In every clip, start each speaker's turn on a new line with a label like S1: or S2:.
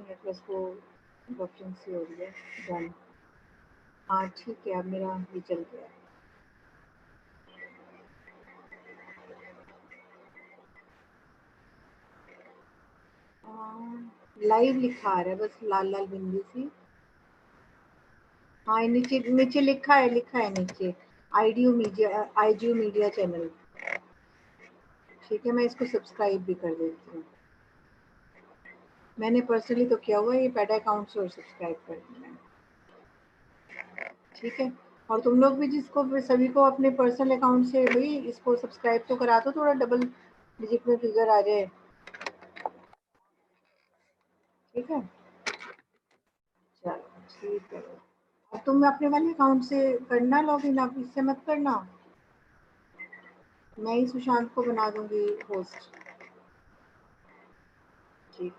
S1: Network को reference हो रही है। डन। हाँ ठीक है, अब मेरा भी चल गया। लाइव लिखा आ रहा है बस लाल लाल बिंदी सी। हाँ नीचे नीचे लिखा है नीचे आईजीओ मीडिया चैनल। ठीक है, मैं इसको सब्सक्राइब भी कर देती हूँ। मैंने पर्सनली तो किया हुआ है, ये पेड अकाउंट से और सब्सक्राइब कर दिया है। ठीक है, और तुम लोग भी जिसको सभी को अपने पर्सनल अकाउंट से भाई इसको सब्सक्राइब तो करा दो, थोड़ा डबल डिजिट में फिगर आ जाए। ठीक है, चलो ठीक है। अब तुम अपने वाले अकाउंट से करना लॉगिन, अब इससे मत करना। मैं ही सुशांत को बना दूंगी होस्ट। ठीक।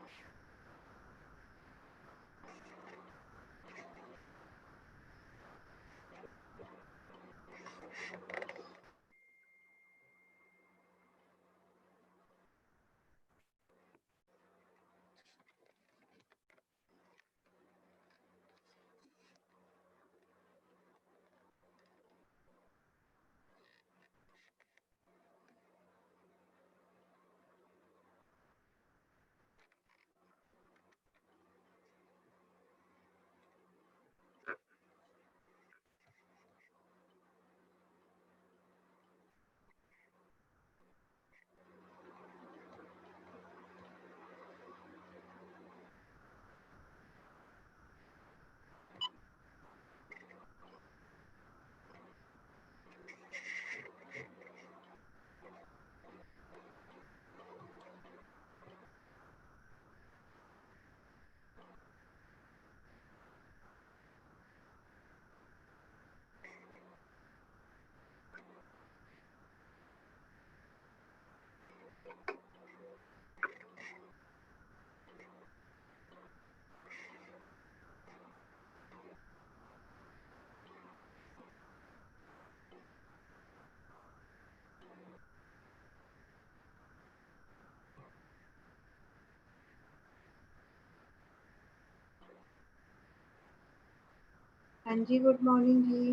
S1: हाँ जी, गुड मॉर्निंग जी।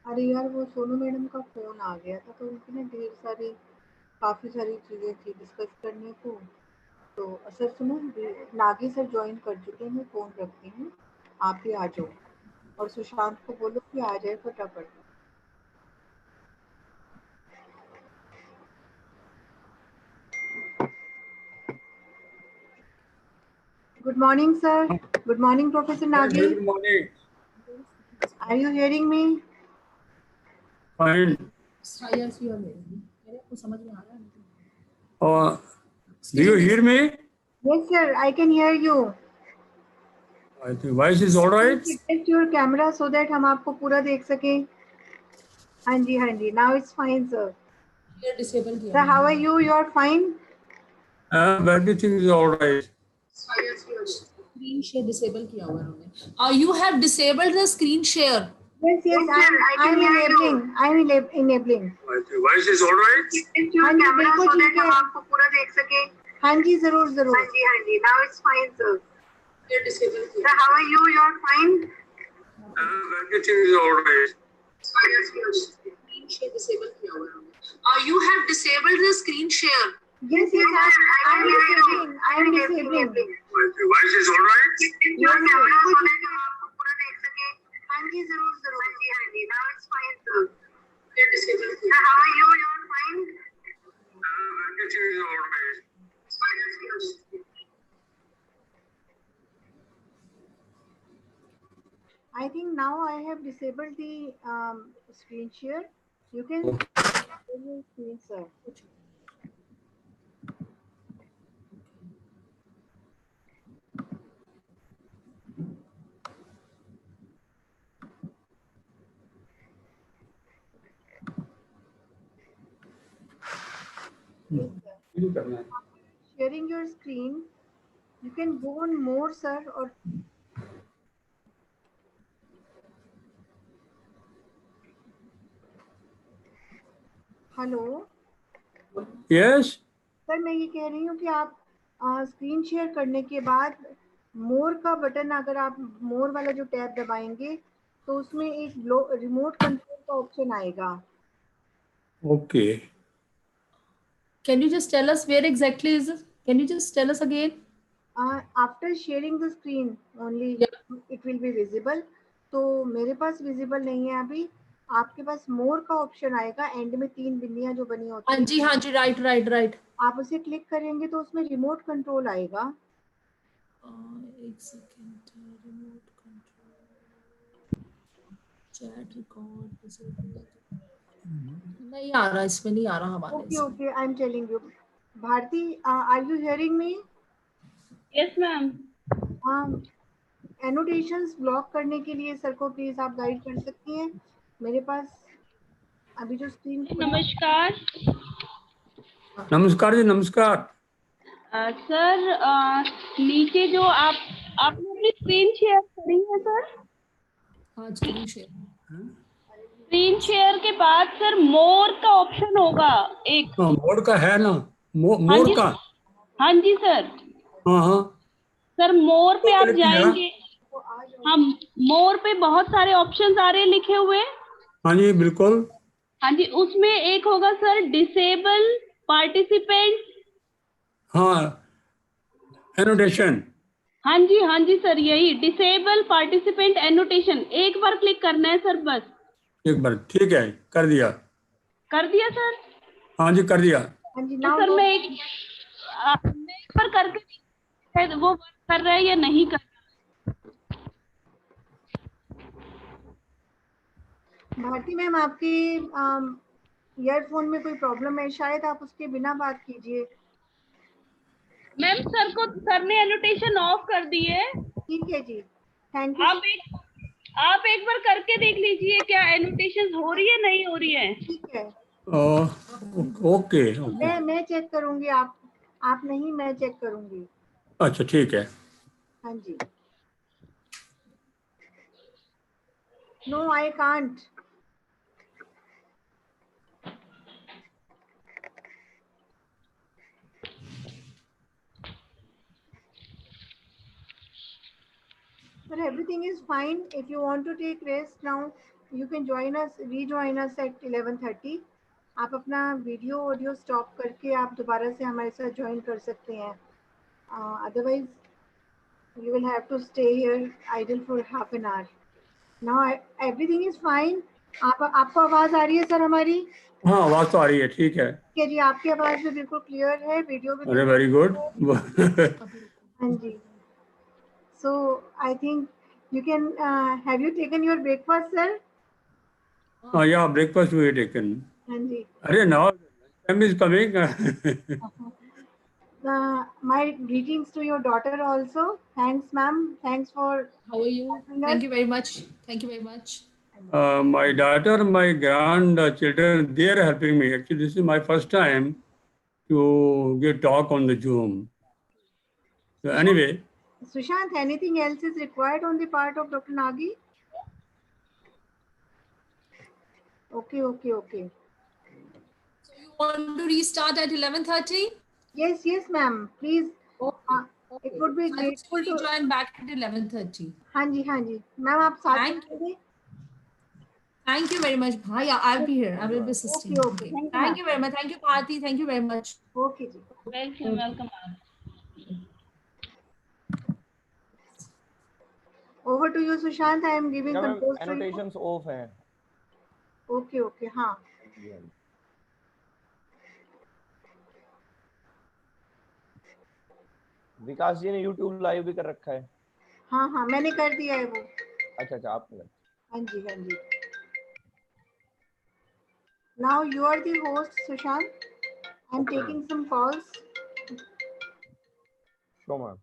S1: अरे यार, वो सोनू मैडम का फोन आ गया था, तो उनकी ना काफी सारी चीजें थी डिस्कस करने को। तो सर सुनो, नागी सर ज्वाइन कर चुके हैं, मैं फोन रखती हूँ, आप भी आ जाओ और सुशांत को बोलो कि आ जाए फटाफट। Good morning sir. Good morning professor Nagi.
S2: Good morning.
S1: Are you hearing me?
S2: Fine.
S3: Yes, you are hearing me. मेरे को समझ में आ रहा है।
S2: Do you hear me?
S1: Yes sir, I can hear you.
S2: I think voice is all right.
S1: Adjust your camera so that हम आपको पूरा देख सकें। हाँ जी हाँ जी, now it's fine sir.
S3: Share disable किया।
S1: Sir, how are you? You are fine?
S2: Everything is all right.
S3: Screen share disable किया हुआ उन्होंने। You have disabled the screen share.
S1: Yes yes, I'm enabling. I'm enabling.
S2: I think voice is all right.
S1: हाँ जी बिल्कुल ठीक है, हम आपको पूरा देख सकें। हाँ जी जरूर जरूर। हाँ जी, now it's fine sir.
S3: Share disable किया।
S1: Sir, how are you? You are fine?
S2: Everything is all right.
S3: Screen share disable किया हुआ उन्होंने। You have disabled the screen share.
S1: Yes yes, I'm disabling. I'm disabling.
S2: I think voice is all right.
S1: Your camera so that हम आपको पूरा देख सकें। हाँ जी जरूर जरूर। हाँ जी, now it's fine sir.
S3: Share disable किया।
S1: Sir, how are you? You are fine?
S2: Everything is all right.
S1: I think now I have disabled the screen share. You can disable your screen, sir. Sharing your screen, you can go on more, sir, or hello.
S4: Yes.
S1: Sir मैं ये कह रही हूँ कि आप screen share करने के बाद मोर का बटन, अगर आप मोर वाला जो टैब दबाएंगे तो उसमें एक रिमोट कंट्रोल का ऑप्शन आएगा.
S4: Okay.
S3: Can you just tell us where exactly is it? Can you just tell us again?
S1: After sharing the screen only it will be visible. तो मेरे पास विजिबल नहीं है अभी. आपके पास मोर का ऑप्शन आएगा, एंड में 3 बिंदियां जो बनी होती
S3: हाँ जी, राइट राइट राइट.
S1: आप उसे क्लिक करेंगे तो उसमें रिमोट कंट्रोल आएगा.
S3: एक second. Remote control, chat record नहीं आ रहा, इसमें नहीं आ रहा हमारे.
S1: Okay okay, I am telling you. Bharati, are you hearing me?
S5: Yes ma'am.
S1: Annotations block करने के लिए सर को प्लीज आप गाइड कर सकती हैं. मेरे पास अभी जो स्क्रीन
S5: नमस्कार
S4: नमस्कार जी, नमस्कार.
S5: सर. नीचे जो आपने अपनी स्क्रीन शेयर करी है सर.
S3: हाँ, स्क्रीन शेयर.
S5: स्क्रीन शेयर के बाद सर मोर का ऑप्शन होगा एक.
S4: मोर का है ना?
S5: हाँ
S4: मोर
S5: जी,
S4: का.
S5: हाँ जी सर.
S4: हाँ हाँ.
S5: सर मोर पे
S4: तो
S5: आप
S4: click किया?
S5: जाएंगे. हम मोर पे बहुत सारे ऑप्शंस आ रहे हैं लिखे हुए.
S4: हाँ जी, बिल्कुल.
S5: हाँ जी, उसमें एक होगा सर डिसेबल पार्टिसिपेंट.
S4: हाँ, एनोटेशन.
S5: हाँ जी सर, यही डिसेबल पार्टिसिपेंट एनोटेशन. एक बार क्लिक करना है सर बस.
S4: एक बार, ठीक है, कर दिया.
S5: कर दिया सर.
S4: हाँ जी, कर दिया.
S1: हाँ जी.
S5: तो
S1: नाउ
S5: सर मैं एक बार करके देखते वो वर्क कर रहा है या नहीं कर रहा.
S1: भारती मैम, आपके ईयरफोन में कोई प्रॉब्लम है शायद, आप उसके बिना बात कीजिए.
S5: मैम सर ने एनोटेशन ऑफ कर दी है.
S1: ठीक है जी, थैंक यू.
S5: आप एक बार करके देख लीजिए क्या एनोटेशन हो रही है नहीं हो रही है.
S1: ठीक है,
S4: ओके.
S1: मैं चेक करूंगी. आप नहीं, मैं चेक करूंगी.
S4: अच्छा, ठीक है.
S1: हाँ जी. No, I can't. But everything is fine. If you want to take rest now, you can rejoin us at 11:30. आप अपना वीडियो ऑडियो स्टॉप करके आप दोबारा से हमारे साथ ज्वाइन कर सकते हैं. Otherwise, you will have to stay here idle for half an hour. Now everything is fine. आपको आवाज आ रही है सर हमारी?
S4: हाँ, आवाज तो आ रही है. ठीक है.
S1: ठीक है जी, आपकी आवाज भी बिल्कुल क्लियर है, वीडियो भी.
S4: अरे, वेरी गुड.
S1: हाँ जी. So I think you can. Have you taken your breakfast, sir?
S4: Yeah, breakfast we taken.
S1: हाँ जी.
S4: अरे, now time is coming.
S1: My greetings to your daughter also. Thanks, ma'am. Thanks for.
S3: How are you? Thank you very much. Thank you very much.
S4: My daughter, my grandchildren, they are helping me. Actually, this is my first time to give talk on the Zoom. So anyway,
S1: Sushant, anything else is required on the part of Dr. Nagi? Okay.
S3: So you want to restart at 11:30?
S1: Yes, ma'am. Please. It would be
S3: So I
S1: grateful
S3: will
S1: to.
S3: join back at 11:30.
S1: हाँ जी. Ma'am आप साथ
S3: Thank you.
S1: में.
S3: Thank you very much. Yeah, I'll be here. I will be assisting.
S1: Okay.
S3: Thank you very much. Thank you, Parthi. Thank you very much.
S1: Okay जी.
S5: Welcome.
S1: Over to you, Sushant. I am giving
S6: क्या ma'am
S1: control to you.
S6: Annotations off हैं.
S1: Okay. हाँ.
S6: विकास जी ने YouTube live भी कर रखा है.
S1: हाँ, मैंने कर दिया है वो.
S6: अच्छा, आपने.
S1: हाँ जी. Now you are the host, Sushant. I am taking some calls.
S6: Show ma'am.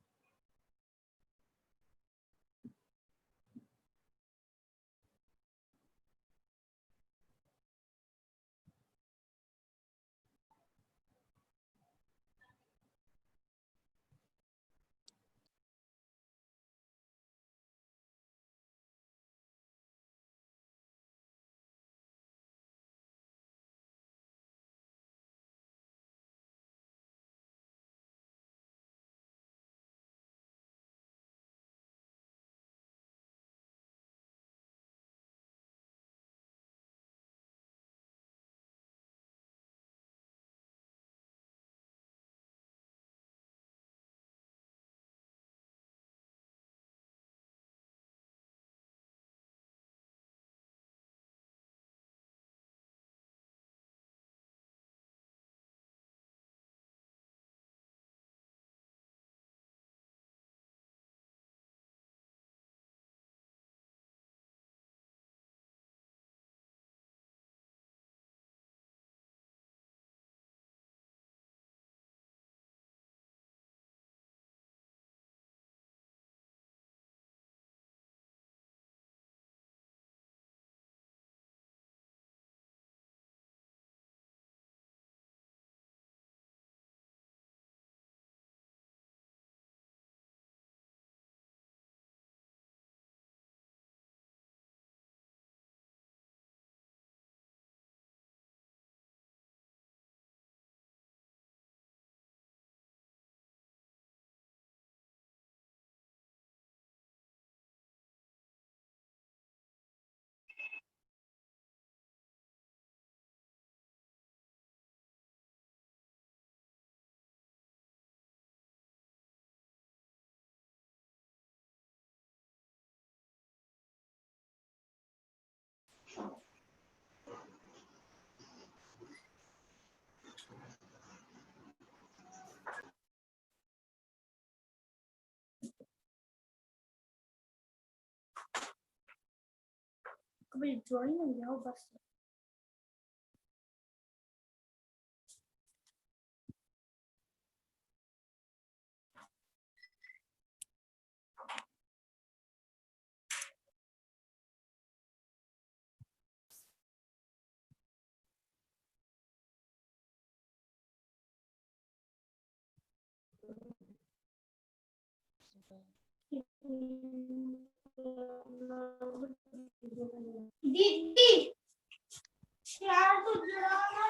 S7: कभी ज्वाइन हो जाओ बस दीदी यार तू drama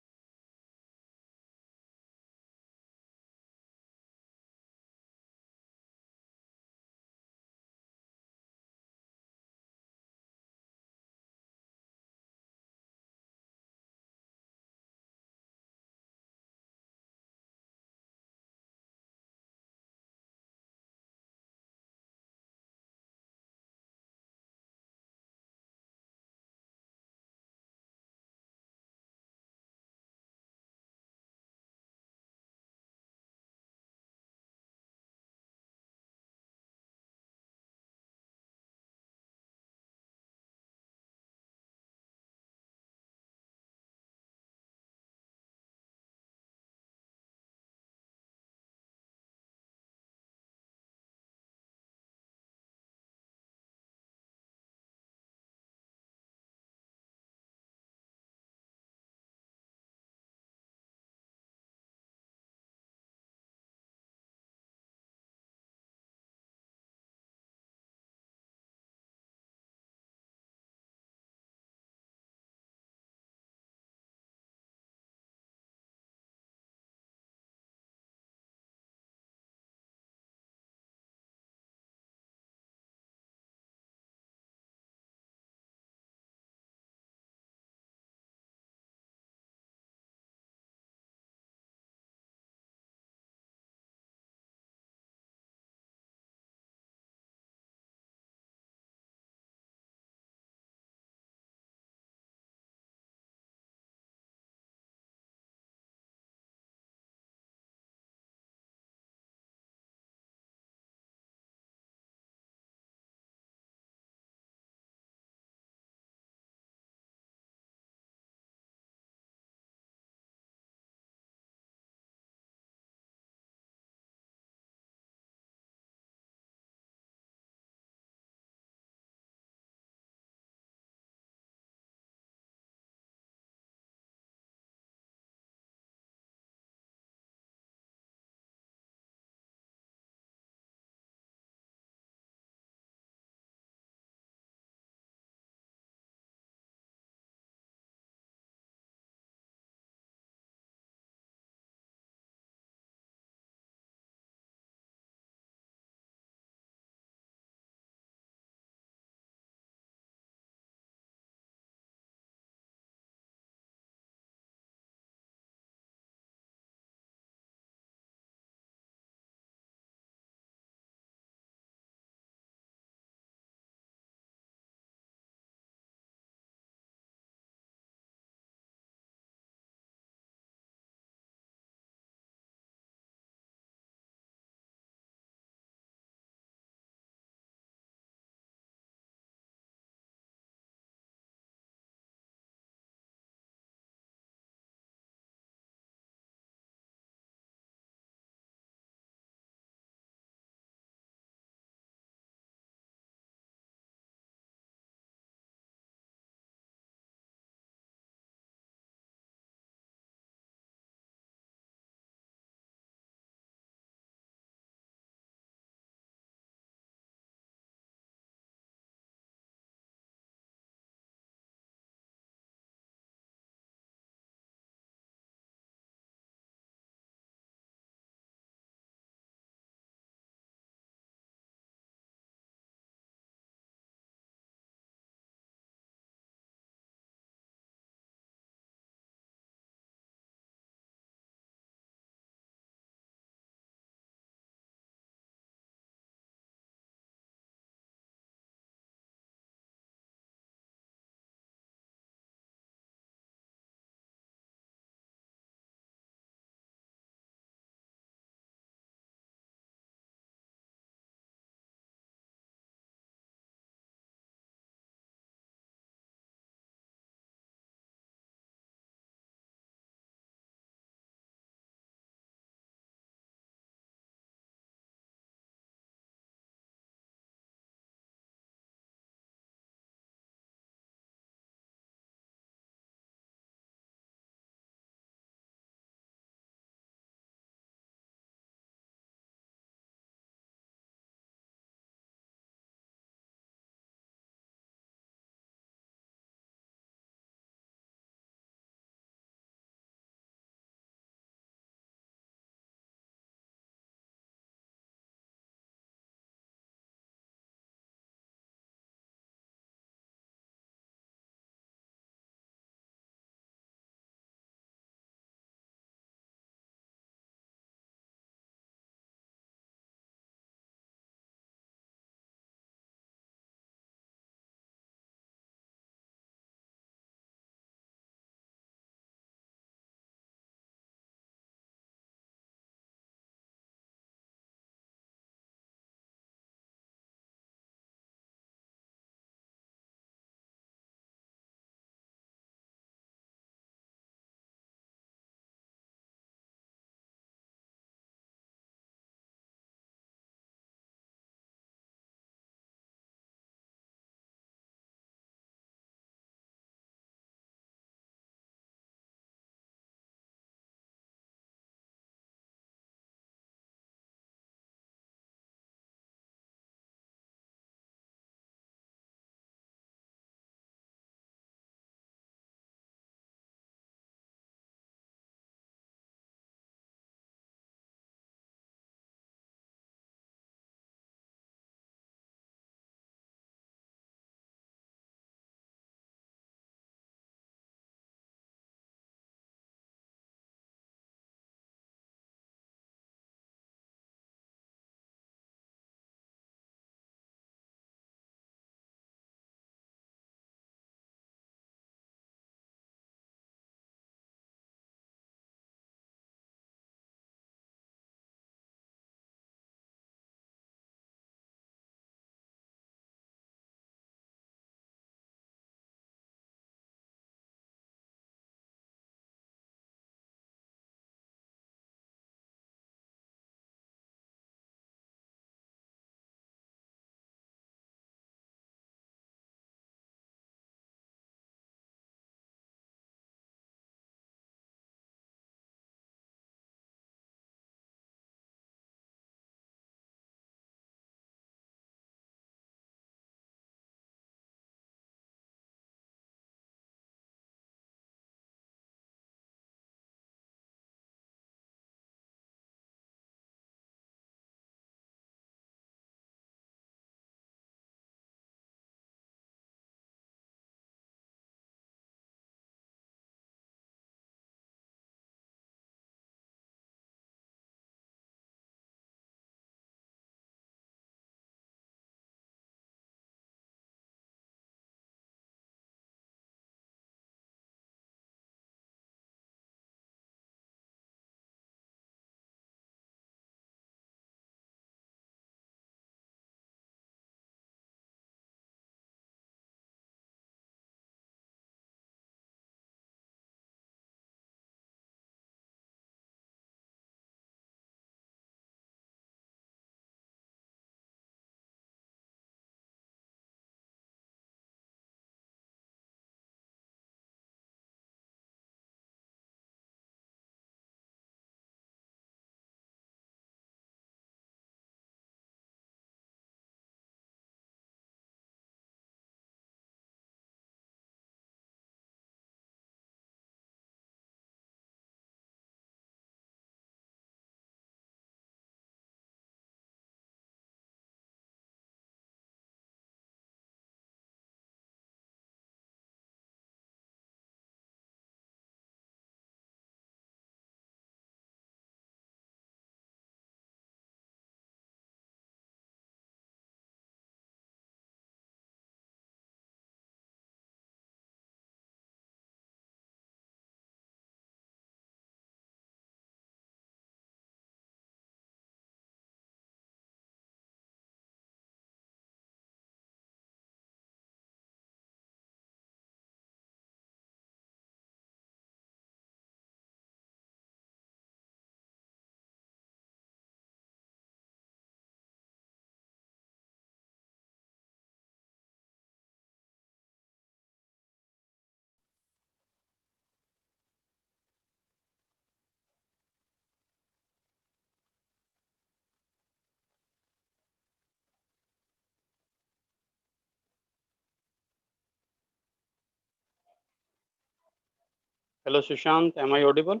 S8: Hello, Sushant. Am I audible?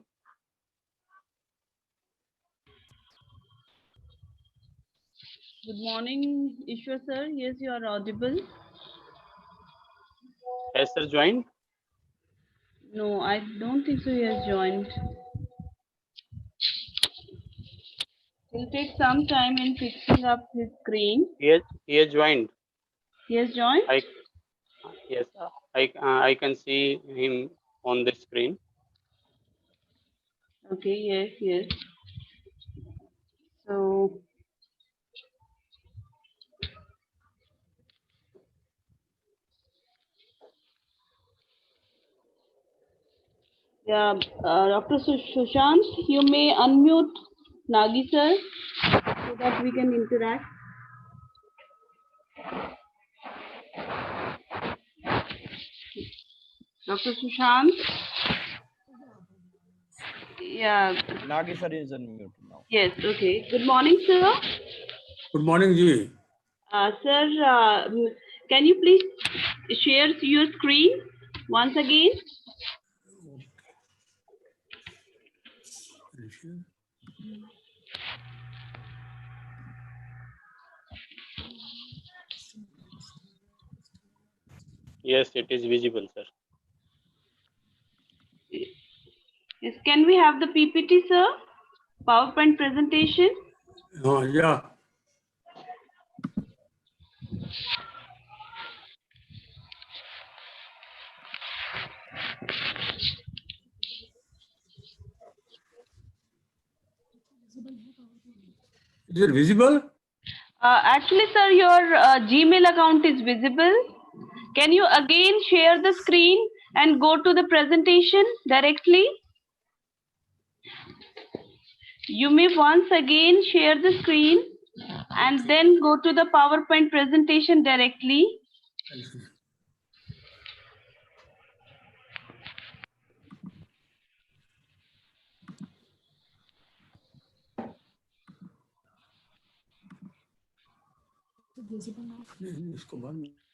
S5: Good morning, Ishwar sir. Yes, you are audible.
S8: Has sir joined?
S5: No, I don't think so. He has joined. He'll take some time in fixing up his screen.
S8: He has joined.
S5: He has joined.
S8: Yes, I can see him on the screen.
S5: Okay. Yes. Yes. So. Yeah, Dr. Sushant, you may unmute Nagi sir so that we can interact. Dr. Sushant. Yeah.
S6: Nagi sir is unmuted now.
S5: Yes. Okay. Good morning, sir.
S4: Good morning, Ji.
S5: Sir, can you please share your screen once again?
S8: Yes, it is visible, sir.
S5: Yes. Can we have the PPT, sir? PowerPoint presentation.
S4: Yeah. Is it visible?
S5: Actually, sir, your Gmail account is visible. Can you again share the screen and go to the presentation directly? You may once again share the screen and then go to the PowerPoint presentation directly.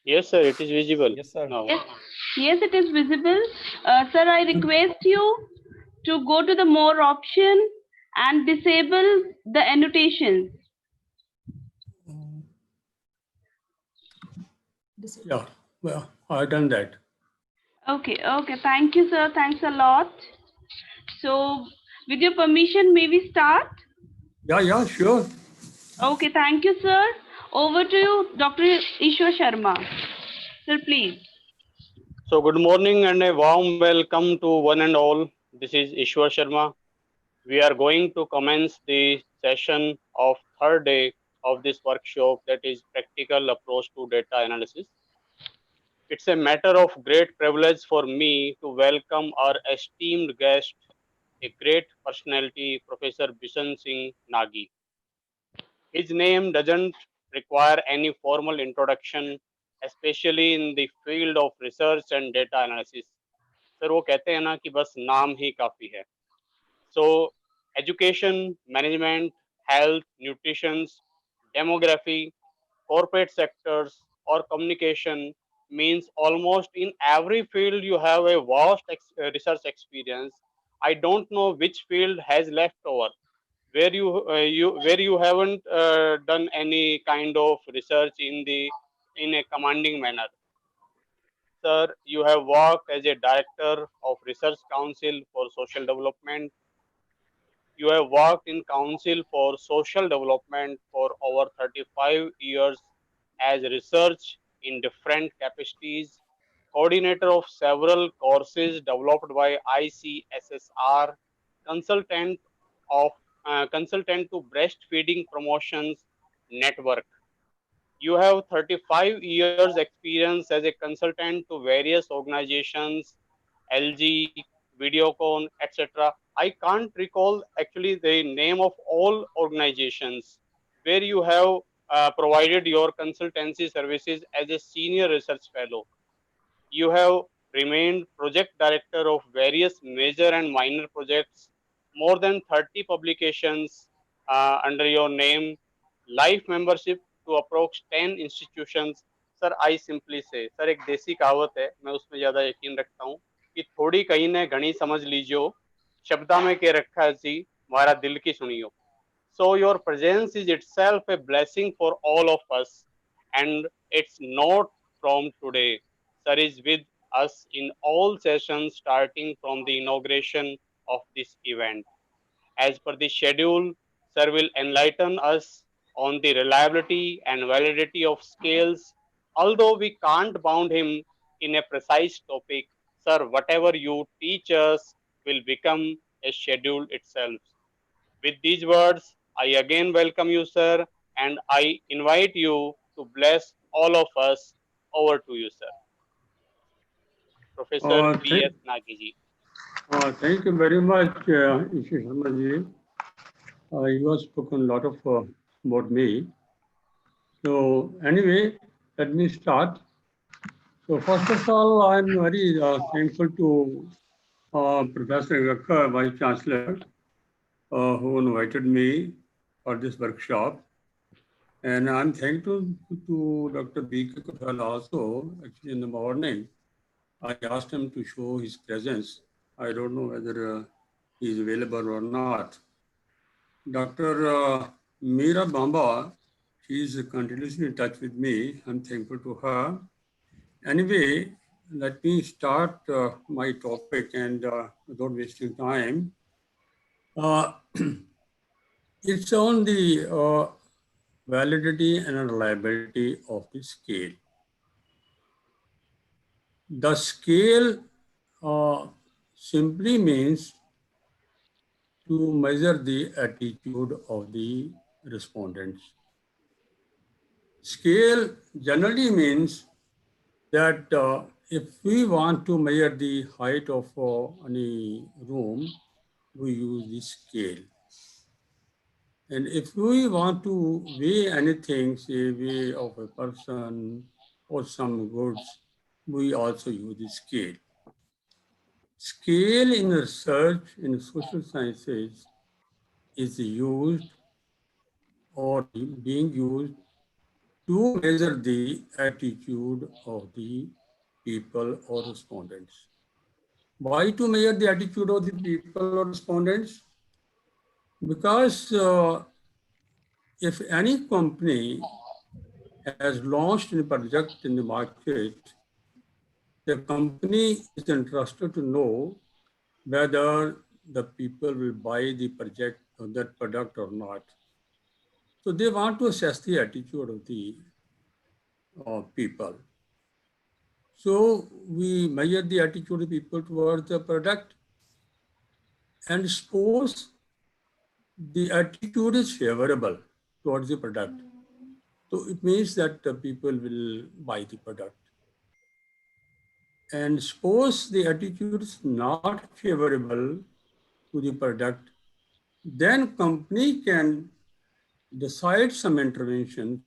S8: Yes, sir, it is visible.
S6: Yes, sir.
S8: Now.
S5: Yes, it is visible. Sir, I request you to go to the more option and disable the annotations.
S4: Yeah, well, I've done that.
S5: Okay, okay. Thank you, sir. Thanks a lot. So, with your permission, may we start?
S4: Yeah, sure.
S5: Okay, thank you, sir. Over to you, Dr. Ishwar Sharma. Sir, please.
S8: So, good morning and a warm welcome to one and all. This is Ishwar Sharma. We are going to commence the session of third day of this workshop, that is practical approach to data analysis. It's a matter of great privilege for me to welcome our esteemed guest, a great personality, Professor Bishan Singh Nagi. His name doesn't require any formal introduction, especially in the field of research and data analysis. Sir वो कहते हैं ना कि बस नाम ही काफी है. So education, management, health, nutrition, demography, corporate sectors, or communication means almost in every field you have a vast research experience. I don't know which field has left over where you haven't done any kind of research in a commanding manner. Sir, you have worked as a director of Research Council for Social Development. You have worked in Council for Social Development for over 35 years as research in different capacities, coordinator of several courses developed by ICSSR, consultant consultant to breastfeeding promotions network. You have 35 years experience as a consultant to various organizations, LG, Videocon, etc. I can't recall actually the name of all organizations where you have provided your consultancy services as a senior research fellow. You have remained project director of various major and minor projects, more than 30 publications under your name, life membership to approx 10 institutions. Sir I simply से sir एक देसी कहावत है, मैं उसमें ज्यादा यकीन रखता हूँ कि थोड़ी कही ने घनी समझ लीजियो शब्दा में के रखा सी मारा दिल की सुनियो. So your presence is itself a blessing for all of us, and it's not from today. Sir is with us in all sessions starting from the inauguration of this event. As per the schedule, Sir will enlighten us on the reliability and validity of scales. Although we can't bound him in a precise topic, Sir, whatever you teach us will become a schedule itself. With these words, I again welcome you, sir, and I invite you to bless all of us. Over to you, sir. Professor B.S. Nagiji.
S4: Thank you very much, Ishwar Sharma ji. You have spoken a lot of about me. So anyway, let me start. So first of all, I'm very thankful to Professor Gakkar, Vice Chancellor, who invited me for this workshop. And I'm thankful to Dr. B.K. Kothal also. Actually, in the morning, I asked him to show his presence. I don't know whether he is available or not. Dr. Meera Bamba, she is continuously in touch with me. I'm thankful to her. Anyway, let me start my topic and without wasting time. It's on the validity and reliability of the scale. The scale simply means to measure the attitude of the respondents. Scale generally means that if we want to measure the height of any room, we use the scale. And if we want to weigh anything, say weigh of a person or some goods, we also use the scale. Scale in research in social sciences is used or being used to measure the attitude of the people or respondents. Why to measure the attitude of the people or respondents? Because if any company has launched a project in the market, the company is interested to know whether the people will buy the project or that product or not. So they want to assess the attitude of the people. So we measure the attitude of people towards the product, and suppose the attitude is favorable towards the product. So it means that the people will buy the product. And suppose the attitude is not favorable to the product, then company can decide some interventions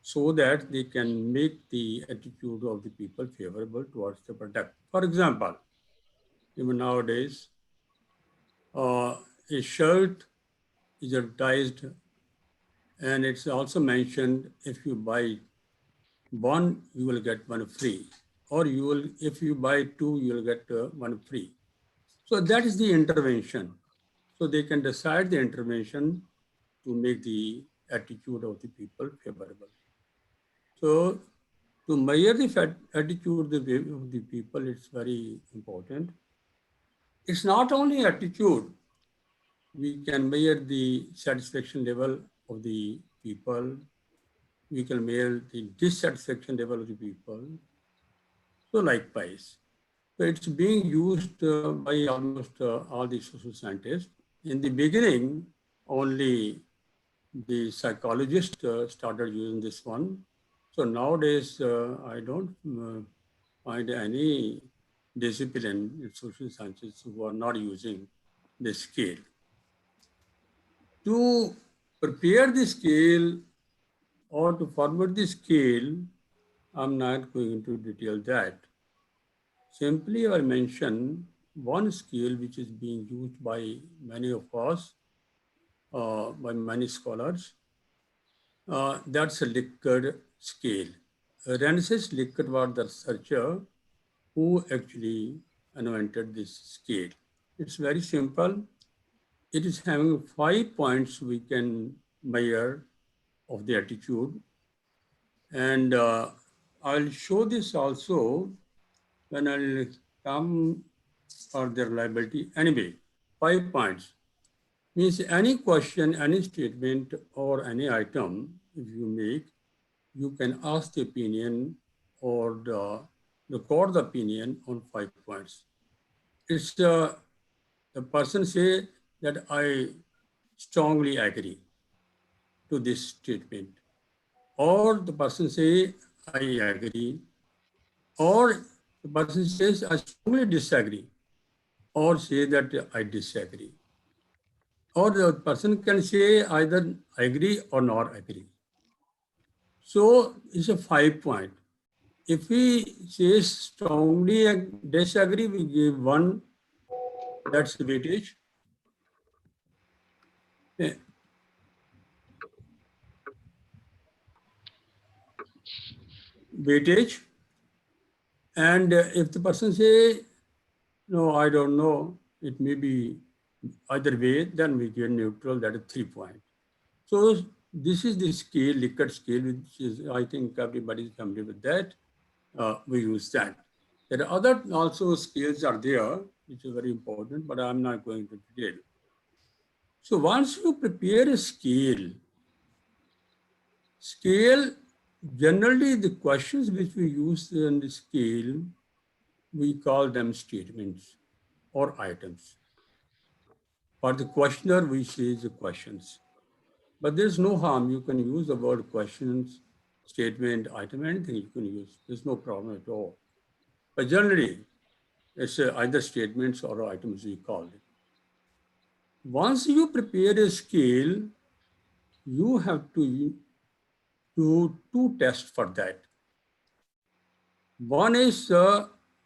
S4: so that they can make the attitude of the people favorable towards the product. For example, even nowadays, a shirt is advertised, and it's also mentioned if you buy one, you will get one free, or you will, if you buy two, you will get one free. So that is the intervention. So they can decide the intervention to make the attitude of the people favorable. So to measure the attitude of the people, it's very important. It's not only attitude. We can measure the satisfaction level of the people. We can measure the dissatisfaction level of the people. So likewise. So it's being used by almost all the social scientists. In the beginning, only the psychologists started using this one. So nowadays, I don't find any discipline in social sciences who are not using the scale. To prepare the scale or to forward the scale, I'm not going into detail that. Simply I mention one scale which is being used by many of us, by many scholars. That's a Likert scale. Rensis Likert was the researcher who actually invented this scale. It's very simple. It is having 5 points we can measure of the attitude. And I'll show this also when I'll come for the reliability. Anyway, 5 points. Means any question, any statement, or any item, if you make, you can ask the opinion or record the opinion on 5 points. It's the person say that I strongly agree to this statement, or the person say I agree, or the person says I strongly disagree, or say that I disagree. Or the person can say either agree or not agree. So it's a 5 point. If we say strongly disagree, we give 1, that's the weightage. Weightage. And if the person say, no, I don't know, it may be either way, then we give neutral, that is 3 points. So this is the scale, Likert scale, which is, I think everybody is familiar with that. We use that. There are other also scales are there, which is very important, but I'm not going to detail. So once you prepare a scale, generally the questions which we use in the scale, we call them statements or items. For the questioner, we say the questions. But there's no harm. You can use the word questions, statement, item, anything you can use. There's no problem at all. But generally, it's either statements or items we call it. Once you prepare a scale, you have to do 2 tests for that. One is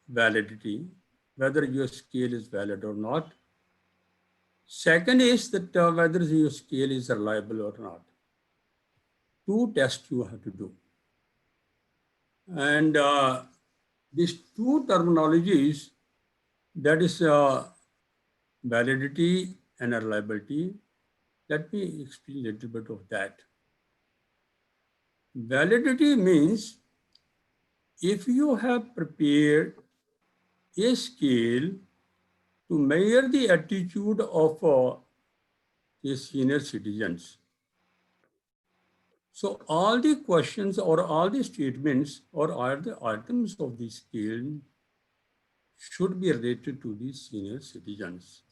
S4: validity, whether your scale is valid or not. Second is that whether your scale is reliable or not. 2 tests you have to do. And these 2 terminologies, that is validity and reliability. Let me explain a little bit of that. Validity means if you have prepared a scale to measure the attitude of the senior citizens. So all the questions or all the statements or all the items of the scale should be related to the senior citizens.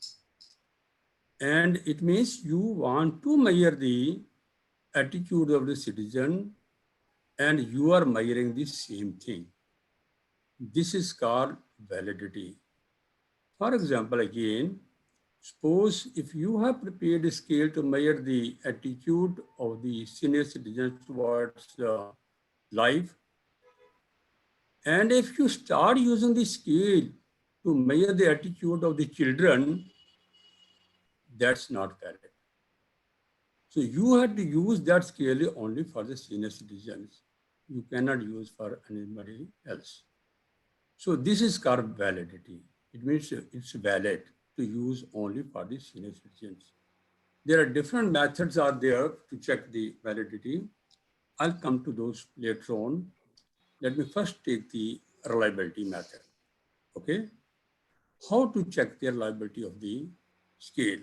S4: And it means you want to measure the attitude of the citizen and you are measuring the same thing. This is called validity. For example, again, suppose if you have prepared a scale to measure the attitude of the senior citizens towards life, and if you start using the scale to measure the attitude of the children, that's not valid. So you have to use that scale only for the senior citizens. You cannot use for anybody else. So this is called validity. It means it's valid to use only for the senior citizens. There are different methods are there to check the validity. I'll come to those later on. Let me first take the reliability method. Okay? How to check the reliability of the scale.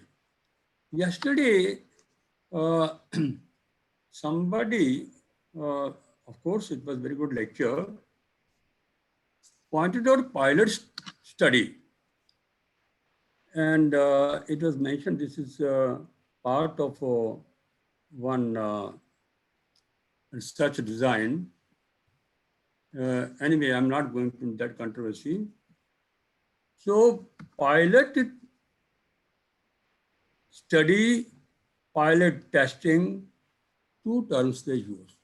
S4: Yesterday, somebody, of course, it was very good lecture, pointed out pilot study. And it was mentioned this is part of one research design. Anyway, I'm not going to that controversy. So pilot study, pilot testing, 2 terms they use.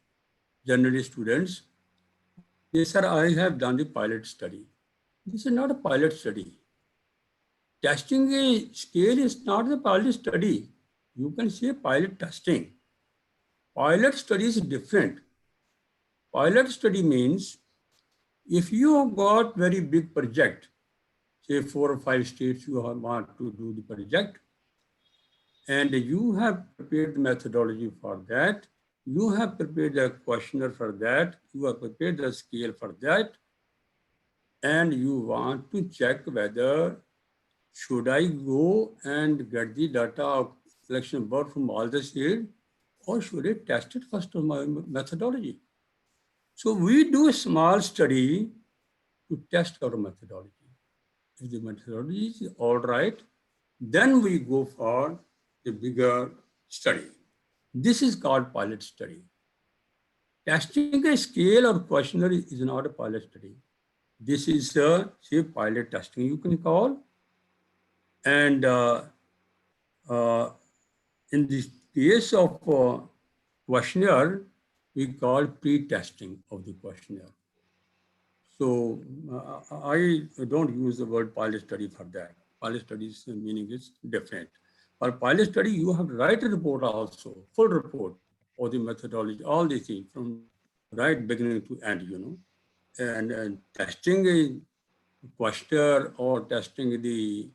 S4: Generally students, they said, I have done the pilot study. This is not a pilot study. Testing a scale is not the pilot study. You can say pilot testing. Pilot study is different. Pilot study means if you got very big project, say 4 or 5 states you want to do the project, and you have prepared the methodology for that, you have prepared a questionnaire for that, you have prepared the scale for that, and you want to check whether should I go and get the data of collection bird from all the states, or should I test it first on my methodology? So we do a small study to test our methodology. If the methodology is all right, then we go for the bigger study. This is called pilot study. Testing a scale or questionnaire is not a pilot study. This is say pilot testing you can call. And in the case of questionnaire, we call pre-testing of the questionnaire. So I don't use the word pilot study for that. Pilot study's meaning is different. For pilot study, you have to write a report also, full report of the methodology, all these things from right beginning to end, you know. And testing a questionnaire or testing the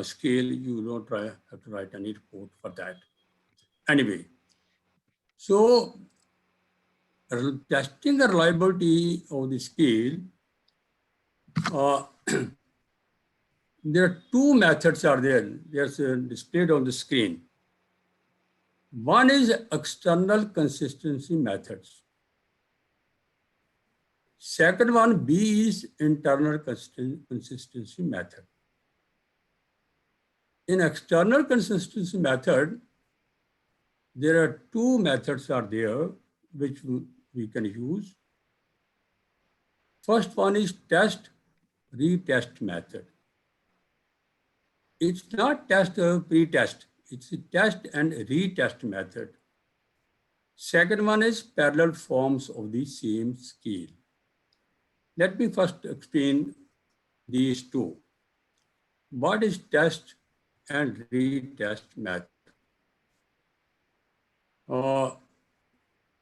S4: scale, you don't have to write any report for that. Anyway, so testing the reliability of the scale, there are two methods are there. There's displayed on the screen. One is external consistency methods. Second one, B, is internal consistency method. In external consistency method, there are two methods are there which we can use. First one is test, retest method. It's not test pre-test, it's a test and retest method. Second one is parallel forms of the same scale. Let me first explain these two. What is test and retest method?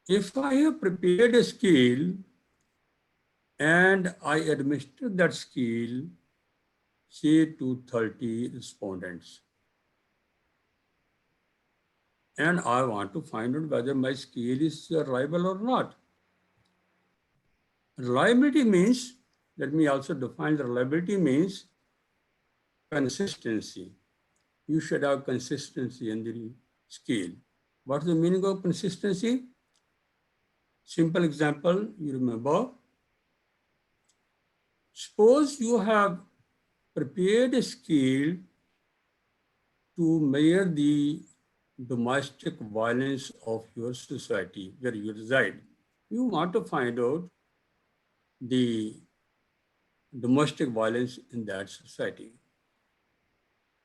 S4: If I have prepared a scale and I administer that scale, say to 30 respondents, and I want to find out whether my scale is reliable or not. Reliability means, let me also define the reliability means consistency. You should have consistency in the scale. What is the meaning of consistency? Simple example, you remember. Suppose you have prepared a scale to measure the domestic violence of your society where you reside. You want to find out the domestic violence in that society.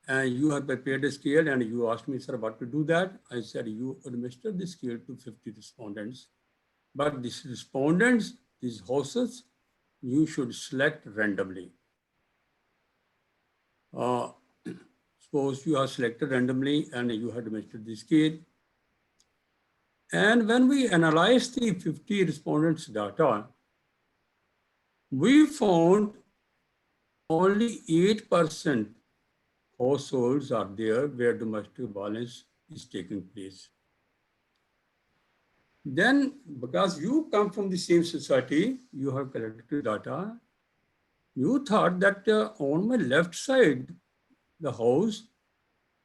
S4: And you have prepared a scale and you asked me, sir, what to do that? I said, you administer the scale to 50 respondents. But these respondents, these houses, you should select randomly. Suppose you are selected randomly and you have administered the scale. And when we analyzed the 50 respondents' data, we found only 8% households are there where domestic violence is taking place. Then, because you come from the same society, you have collected data, you thought that on my left side, the house,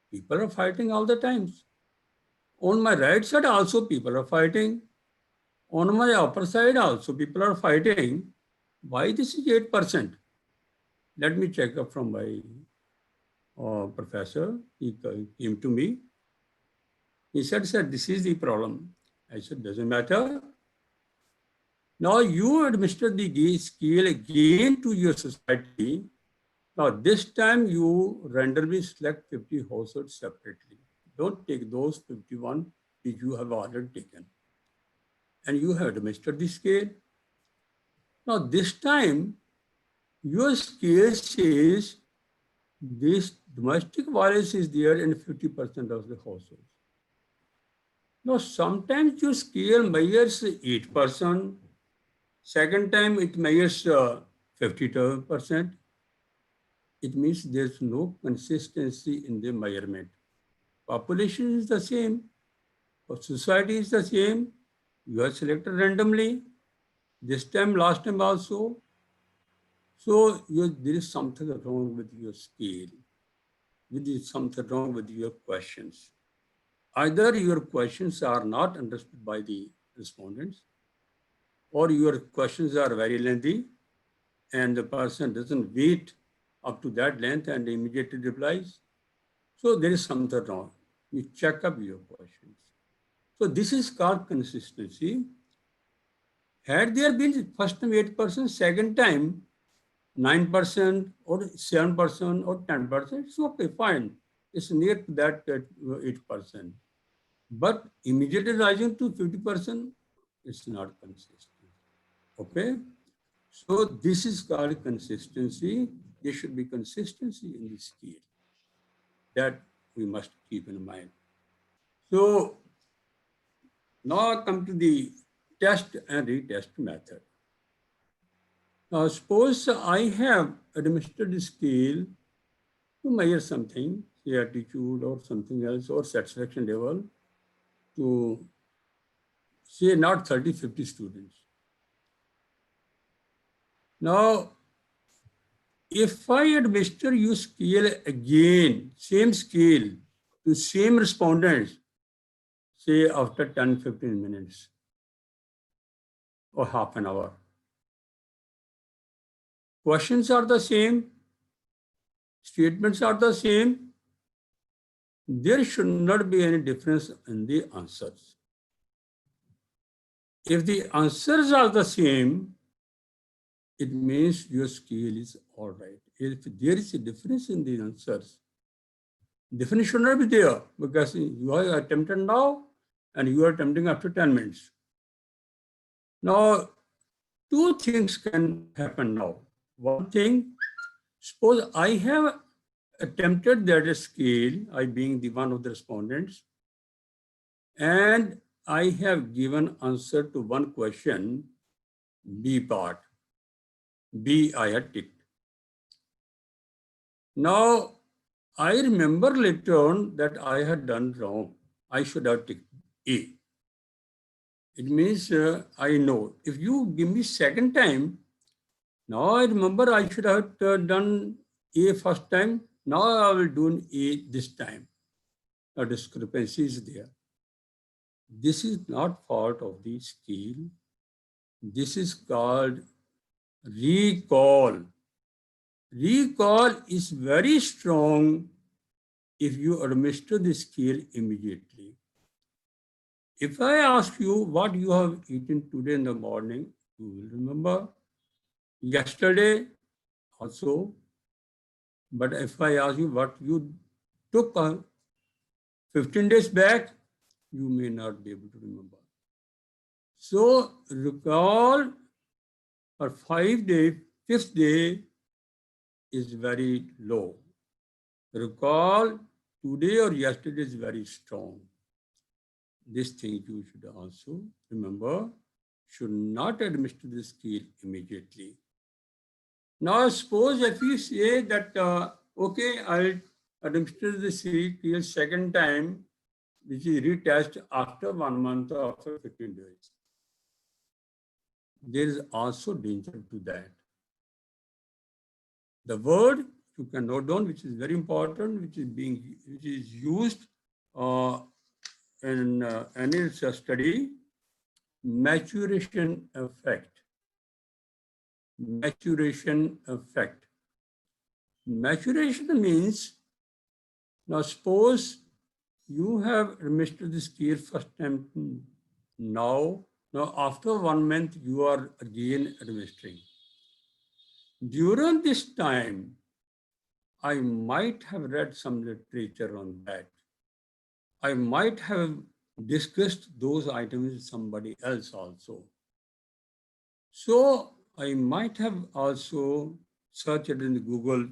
S4: people are fighting all the times. On my right side also people are fighting. On my upper side also people are fighting. Why this is 8%? Let me check up from my professor. He came to me. He said, sir, this is the problem. I said, doesn't matter. Now you administer the scale again to your society. Now this time you randomly select 50 households separately. Don't take those 51 which you have already taken. And you have administered the scale. Now this time your scale says this domestic violence is there in 50% of the households. Now sometimes your scale measures 8%, second time it measures 52%. it means there's no consistency in the measurement. Population is the same, or society is the same. You are selected randomly, this time, last time also. So there is something wrong with your scale. There is something wrong with your questions. Either your questions are not understood by the respondents, or your questions are very lengthy and the person doesn't wait up to that length and immediately replies. So there is something wrong. You check up your questions. So this is called consistency. Had there been first time 8%, second time 9% or 7% or 10%, it's okay, fine. It's near to that 8%. But immediately rising to 50%, it's not consistent. Okay? So this is called consistency. There should be consistency in the scale. That we must keep in mind. So now I come to the test and retest method. Now suppose I have administered the scale to measure something, say attitude or something else, or satisfaction level, to say not 30, 50 students. Now, if I administer you scale again, same scale to same respondents, say after 10, 15 minutes or half an hour, questions are the same, statements are the same, there should not be any difference in the answers. If the answers are the same, it means your scale is all right. If there is a difference in the answers, difference should not be there, because you are attempted now and you are attempting after 10 minutes. Now, two things can happen now. One thing, suppose I have attempted that scale, I being the one of the respondents, and I have given answer to one question, B part. B I had ticked. Now, I remember later on that I had done wrong. I should have ticked A. It means I know. If you give me second time, now I remember I should have done A first time. Now I will do A this time. A discrepancy is there. This is not fault of the scale. This is called recall. Recall is very strong if you administer the scale immediately. If I ask you what you have eaten today in the morning, you will remember. Yesterday also. But if I ask you what you took 15 days back, you may not be able to remember. So recall for 5 days, 5th day is very low. Recall today or yesterday is very strong. This thing you should also remember, should not administer the scale immediately. Now suppose if you say that, okay, I'll administer the scale second time, which is retest after 1 month or after 15 days. There is also danger to that. The word you can note down, which is very important, which is used in any study, maturation effect. Maturation effect. Maturation means, now suppose you have administered the scale first time now after 1 month you are again administering. During this time, I might have read some literature on that. I might have discussed those items with somebody else also. So I might have also searched it in Google,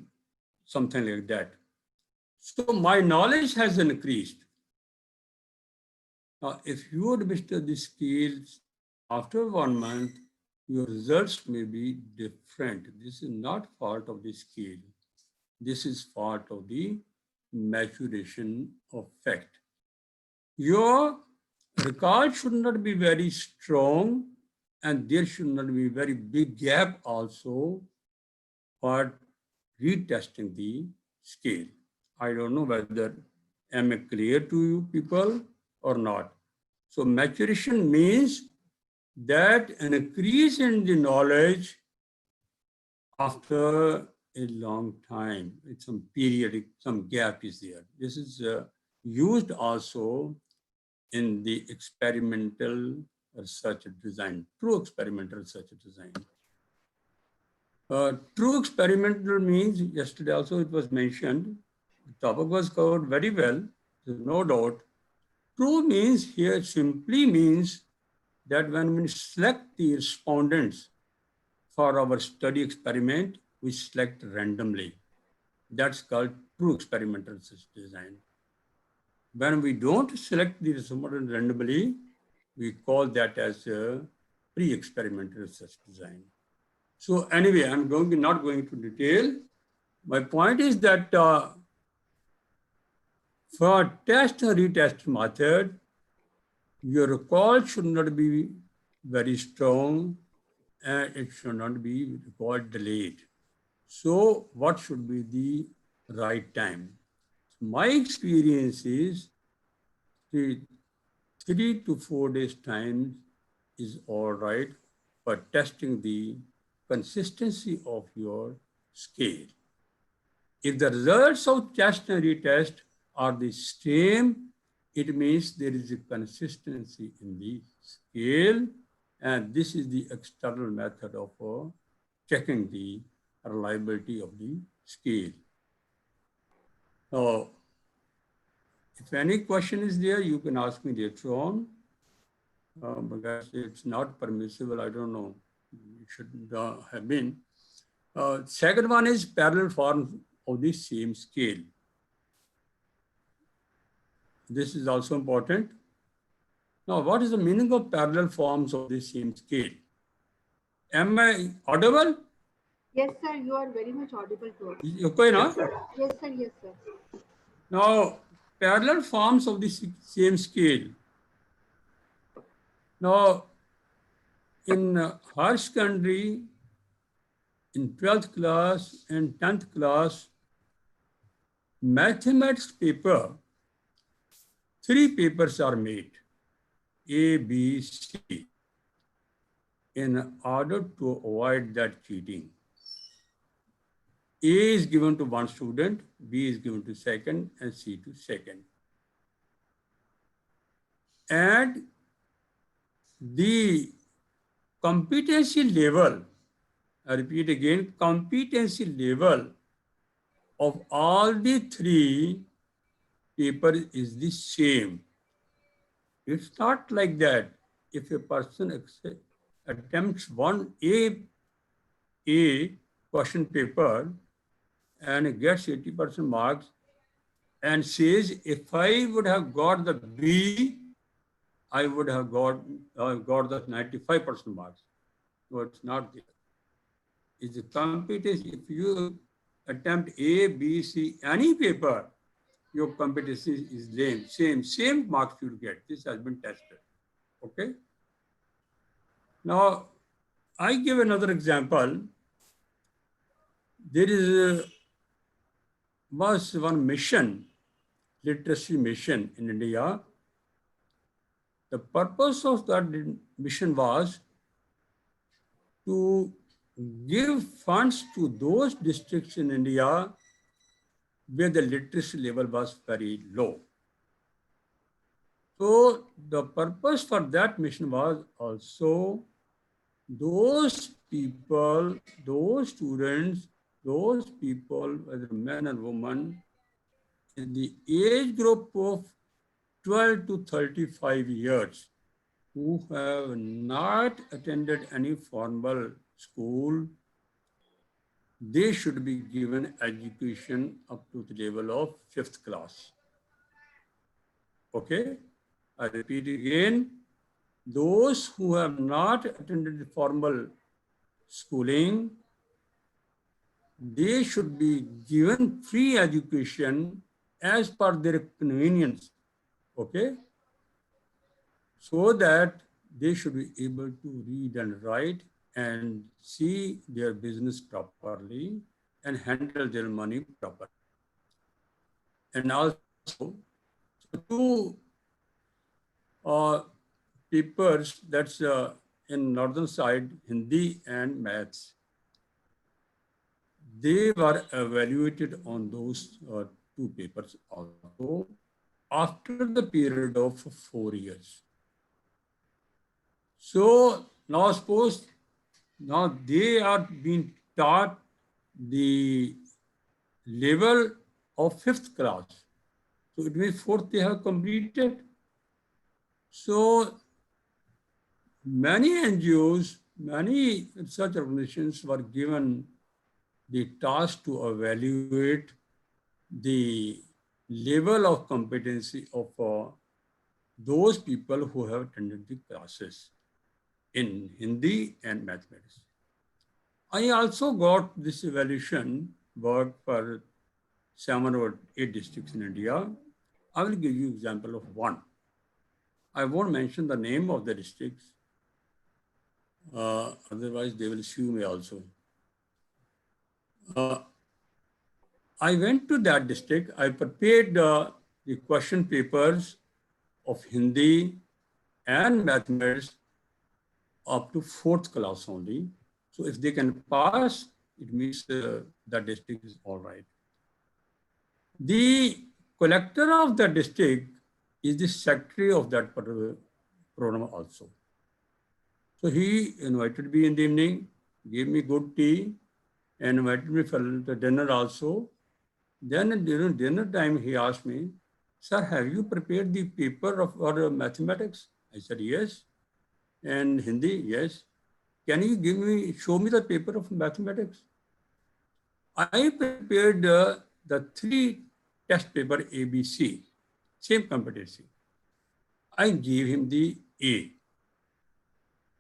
S4: something like that. So my knowledge has increased. Now, if you administer the scales after 1 month, your results may be different. This is not fault of the scale. This is part of the maturation of fact. Your recall should not be very strong, and there should not be very big gap also for retesting the scale. I don't know whether am I clear to you people or not. So maturation means that an increase in the knowledge after a long time, it's some periodic, some gap is there. This is used also in the experimental research design, true experimental research design. True experimental means, yesterday also it was mentioned, the topic was covered very well, there's no doubt. True means here simply means that when we select the respondents for our study experiment, we select randomly. That's called true experimental research design. When we don't select the respondent randomly, we call that as a pre-experimental research design. So anyway, I'm not going to detail. My point is that for test and retest method, your recall should not be very strong and it should not be recall delayed. So what should be the right time? My experience is 3 to 4 days time is all right for testing the consistency of your scale. If the results of test and retest are the same, it means there is a consistency in the scale, and this is the external method of checking the reliability of the scale. Now, if any question is there, you can ask me later on. Because it's not permissible, I don't know, it shouldn't have been. Second one is parallel forms of the same scale. This is also important. Now, what is the meaning of parallel forms of the same scale? Am I audible?
S1: Yes, sir, you are very much audible to us.
S4: Okay, no?
S1: Yes, sir, yes, sir.
S4: Now, parallel forms of the same scale. Now, in higher secondary, in 12th class and 10th class, mathematics paper, 3 papers are made, A, B, C, in order to avoid that cheating. A is given to one student, B is given to second, and C to second. And the competency level, I repeat again, competency level of all the 3 papers is the same. It's not like that. If a person attempts one A question paper and gets 80% marks and says, if I would have got the B, I would have got the 95% marks. No, it's not there. It's a competition. If you attempt A, B, C, any paper, your competency is same marks you get. This has been tested. Okay. Now, I give another example. There was one mission, literacy mission in India. The purpose of that mission was to give funds to those districts in India where the literacy level was very low. So the purpose for that mission was also those people, those students, those people, whether men and women, in the age group of 12 to 35 years, who have not attended any formal school, they should be given education up to the level of 5th class. Okay, I repeat again, those who have not attended formal schooling, they should be given free education as per their convenience, okay? So that they should be able to read and write and see their business properly and handle their money properly. And also, two papers, that's in northern side, Hindi and maths. They were evaluated on those two papers also after the period of 4 years. So now suppose now they are being taught the level of 5th class. So it means 4th they have completed. So many NGOs, many research organizations were given the task to evaluate the level of competency of those people who have attended the classes in Hindi and mathematics. I also got this evaluation work for 7 or 8 districts in India. I will give you example of one. I won't mention the name of the districts, otherwise they will sue me also. I went to that district. I prepared the question papers of Hindi and mathematics up to 4th class only. So if they can pass, it means that district is all right. The collector of the district is the secretary of that particular program also. So he invited me in the evening, gave me good tea, and invited me for the dinner also. Then during dinner time, he asked me, "Sir, have you prepared the paper of our mathematics?" I said, "Yes." "And Hindi?" "Yes." "Can you show me the paper of mathematics?" I prepared the 3 test paper ABC, same competency. I gave him the A.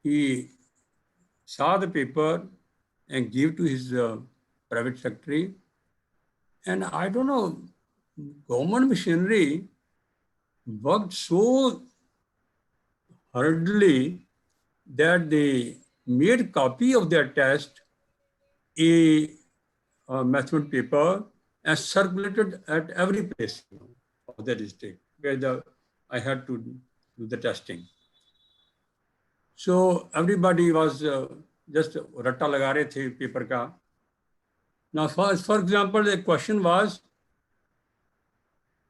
S4: He saw the paper and gave to his private secretary. And I don't know, government machinery worked so hurriedly that they made copy of their test, a mathematics paper, and circulated at every place of the district where I had to do the testing. So everybody was just ratta laga rahe the paper ka. Now, for example, the question was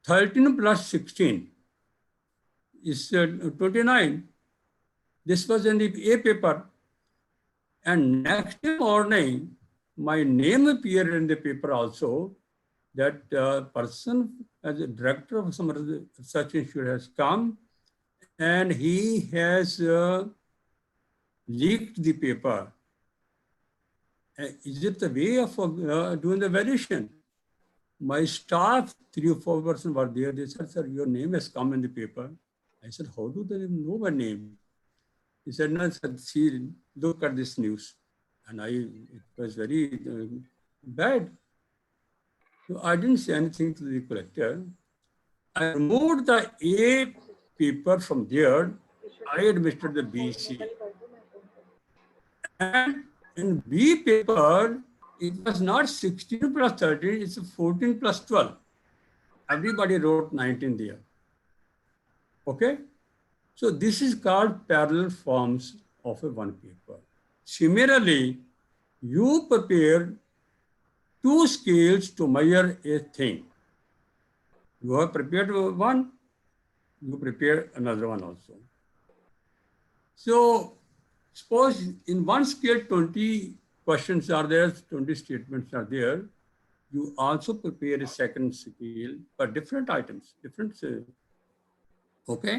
S4: 13 plus 16 is 29. This was in the A paper. And next morning, my name appeared in the paper also, that person as a director of some research institute has come and he has leaked the paper. Is it the way of doing the evaluation? My staff, 3 or 4 persons were there. They said, "Sir, your name has come in the paper." I said, "How do they know my name?" He said, "No, sir, see, look at this news." And it was very bad. So I didn't say anything to the collector. I removed the A paper from there. I administered the BC. And in B paper, it was not 16 plus 13, it's 14 plus 12. Everybody wrote 19 there. Okay? So this is called parallel forms of a one paper. Similarly, you prepare 2 scales to measure a thing. You have prepared one, you prepare another one also. So suppose in one scale 20 questions are there, 20 statements are there. You also prepare a second scale for different items, different, okay?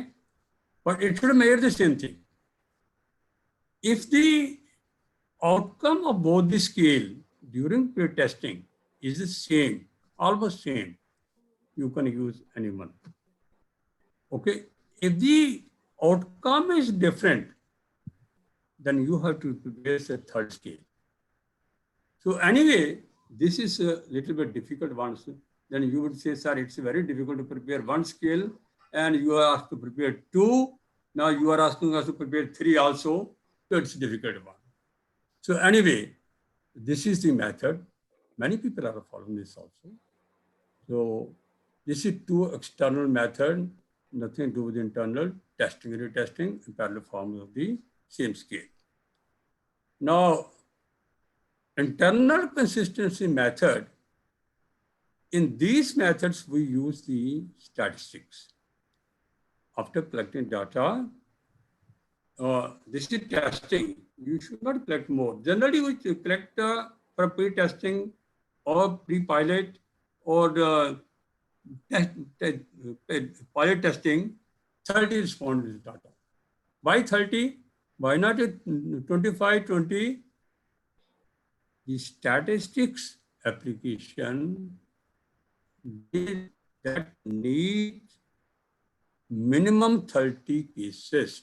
S4: But it should measure the same thing. If the outcome of both the scale during pre-testing is the same, almost same, you can use any one. Okay? If the outcome is different, then you have to prepare a third scale. So anyway, this is a little bit difficult once, then you would say, sir, it's very difficult to prepare one scale and you are asked to prepare 2. Now you are asking us to prepare 3 also. So it's a difficult one. So anyway, this is the method. Many people are following this also. So this is 2 external method, nothing to do with internal testing, retesting, in parallel form of the same scale. Now, internal consistency method, in these methods, we use the statistics. After collecting data, this is testing. You should not collect more. Generally, we collect for pre-testing or pre-pilot or pilot testing, 30 respondents data. Why 30? Why not 25, 20? The statistics application that needs minimum 30 cases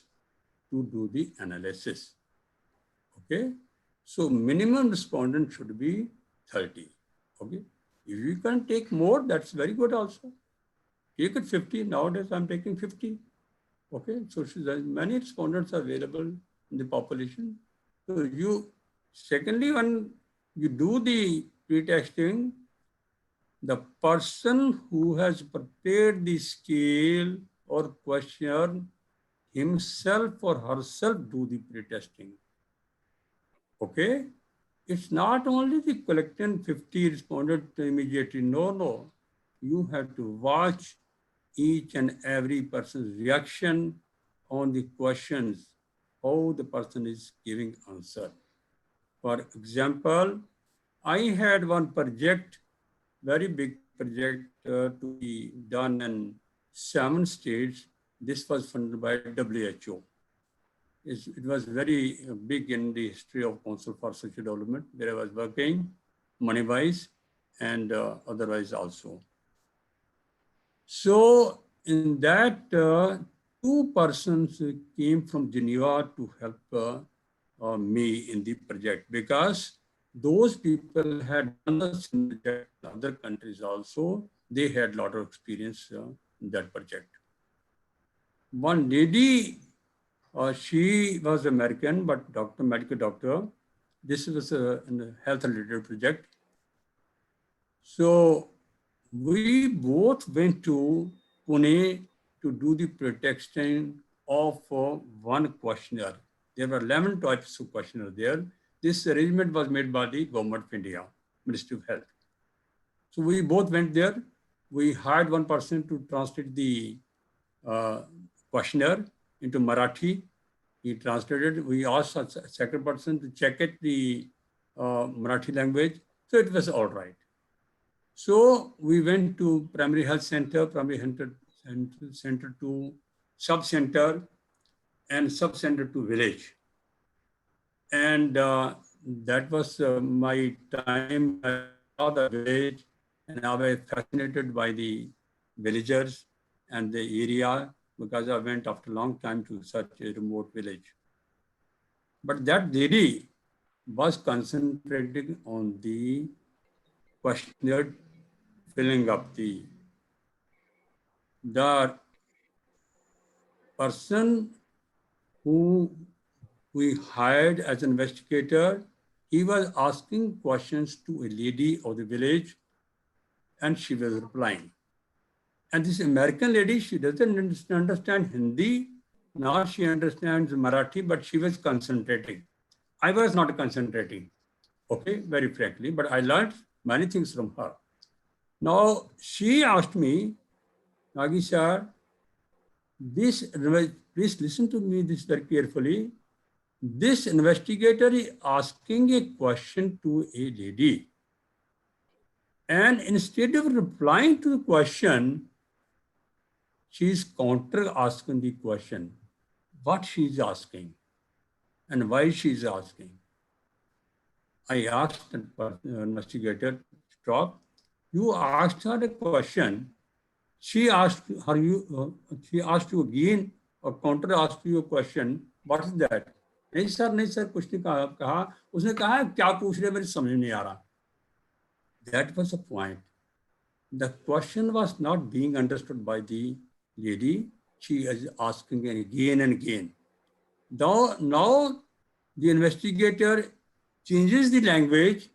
S4: to do the analysis. Okay, so minimum respondent should be 30. Okay, if you can take more, that's very good also. Take it 50. Nowadays, I'm taking 50. Okay, so many respondents are available in the population. So secondly, when you do the pre-testing, the person who has prepared the scale or questionnaire himself or herself do the pre-testing. Okay, it's not only the collecting 50 respondents immediately. No. You have to watch each and every person's reaction on the questions, how the person is giving answer. For example, I had one project, very big project to be done in 7 states. This was funded by WHO. It was very big in the history of Council for Social Development, where I was working, money-wise and otherwise also. So in that, 2 persons came from Geneva to help me in the project, because those people had done the project in other countries also. They had a lot of experience in that project. One lady, she was American, but medical doctor. This was a health-related project. So we both went to Pune to do the pre-testing of one questionnaire. There were 11 types of questionnaire there. This arrangement was made by the Government of India, Ministry of Health. So we both went there. We hired one person to translate the questionnaire into Marathi. He translated. We asked a second person to check it, the Marathi language. So it was all right. So we went to primary health center, center to sub-center, and sub-center to village. And that was my time. I saw the village, and I was fascinated by the villagers and the area, because I went after a long time to such a remote village. But that lady was concentrating on the questionnaire, filling up the person who we hired as an investigator. He was asking questions to a lady of the village, and she was replying. And this American lady, she doesn't understand Hindi, nor she understands Marathi, but she was concentrating. I was not concentrating, okay, very frankly, but I learned many things from her. Now, she asked me, Nagi sir, please listen to me this very carefully. This investigator is asking a question to a lady. And instead of replying to the question, she is counter-asking the question, what she is asking and why she is asking. I asked the investigator to stop. You asked her a question. She asked you again, or counter-asked you a question. What is that? नहीं sir कुछ नहीं कहा. उसने कहा क्या पूछ रहे, मेरी समझ नहीं आ रहा. That was the point. The question was not being understood by the lady. She is asking again and again. Now the investigator changes the language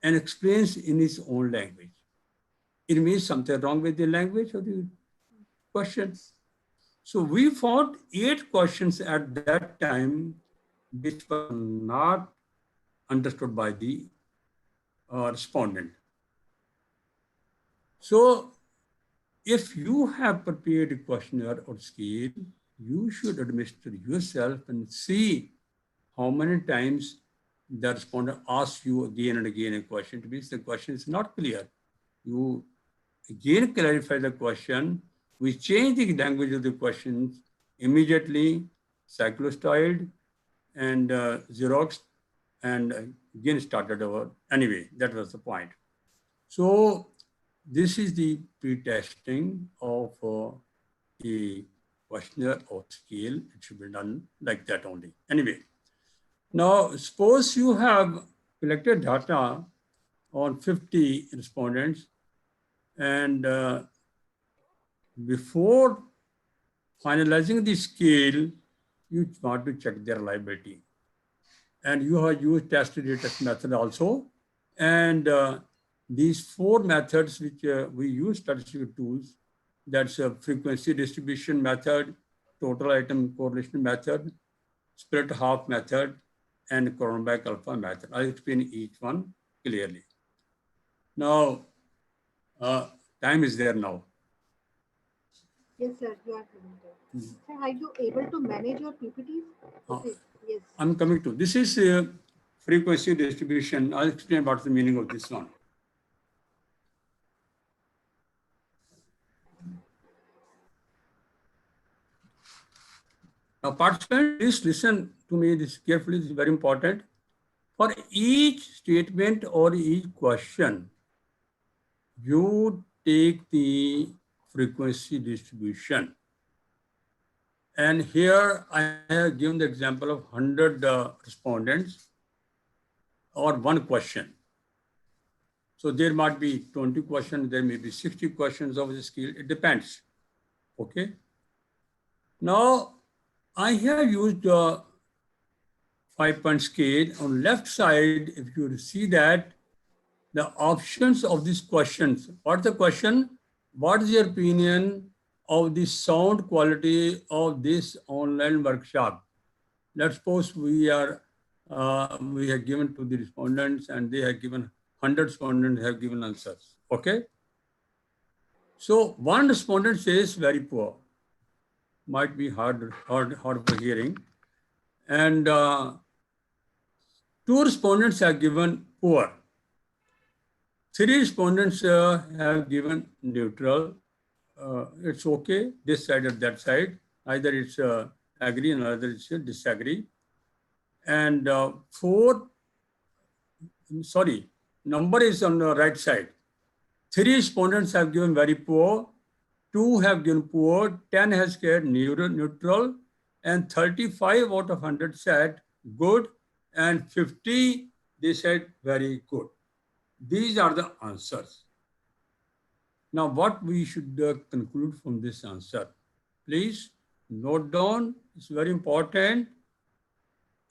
S4: and explains in his own language. It means something wrong with the language of the question. So we found 8 questions at that time which were not understood by the respondent. So if you have prepared a questionnaire or scale, you should administer yourself and see how many times the respondent asks you again and again a question. It means the question is not clear. You again clarify the question. We change the language of the questions immediately, cyclostyled and Xerox, and again started over. Anyway, that was the point. So this is the pre-testing of a questionnaire or scale. It should be done like that only. Anyway, now suppose you have collected data on 50 respondents, and before finalizing the scale, you want to check their reliability. And you have used test retest method also. And these 4 methods which we use statistical tools, that's a frequency distribution method, total item correlation method, split half method, and Cronbach alpha method. I'll explain each one clearly. Now, time is there now.
S1: Yes, sir, you are coming. Sir, are you able to manage your PPTs? Okay. Yes.
S4: I'm coming to. This is frequency distribution. I'll explain what's the meaning of this one. Now, participants, please listen to me this carefully. This is very important. For each statement or each question, you take the frequency distribution. And here I have given the example of 100 respondents or 1 question. So there might be 20 questions, there may be 60 questions of the scale. It depends. Okay. Now, I have used a 5-point scale. On left side, if you see that, the options of these questions. What's the question? What is your opinion of the sound quality of this online workshop? Let's suppose we have given to the respondents, and they have given 100 respondents have given answers. Okay. So 1 respondent says very poor. Might be hard for hearing. And 2 respondents have given poor. 3 respondents have given neutral. It's okay, this side or that side. Either it's agree and either it's disagree. And 4, sorry, number is on the right side. 3 respondents have given very poor, 2 have given poor, 10 has given neutral, and 35 out of 100 said good, and 50 they said very good. These are the answers. Now, what we should conclude from this answer? Please note down, it's very important.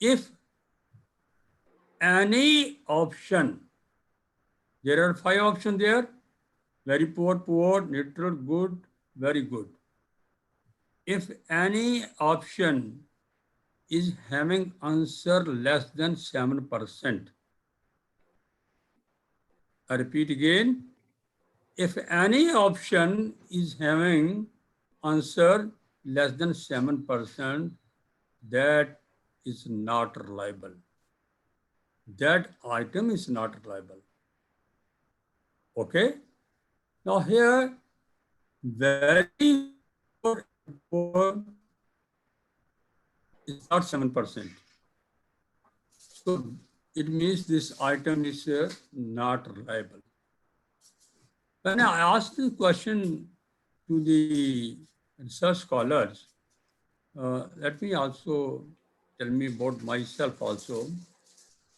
S4: If any option, there are 5 options there, very poor, poor, neutral, good, very good. If any option is having answer less than 7%, I repeat again, if any option is having answer less than 7%, that is not reliable. That item is not reliable. Okay? Now here, very poor is not 7%. So it means this item is not reliable. When I asked the question to the research scholars, let me also tell me about myself also.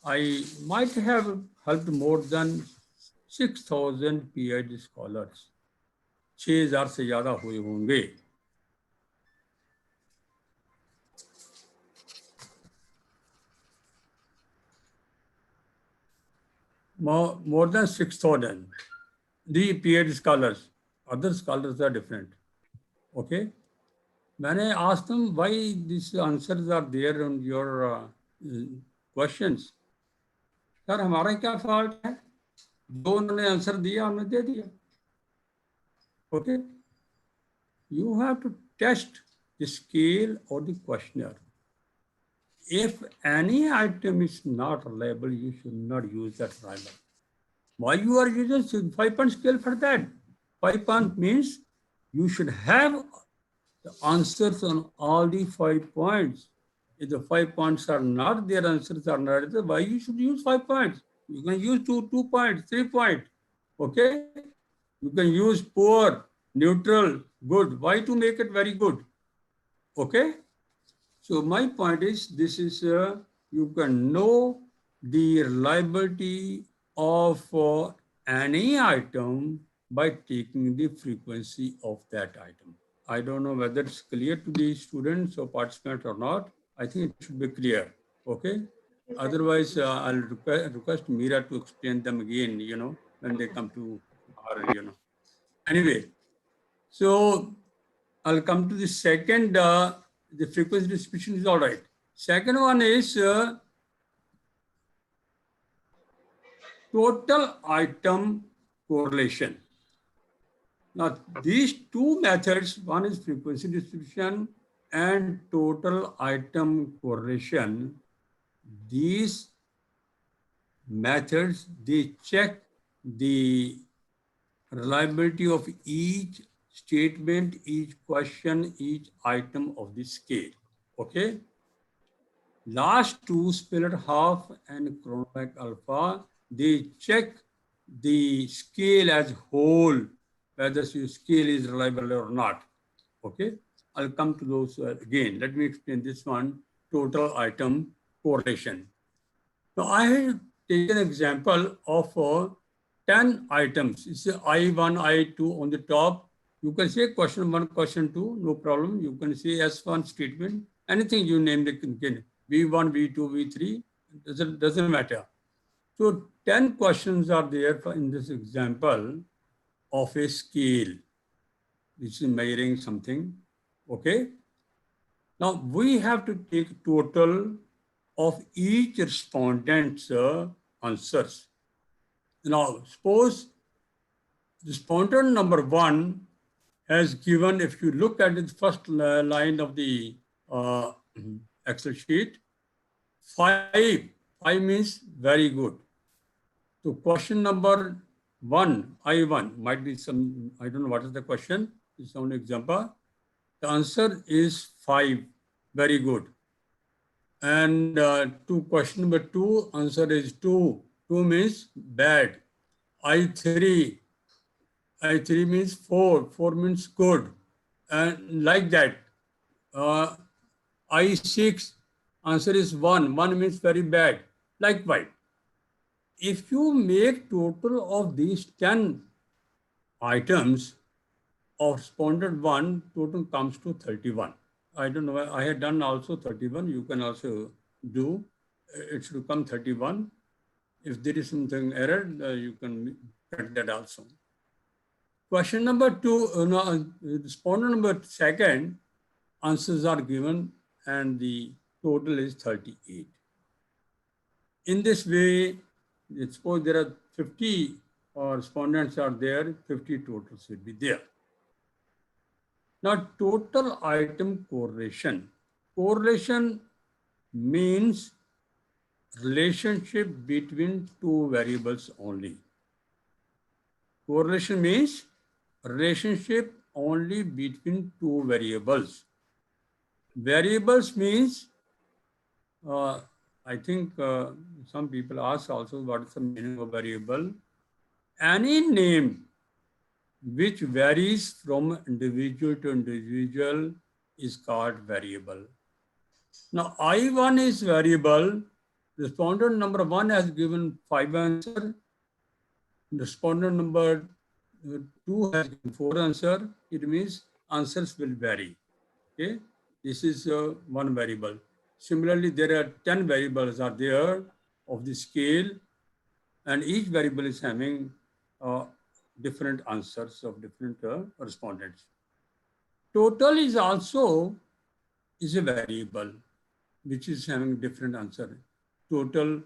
S4: I might have helped more than 6,000 PhD scholars. 6,000 से ज़्यादा हुए होंगे. More than 6,000. The PhD scholars. Other scholars are different. Okay. When I asked them why these answers are there on your questions, sir हमारा क्या fault है? जो उन्होंने answer दिया हमने दे दिया. Okay. You have to test the scale or the questionnaire. If any item is not reliable, you should not use that reliable. Why you are using 5-point scale for that? 5-point means you should have the answers on all the 5 points. If the 5 points are not there, answers are not there, why you should use 5 points? You can use 2 points, 3 points. Okay? You can use poor, neutral, good. Why to make it very good? Okay? So my point is, this is, you can know the reliability of any item by taking the frequency of that item. I don't know whether it's clear to the students or participants or not. I think it should be clear. Okay? Otherwise, I'll request Mira to explain them again, you know, when they come to our, you know. Anyway, so I'll come to the second, the frequency distribution is all right. Second one is total item correlation. Now, these two methods, one is frequency distribution and total item correlation. These methods, they check the reliability of each statement, each question, each item of the scale. Okay? Last two, split half and Cronbach alpha, they check the scale as whole, whether your scale is reliable or not. Okay? I'll come to those again. Let me explain this one, total item correlation. Now, I have taken an example of 10 items. It's I1, I2 on the top. You can say question 1, question 2, no problem. You can say S1 statement, anything you name it, V1, V2, V3, doesn't matter. So 10 questions are there in this example of a scale, which is measuring something, okay? Now we have to take total of each respondent's answers. Now suppose respondent number 1 has given, if you look at the first line of the Excel sheet, 5. 5 means very good. So question number 1, I1, might be some, I don't know what is the question, it's some example. The answer is 5, very good. And to question number 2, answer is 2. 2 means bad. I3 means 4. 4 means good. And like that. I6, answer is 1. 1 means very bad. Likewise, if you make total of these 10 items of respondent 1, total comes to 31. I don't know, I had done also 31. You can also do. It should come 31. If there is something error, you can correct that also. Question number 2, respondent number 2, answers are given and the total is 38. In this way, suppose there are 50 respondents are there, 50 totals will be there. Now, total item correlation. Correlation means relationship between two variables only. Correlation means relationship only between two variables. Variables means, I think some people ask also what is the meaning of variable. Any name which varies from individual to individual is called variable. Now, I1 is variable. Respondent number 1 has given 5 answers. respondent number 2 has 4 answers, it means answers will vary. Okay, this is one variable. Similarly, there are 10 variables are there of the scale, and each variable is having different answers of different respondents. Total is also is a variable which is having different answer. Total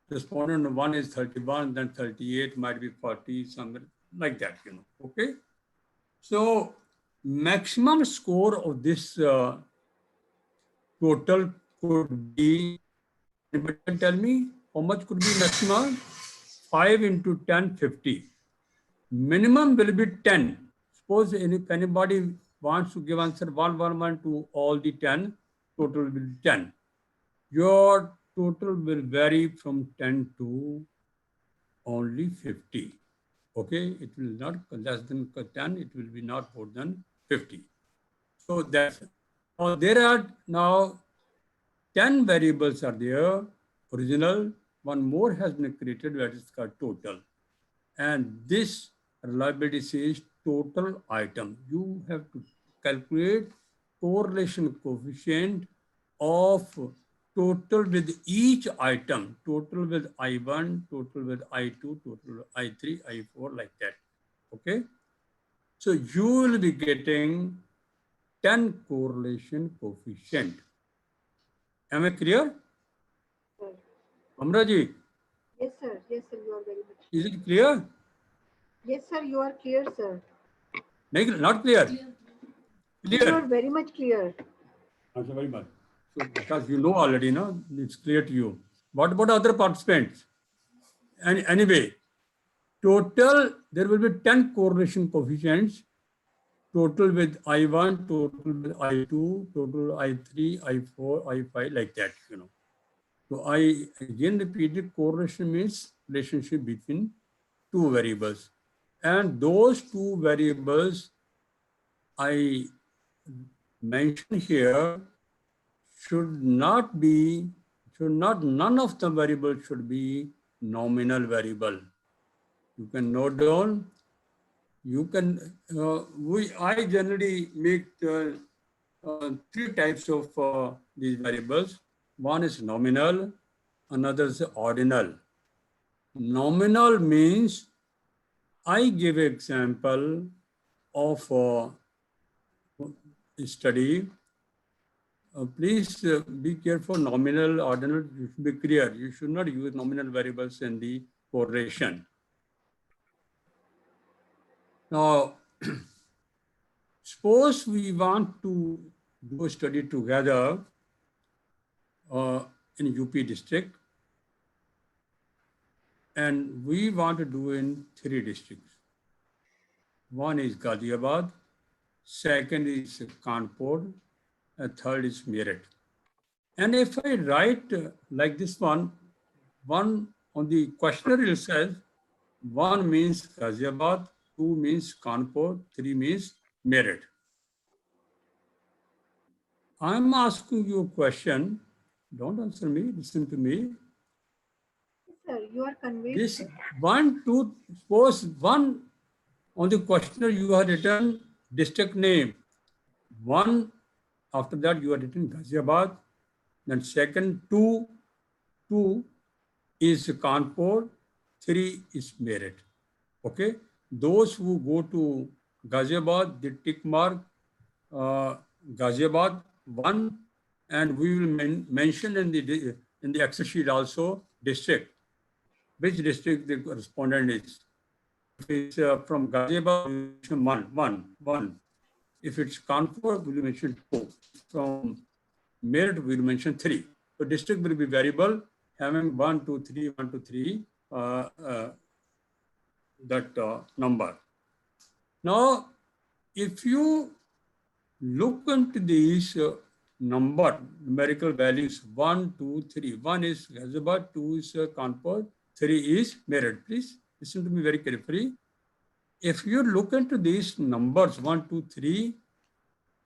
S4: respondent 1 is 31, then 38, might be 40, something like that, you know. Okay. So maximum score of this total could be, anybody can tell me how much could be maximum? 5 into 10, 50. Minimum will be 10. Suppose if anybody wants to give answer 1, 1, 1 to all the 10, total will be 10. Your total will vary from 10 to only 50. Okay, it will not less than 10, it will be not more than 50. So that's, there are now 10 variables are there, original, one more has been created that is called total. And this reliability says total item. You have to calculate correlation coefficient of total with each item, total with I1, total with I2, total with I3, I4, like that. Okay. So you will be getting 10 correlation coefficient. Am I clear?
S1: Sir.
S4: Amraji,
S1: Yes, sir. Yes, sir. You are very much.
S4: is it clear?
S1: Yes, sir. You are clear, sir.
S4: Not clear?
S1: You
S4: Clear.
S1: are very much clear.
S4: Thank you very much. So because you know already, no, it's clear to you. What about other participants? And anyway, total, there will be 10 correlation coefficients, total with I1, total with I2, total I3, I4, I5, like that, you know. So I again repeated, correlation means relationship between two variables. And those two variables I mentioned here none of the variables should be nominal variable. You can note down, you can, I generally make three types of these variables. One is nominal, another is ordinal. Nominal means I give example of a study. Please be careful, nominal, ordinal, you should be clear. You should not use nominal variables in the correlation. Now, suppose we want to do a study together in UP district, and we want to do in 3 districts. One is Ghaziabad, second is Kanpur, and third is Meerut. And if I write like this one on the questionnaire itself, 1 means Ghaziabad, 2 means Kanpur, 3 means Meerut. I'm asking you a question. Don't answer me, listen to me.
S1: Sir, you are convinced.
S4: This 1, 2, suppose 1 on the questionnaire you have written district name. 1, after that you have written Ghaziabad. Then second 2 is Kanpur, 3 is Meerut. Okay. Those who go to Ghaziabad, they tick mark Ghaziabad 1, and we will mention in the Excel sheet also district, which district the correspondent is. If it's from Ghaziabad, we mention 1. If it's Kanpur, we will mention 2. From Meerut, we will mention 3. So district will be variable having 1, 2, 3, 1, 2, 3, that number. Now, if you look into these numerical values, 1, 2, 3. 1 is Ghaziabad, 2 is Kanpur, 3 is Meerut. Please listen to me very carefully. If you look into these numbers, 1, 2, 3,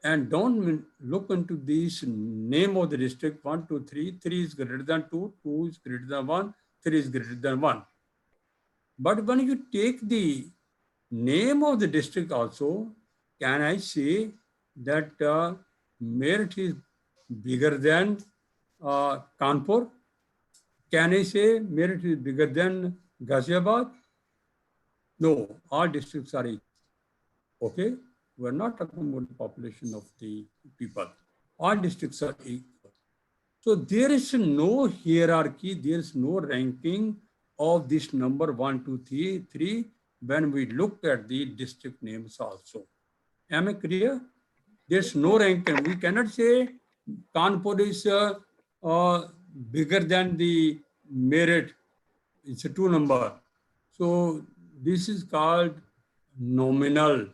S4: and don't look into these name of the district, 1, 2, 3, 3 is greater than 2, 2 is greater than 1, 3 is greater than 1. But when you take the name of the district also, can I say that Meerut is bigger than Kanpur? Can I say Meerut is bigger than Ghaziabad? No, all districts are equal. Okay, we're not talking about the population of the people. All districts are equal. So there is no hierarchy, there is no ranking of this number 1, 2, 3 when we look at the district names also. Am I clear? There's no ranking. We cannot say Kanpur is bigger than the Meerut. It's a 2 number. So this is called nominal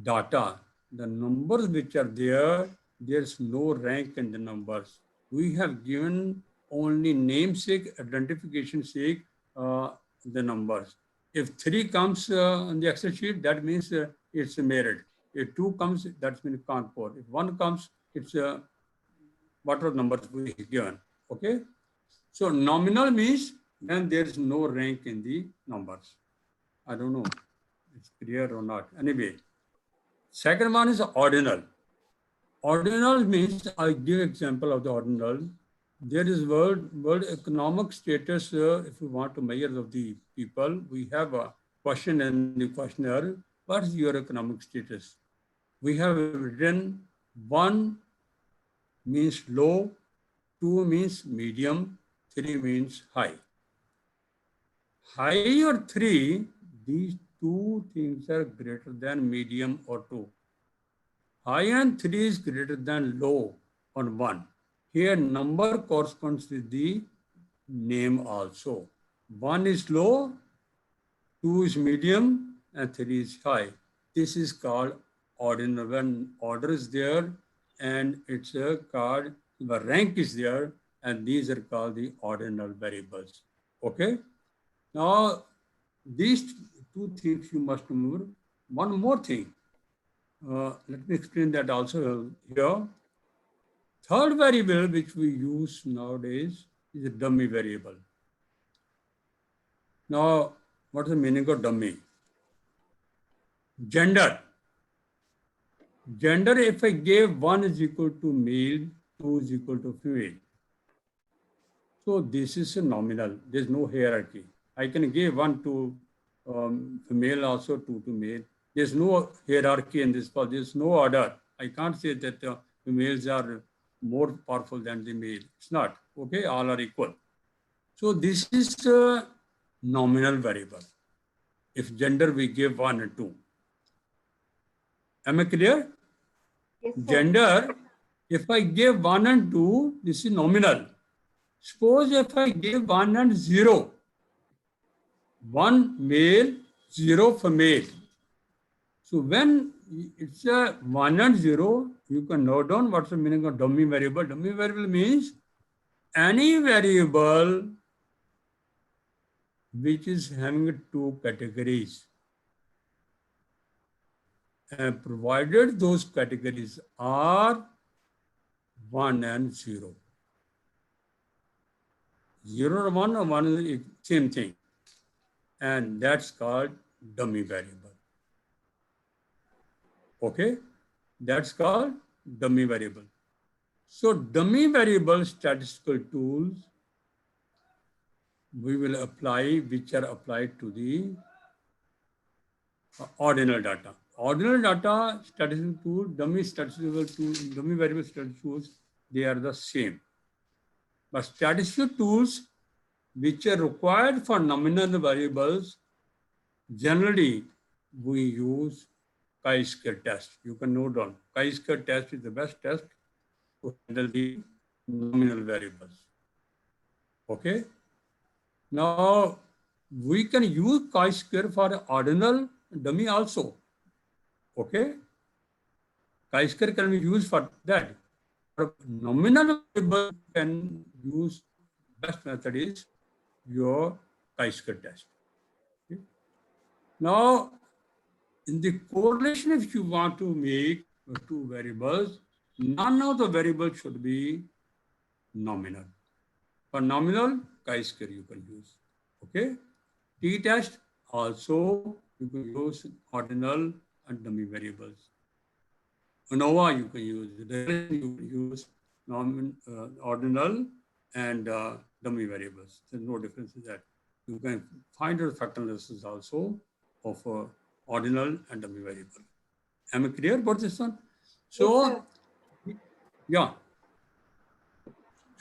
S4: data. The numbers which are there, there's no rank in the numbers. We have given only namesake, identification sake, the numbers. If 3 comes on the Excel sheet, that means it's Meerut. If 2 comes, that means Kanpur. If 1 comes, it's what are numbers we given. Okay. So nominal means when there is no rank in the numbers. I don't know, it's clear or not. Anyway, second one is ordinal. Ordinal means, I give example of the ordinal. There is world economic status. If you want to measure of the people, we have a question in the questionnaire. What is your economic status? We have written 1 means low, 2 means medium, 3 means high. High or 3, these 2 things are greater than medium or 2. High and 3 is greater than low on 1. Here number corresponds with the name also. 1 is low, 2 is medium, and 3 is high. This is called ordinal. When order is there and it's called, the rank is there, and these are called the ordinal variables. Okay? Now, these 2 things you must remember. One more thing. Let me explain that also here. Third variable which we use nowadays is a dummy variable. Now, what is the meaning of dummy? Gender. Gender, if I gave 1 is equal to male, 2 is equal to female. So this is a nominal. There's no hierarchy. I can give 1 to female also, 2 to male. There's no hierarchy in this, there's no order. I can't say that the females are more powerful than the male. It's not. Okay, all are equal. So this is a nominal variable. If gender we give 1 and 2. Am I clear?
S1: Yes, sir.
S4: Gender, if I give 1 and 2, this is nominal. Suppose if I give 1 and 0, 1 male, 0 female. So when it's a 1 and 0, you can note down what's the meaning of dummy variable. Dummy variable means any variable which is having 2 categories. And provided those categories are 1 and 0. 0 or 1 or 1 is the same thing. And that's called dummy variable. Okay, that's called dummy variable. So dummy variable statistical tools we will apply, which are applied to the ordinal data. Ordinal data statistical tool, dummy statistical tool, dummy variable statistical tools, they are the same. But statistical tools which are required for nominal variables, generally we use chi-square test. You can note down. Chi-square test is the best test to handle the nominal variables. Okay. Now we can use chi-square for ordinal dummy also. Okay. Chi-square can be used for that. For nominal variable can use best method is your chi-square test. Okay. Now, in the correlation, if you want to make 2 variables, none of the variables should be nominal. For nominal, chi-square you can use. Okay. T-test also you can use ordinal and dummy variables. ANOVA you can use, regression you can use ordinal and dummy variables. There's no difference in that. You can find the factor analysis also of ordinal and dummy variable. Am I clear about this one? So,
S1: Yes,
S4: yeah.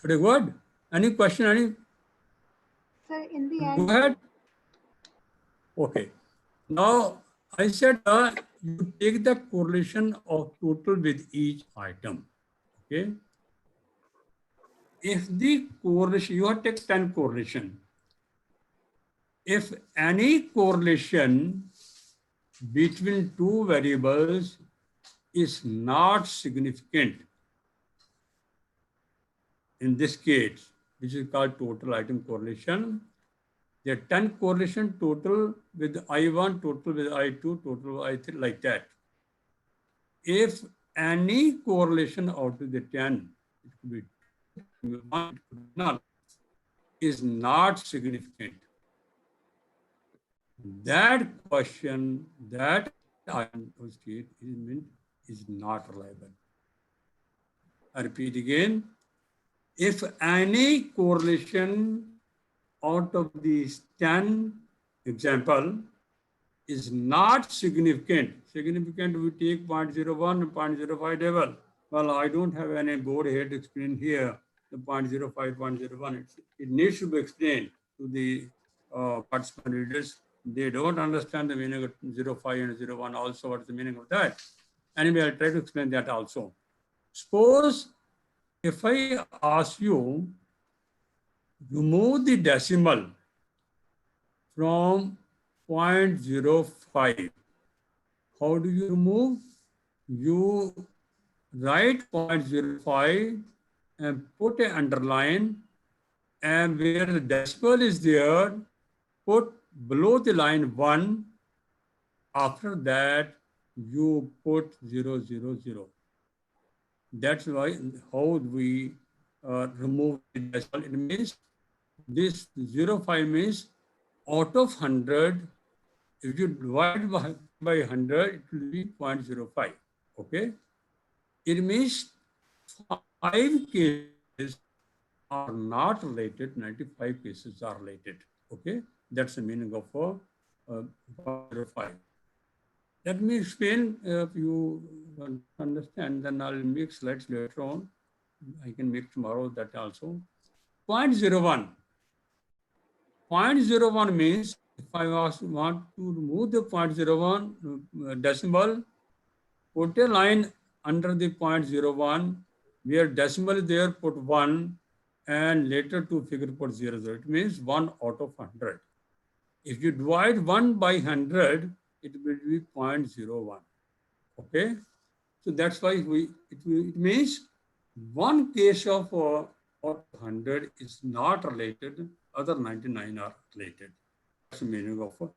S4: Should I go ahead? Any question? Any?
S1: sir, in the
S4: Go
S1: end,
S4: ahead. Okay. Now, I said you take the correlation of total with each item. Okay. If the correlation, you have to take 10 correlation. If any correlation between two variables is not significant, in this case, which is called total item correlation, there are 10 correlation total with I1, total with I2, total with I3, like that. If any correlation out of the 10, it could be one, it could be none, is not significant, that question, that item of state is not reliable. I repeat again, if any correlation out of these 10 example is not significant, significant we take 0.01 and 0.05 level. Well, I don't have any board here to explain here the 0.05, 0.01. It needs to be explained to the participant readers. They don't understand the meaning of 0.5 and 0.1 also. What's the meaning of that? Anyway, I'll try to explain that also. Suppose if I ask you, remove the decimal from 0.05. How do you remove? You write 0.05 and put an underline, and where the decimal is there, put below the line 1. After that, you put 0, 0, 0. That's why how we remove the decimal. It means this 0.5 means out of 100, if you divide by 100, it will be 0.05. Okay? It means 5 cases are not related, 95 cases are related. Okay? That's the meaning of 0.05. Let me explain. If you understand, then I'll make slides later on. I can make tomorrow that also. 0.01. 0.01 means if I want to remove the 0.01 decimal, put a line under the 0.01, where decimal is there, put 1, and later to figure put 0, 0. It means 1 out of 100. If you divide 1 by 100, it will be 0.01. Okay? So that's why it means one case of 100 is not related, other 99 are related. That's the meaning of it.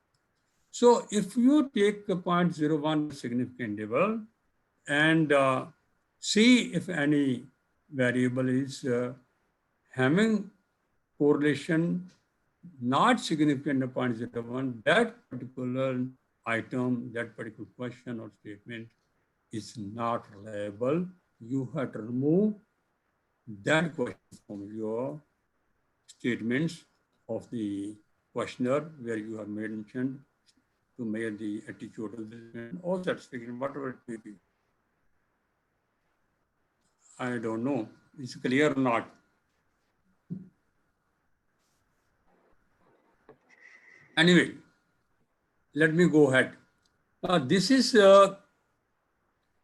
S4: So if you take a 0.01 significant level and see if any variable is having correlation not significant to 0.01, that particular item, that particular question or statement is not reliable. You have to remove that question from your statements of the questionnaire where you have mentioned to make the attitudinal and all that statement, whatever it may be. I don't know. Is it clear or not? Anyway, let me go ahead. This is a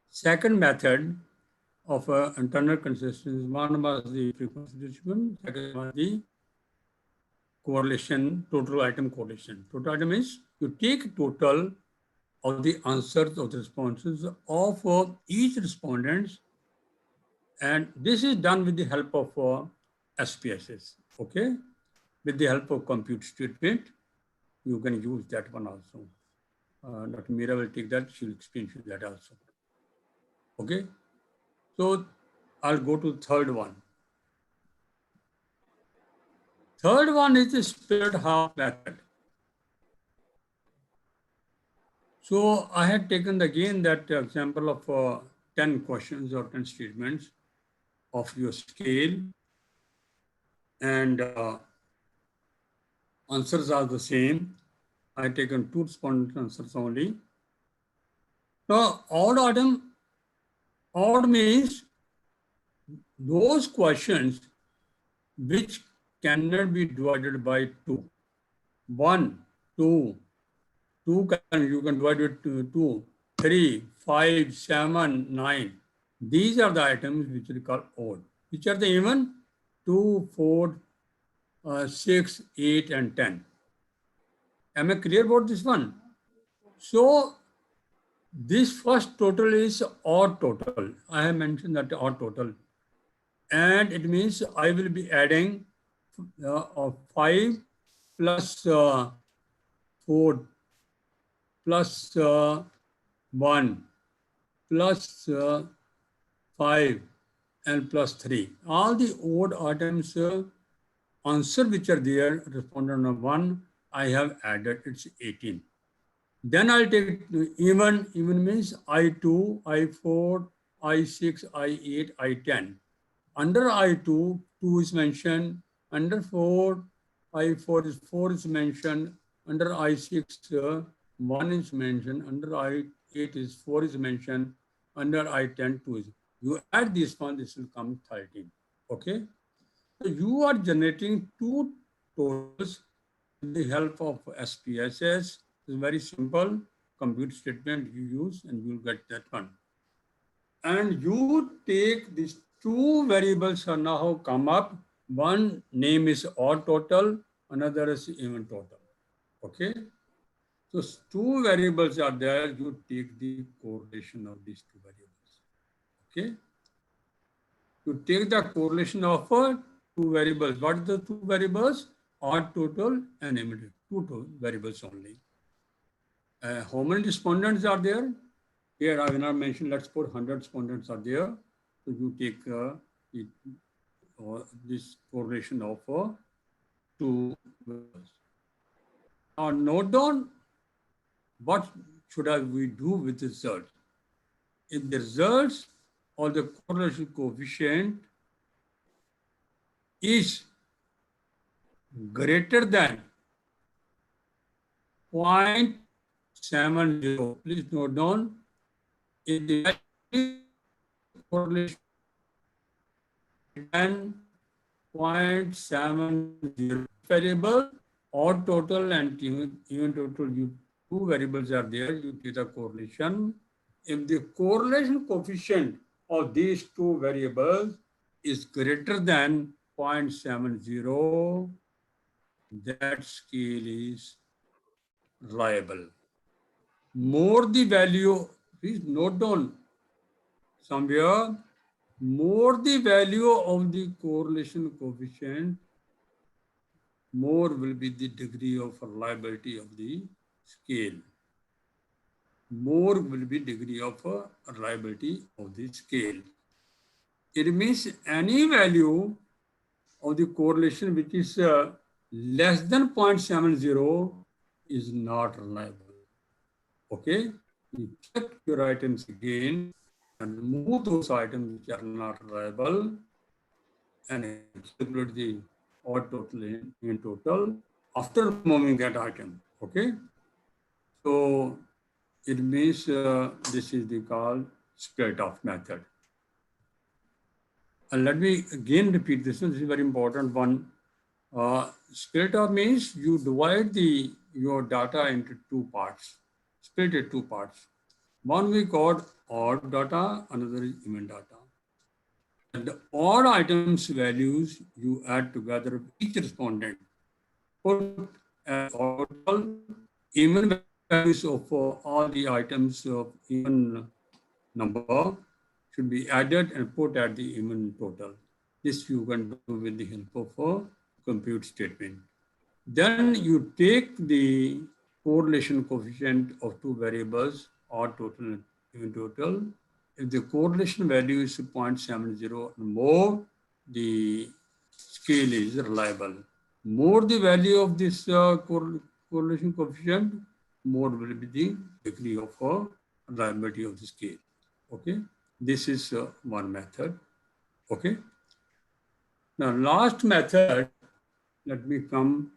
S4: second method of internal consistency. One was the frequency distribution, second was the correlation, total item correlation. Total item is you take total of the answers of the responses of each respondent, and this is done with the help of SPSS, okay? With the help of compute statement, you can use that one also. Dr. Meera will take that, she'll explain to you that also. Okay, so I'll go to the third one. Third one is the split half method. So I had taken again that example of 10 questions or 10 statements of your scale, and answers are the same. I had taken 2 respondent answers only. So odd means those questions which cannot be divided by 2. 1, 2, 2 you can divide it to 2, 3, 5, 7, 9. These are the items which we call odd. Which are the even? 2, 4, 6, 8, and 10. Am I clear about this one? So this first total is odd total. I have mentioned that odd total. And it means I will be adding 5 plus 4 plus 1 plus 5 and plus 3. All the odd items answer which are there, respondent number 1, I have added, it's 18. Then I'll take even. Even means I2, I4, I6, I8, I10. Under I2, 2 is mentioned. Under 4, I4 is 4 is mentioned. Under I6, 1 is mentioned. Under I8 is 4 is mentioned. Under I10, 2 is. You add this one, this will come 13. Okay. So you are generating 2 totals with the help of SPSS. It's very simple compute statement you use and you'll get that one. And you take these 2 variables are now come up. One name is odd total, another is even total. Okay. So 2 variables are there. You take the correlation of these 2 variables. Okay. You take the correlation of 2 variables. What are the 2 variables? Odd total and even 2 variables only. How many respondents are there? Here I will not mention, let's put 100 respondents are there. So you take this correlation of 2 variables. Now note down what should we do with the results. If the results or the correlation coefficient is greater than 0.70, please note down, if the correlation than 0.70 variable, odd total and even total, 2 variables are there, you take the correlation. If the correlation coefficient of these 2 variables is greater than 0.70, that scale is reliable. More the value, please note down somewhere, more the value of the correlation coefficient, more will be the degree of reliability of the scale. More will be degree of reliability of the scale. It means any value of the correlation which is less than 0.70 is not reliable. Okay, you check your items again and remove those items which are not reliable and calculate the odd total in total after removing that item. Okay, so it means this is the called split-off method. And let me again repeat this one. This is a very important one. Split-off means you divide your data into 2 parts. Split it 2 parts. One we call odd data, another is even data. And the odd items values you add together with each respondent. Put as total, even values of all the items of even number should be added and put at the even total. This you can do with the help of a compute statement. Then you take the correlation coefficient of 2 variables, odd total and even total. If the correlation value is 0.70 or more, the scale is reliable. More the value of this correlation coefficient, more will be the degree of reliability of the scale. Okay, this is one method. Okay. Now, last method, let me come.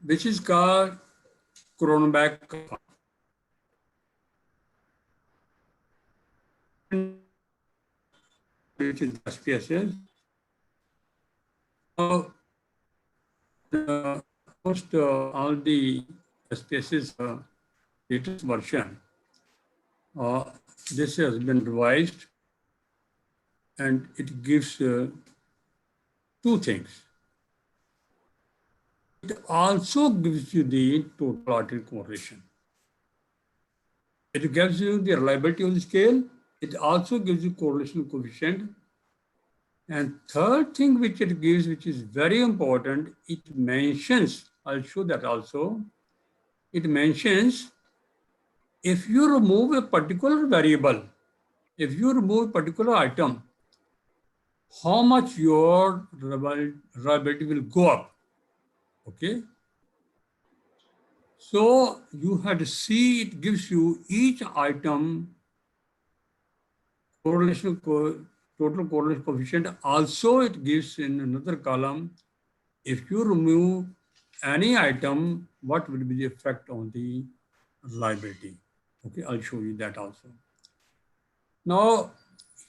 S4: Which is called Cronbach, which is SPSS. So, almost all the SPSS latest version, this has been revised, and it gives two things. It also gives you the total arterial correlation. It gives you the reliability of the scale. It also gives you correlation coefficient. And third thing which it gives, which is very important, it mentions, I'll show that also, it mentions if you remove a particular variable, if you remove a particular item, how much your reliability will go up. Okay. So you have to see, it gives you each item correlation, total correlation coefficient. Also, it gives in another column, if you remove any item, what will be the effect on the reliability. Okay, I'll show you that also. Now,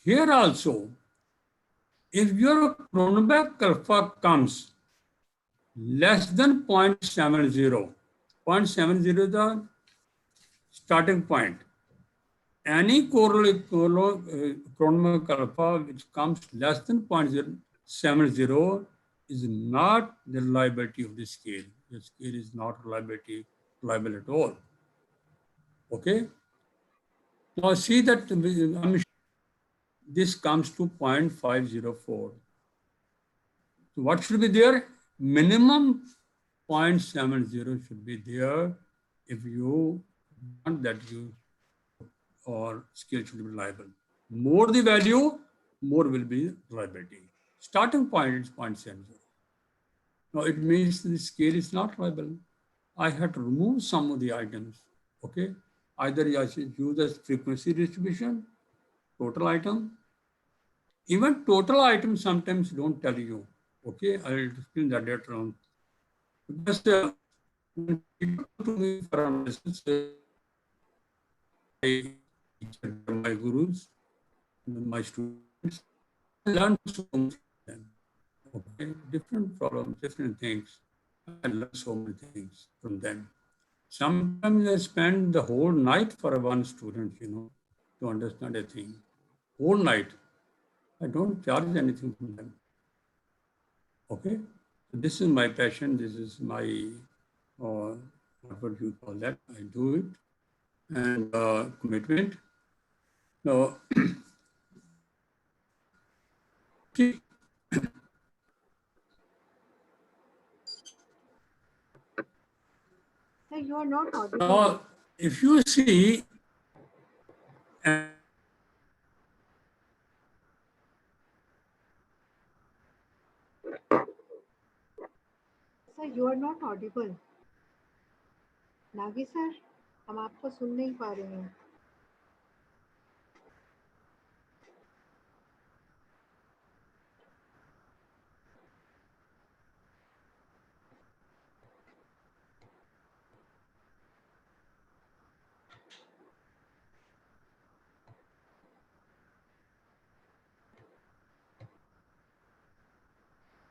S4: here also, if your Cronbach alpha comes less than 0.70, 0.70 is the starting point. Any Cronbach alpha which comes less than 0.70 is not the reliability of the scale. The scale is not reliable at all. Okay. Now see that this comes to 0.504. So what should be there? Minimum 0.70 should be there if you want that you or scale should be reliable. More the value, more will be reliability. Starting point is 0.70. Now it means the scale is not reliable. I had to remove some of the items. Okay, either I should use as frequency distribution, total item. Even total items sometimes don't tell you. Okay, I'll explain that later on. Because when people to me for analysis, my gurus, my students, I learned so much from them. Okay, different problems, different things. I learned so many things from them. Sometimes I spend the whole night for one student, you know, to understand a thing. Whole night. I don't charge anything from them. Okay, so this is my passion. This is my, what you call that? I do it, and commitment. Now, see,
S1: Sir, you are not audible.
S4: now, if you see,
S1: Sir, you are not audible. Nagi sir, हम आपको सुन नहीं पा रहे हैं.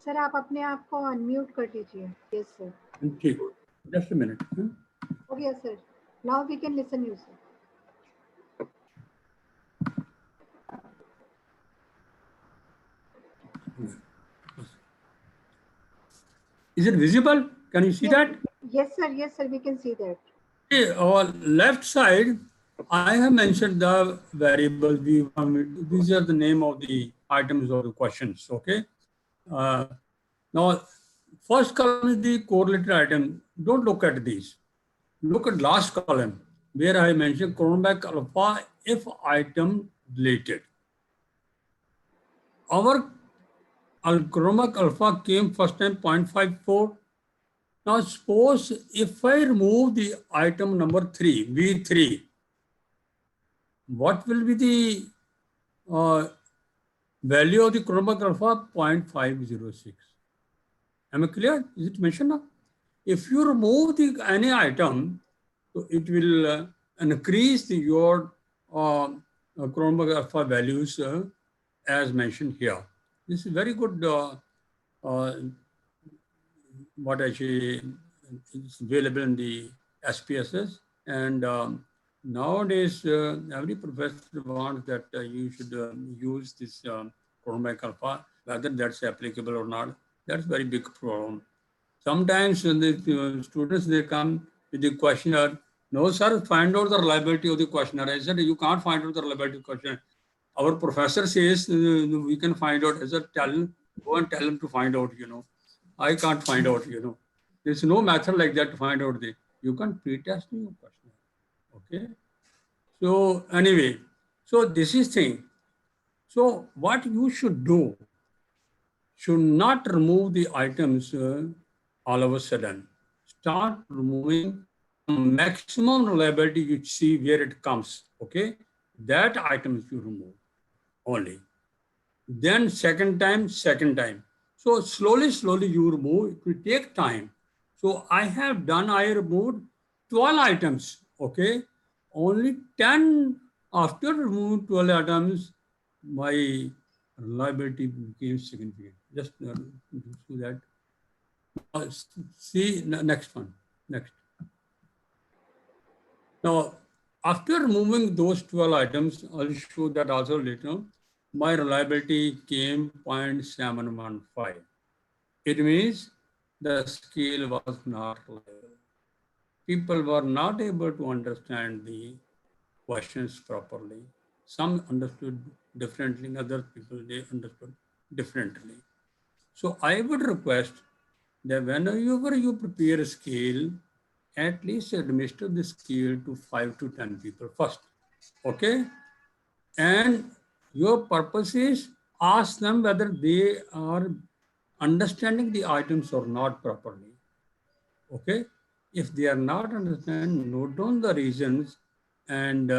S1: Sir, आप अपने आप को अनम्यूट कर लीजिए. Yes, sir.
S4: okay, just a minute.
S1: Oh yes, sir. Now we can listen you, sir.
S4: Is it visible? Can you see that?
S1: Yes, sir. Yes, sir. We can see that.
S4: Okay, on left side, I have mentioned the variables. These are the name of the items of the questions. Okay. Now, first column is the correlated item. Don't look at these. Look at last column where I mentioned Cronbach alpha if item related. Our Chromic alpha came first time 0.54. Now suppose if I remove the item number 3, V3, what will be the value of the chromic alpha? 0.506. Am I clear? Is it mentioned now? If you remove any item, so it will increase your chromic alpha values as mentioned here. This is very good. What actually is available in the SPSS, and nowadays every professor wants that you should use this chromic alpha, whether that's applicable or not. That's very big problem. Sometimes the students, they come with the questionnaire. No, sir, find out the reliability of the questionnaire. I said, you can't find out the reliability of the questionnaire. Our professor says we can find out. I said, go and tell him to find out, I can't find out, There's no method like that to find out you can't pretest your questionnaire. Okay. So anyway, so this is thing. So what you should do, should not remove the items all of a sudden. Start removing maximum reliability you see where it comes. Okay. That items you remove only. Then second time. So slowly you remove. It will take time. So I removed 12 items. Okay. Only 10 after removing 12 items, my reliability became significant. Just do that. See next one. Next. Now, after removing those 12 items, I'll show that also later. My reliability came 0.715. It means the scale was not reliable. People were not able to understand the questions properly. Some understood differently, other people, they understood differently. So I would request that whenever you prepare a scale, at least administer the scale to 5 to 10 people first. Okay? And your purpose is ask them whether they are understanding the items or not properly. Okay? If they are not understanding, note down the reasons and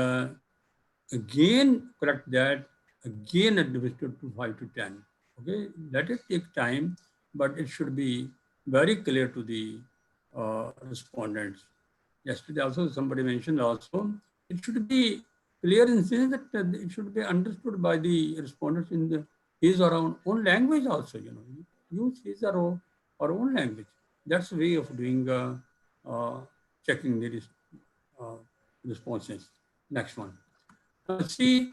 S4: again correct that, again administer to 5 to 10. Okay? Let it take time, but it should be very clear to the respondents. Yesterday also somebody mentioned also, it should be clear in the sense that it should be understood by the respondents in his or her own language also, use his or her own language. That's the way of doing checking the responses. Next one. See,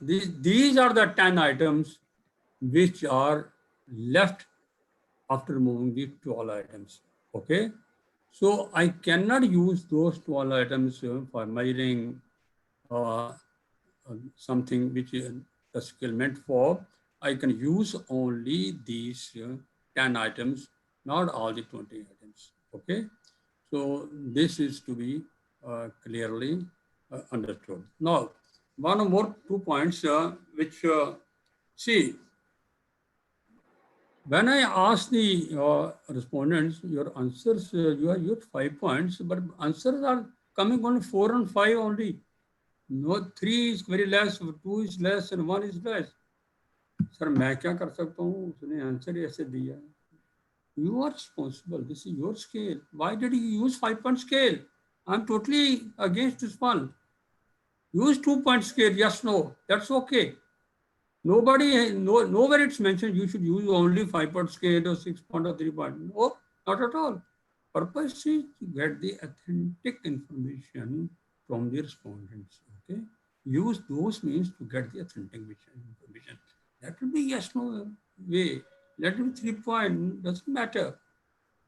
S4: these are the 10 items which are left after removing the 12 items. Okay. So I cannot use those 12 items for measuring something which the scale meant for. I can use only these 10 items, not all the 20 items. Okay. So this is to be clearly understood. Now, one or more 2 points which see, when I ask the respondents, your answers, you have 5 points, but answers are coming only 4 and 5 only. No, 3 is very less, 2 is less, and 1 is less. Sir, मैं क्या कर सकता हूँ? उसने answer ऐसे दिया. You are responsible. This is your scale. Why did you use 5-point scale? I'm totally against this one. Use 2-point scale. Yes, no. That's okay. Nowhere it's mentioned you should use only 5-point scale or 6-point or 3-point. No, not at all. Purpose is to get the authentic information from the respondents. Okay. Use those means to get the authentic information. That will be yes, no way. Let it be 3-point, doesn't matter.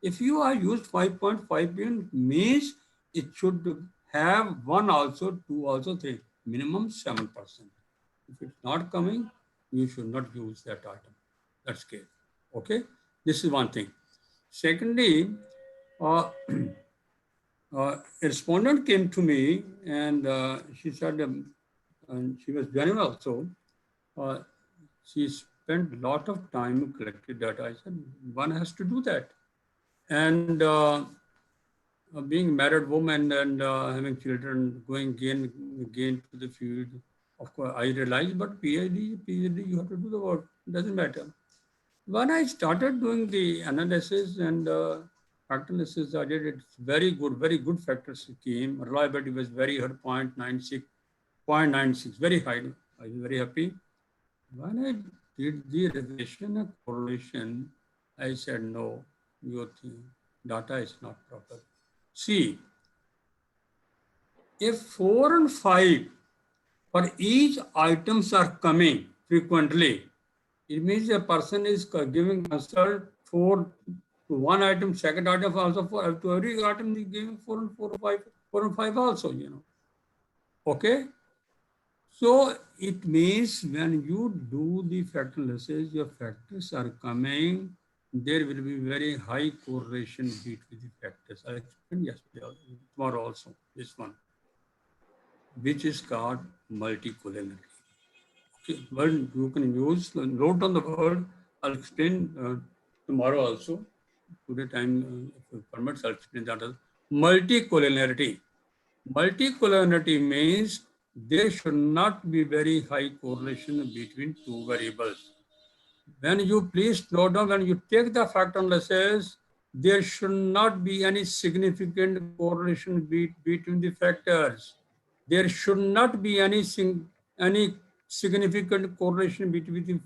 S4: If you are used 5.5 means it should have 1 also, 2 also, 3, minimum 7%. If it's not coming, you should not use that item, that scale. Okay, this is one thing. Secondly, a respondent came to me and she said, and she was genuine also. She's spent a lot of time collecting data. I said, one has to do that. And being a married woman and having children, going again to the field, of course, I realized, but PhD, you have to do the work. It doesn't matter. When I started doing the analysis and factor analysis, I did it very good factors came. Reliability was very high, 0.96, very high. I was very happy. When I did the regression and correlation, I said, no, your data is not proper. See, if 4 and 5 for each items are coming frequently, it means a person is giving answer 4 to one item, second item also to every item is giving 4 and 4 or 5, 4 and 5 also, you know. Okay. So it means when you do the factor analysis, your factors are coming, there will be very high correlation between the factors. I explained yesterday, tomorrow also, this one, which is called multicollinearity. Okay, word you can use, note on the word, I'll explain tomorrow also. Today time, if it permits, I'll explain that as multicollinearity. Multicollinearity means there should not be very high correlation between two variables. When you please slow down, when you take the factor analysis, there should not be any significant correlation between the factors. There should not be any significant correlation between the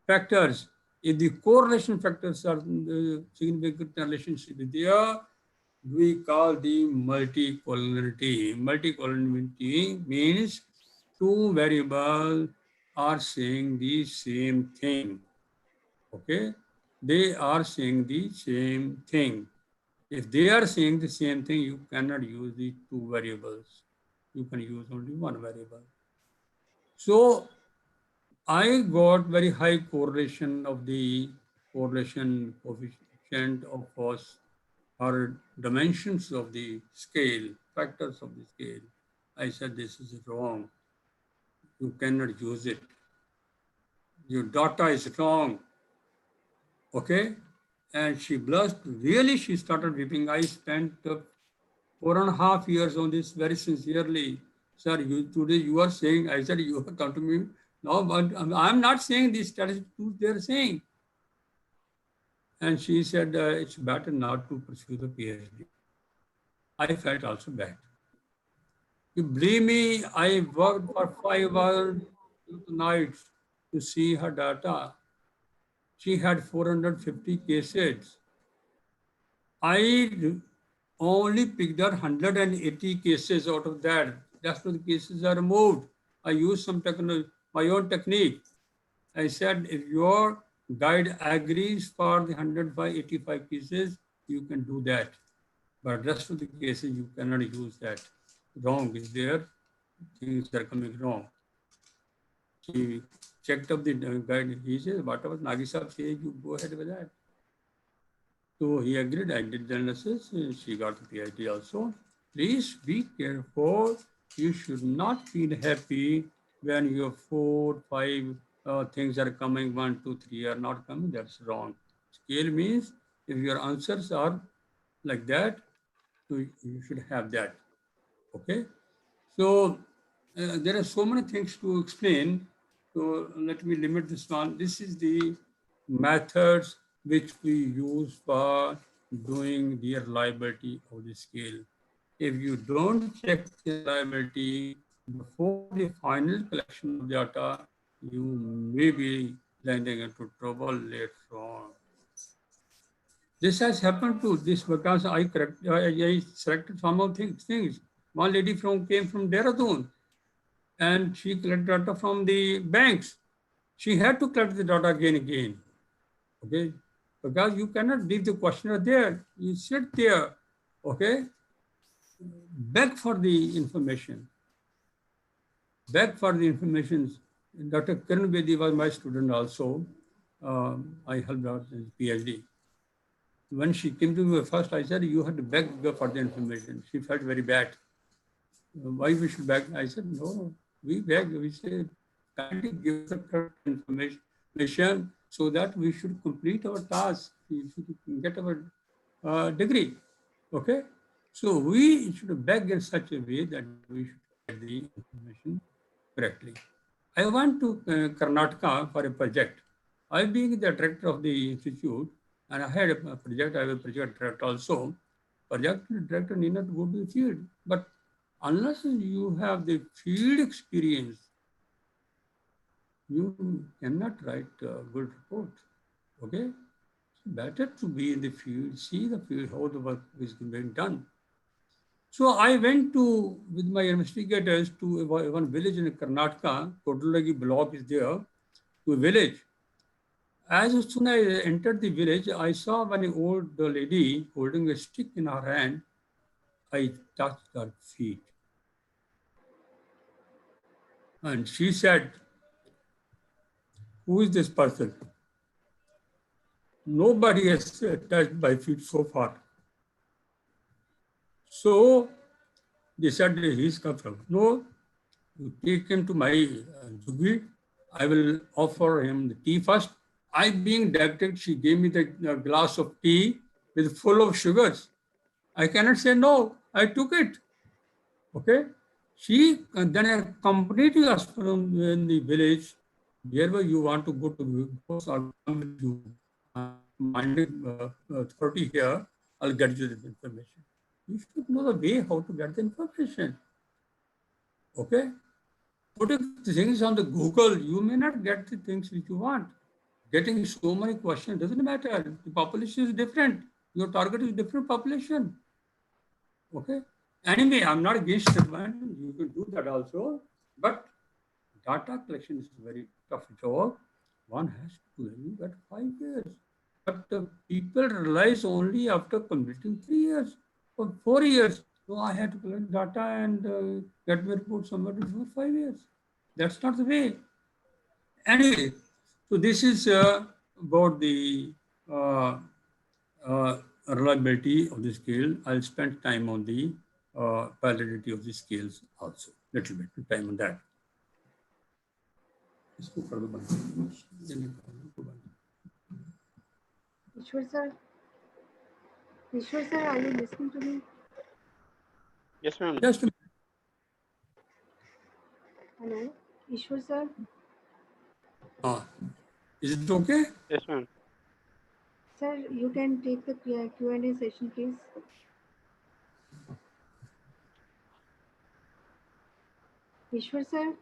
S4: factors. If the correlation factors are significant relationship there, we call the multicollinearity. Multicollinearity means two variables are saying the same thing. Okay, they are saying the same thing. If they are saying the same thing, you cannot use the two variables. You can use only one variable. So I got very high correlation of the correlation coefficient of course or dimensions of the scale, factors of the scale. I said this is wrong. You cannot use it. Your data is wrong. Okay? And she blushed. Really, she started weeping. I spent 4.5 years on this very sincerely. Sir, today you are saying, I said, you have come to me. No, but I'm not saying these statistics they're saying. And she said, it's better not to pursue the PhD. I felt also bad. You believe me, I worked for 5 hours nights to see her data. She had 450 cases. I only picked up 180 cases out of that. Rest of the cases are removed. I used some my own technique. I said, if your guide agrees for the 185 cases, you can do that. But rest of the cases, you cannot use that. Wrong is there. Things are coming wrong. She checked up the guide. He says, whatever Nagi Sahib says, you go ahead with that. So he agreed. I did the analysis. She got the PhD also. Please be careful. You should not feel happy when your 4, 5 things are coming, 1, 2, 3 are not coming. That's wrong. Scale means if your answers are like that, so you should have that. Okay. So there are so many things to explain. So let me limit this one. This is the methods which we use for doing the reliability of the scale. If you don't check the reliability before the final collection of data, you may be landing into trouble later on. This has happened to this because I selected some of things. One lady came from Dehradun and she collected data from the banks. She had to collect the data again. Okay, because you cannot leave the questionnaire there. You sit there, okay, beg for the information. Beg for the information. Dr. Kiran Bedi was my student also. I helped her in PhD. When she came to me first, I said, you have to beg for the information. She felt very bad. Why we should beg? I said, no, we beg. We say, kindly give the correct information. information so that we should complete our task, we should get our degree. Okay? So we should beg in such a way that we should get the information correctly. I went to Karnataka for a project. I being the director of the institute, and I had a project, I was a project director also. Project director need not go to the field, but unless you have the field experience, you cannot write a good report. Okay? Better to be in the field, see the field, how the work is being done. So I went to, with my investigators, to one village in Karnataka, Kodulagi block is there, to a village. As soon as I entered the village, I saw one old lady holding a stick in her hand. I touched her feet. And she said, "Who is this person? Nobody has touched my feet so far." So they said, "He's come from." "No, you take him to my juggi. I will offer him the tea first." I being directed, she gave me the glass of tea with full of sugars. I cannot say no. I took it. Okay. She then accompanied us from in the village. Wherever you want to go to, I'll come with you. Minding authority here, I'll get you the information. You should know the way how to get the information. Okay? Putting things on the Google, you may not get the things which you want. Getting so many questions doesn't matter. The population is different. Your target is different population. Okay? Anyway, I'm not against it, man. You can do that also. But data collection is a very tough job. One has to do it. You got 5 years. But people realize only after completing 3 years or 4 years. So I had to collect data and get my report somewhere before 5 years. That's not the way. Anyway, so this is about the reliability of the scale. I'll spend time on the validity of the scales also. Little bit of time on that.
S1: Ishwar sir, are you listening to me?
S8: Yes, ma'am.
S4: Just a minute.
S1: Hello, Ishwar sir.
S4: Is it okay?
S8: Yes, ma'am.
S1: Sir, you can take the Q&A session, please. Ishwar sir,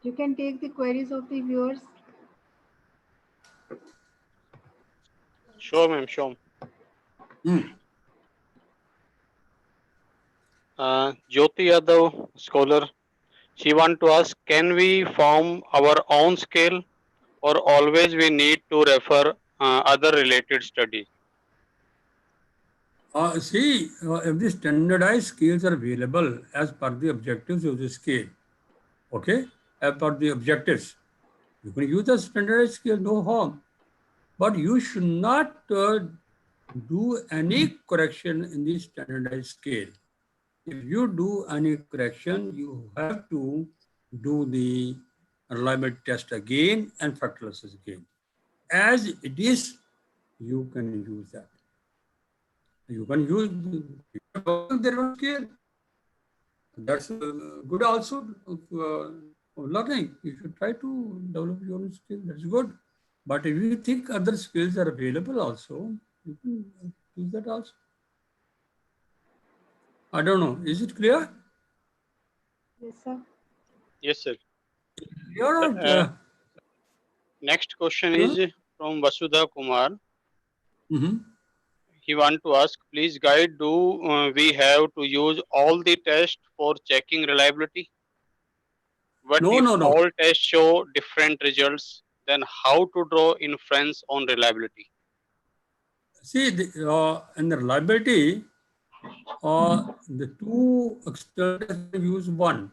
S1: you can take the queries of the viewers.
S8: Sure, ma'am, sure. Jyoti Yadav, scholar, she want to ask, can we form our own scale or always we need to refer other related studies?
S4: If the standardized scales are available as per the objectives of the scale, okay, as per the objectives, you can use the standardized scale, no harm. But you should not do any correction in the standardized scale. If you do any correction, you have to do the reliability test again and factorizations again. As it is, you can use that. You can use their own scale. That's good also learning. You should try to develop your own skill. That's good. But if you think other skills are available also, you can use that also. I don't know. Is it clear?
S1: Yes, sir.
S8: Yes, sir.
S4: You're not.
S8: Next question is from Vasudha Kumar.
S4: Mm-hmm.
S8: He want to ask, please guide, do we have to use all the tests for checking reliability? What if all tests show different results? Then how to draw inference on reliability?
S4: See, in the reliability, the two external tests use one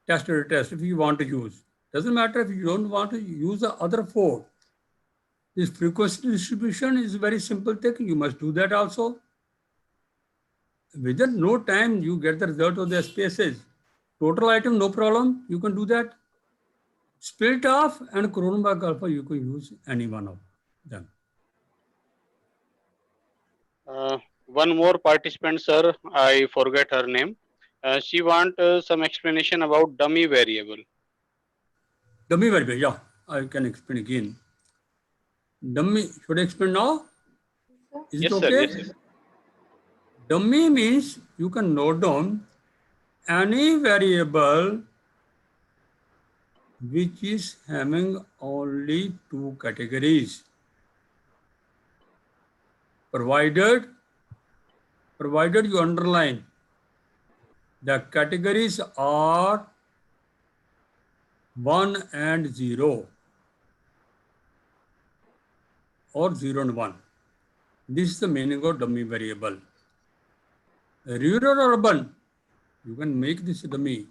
S4: test if you want to use. Doesn't matter if you don't want to use the other 4. This frequency distribution is a very simple thing. You must do that also. Within no time, you get the result of the spaces. Total item, no problem. You can do that. Split off and Cronenberg alpha, you can use any one of them.
S8: One more participant, sir. I forget her name. She want some explanation about dummy variable.
S4: Dummy variable, yeah, I can explain again. Dummy, should I explain now? Is
S8: Yes,
S4: it
S8: sir.
S4: okay?
S8: Yes, sir.
S4: Dummy means you can note down any variable which is having only two categories. Provided you underline the categories are 1 and 0 or 0 and 1. This is the meaning of dummy variable. Rural or urban, you can make this a dummy.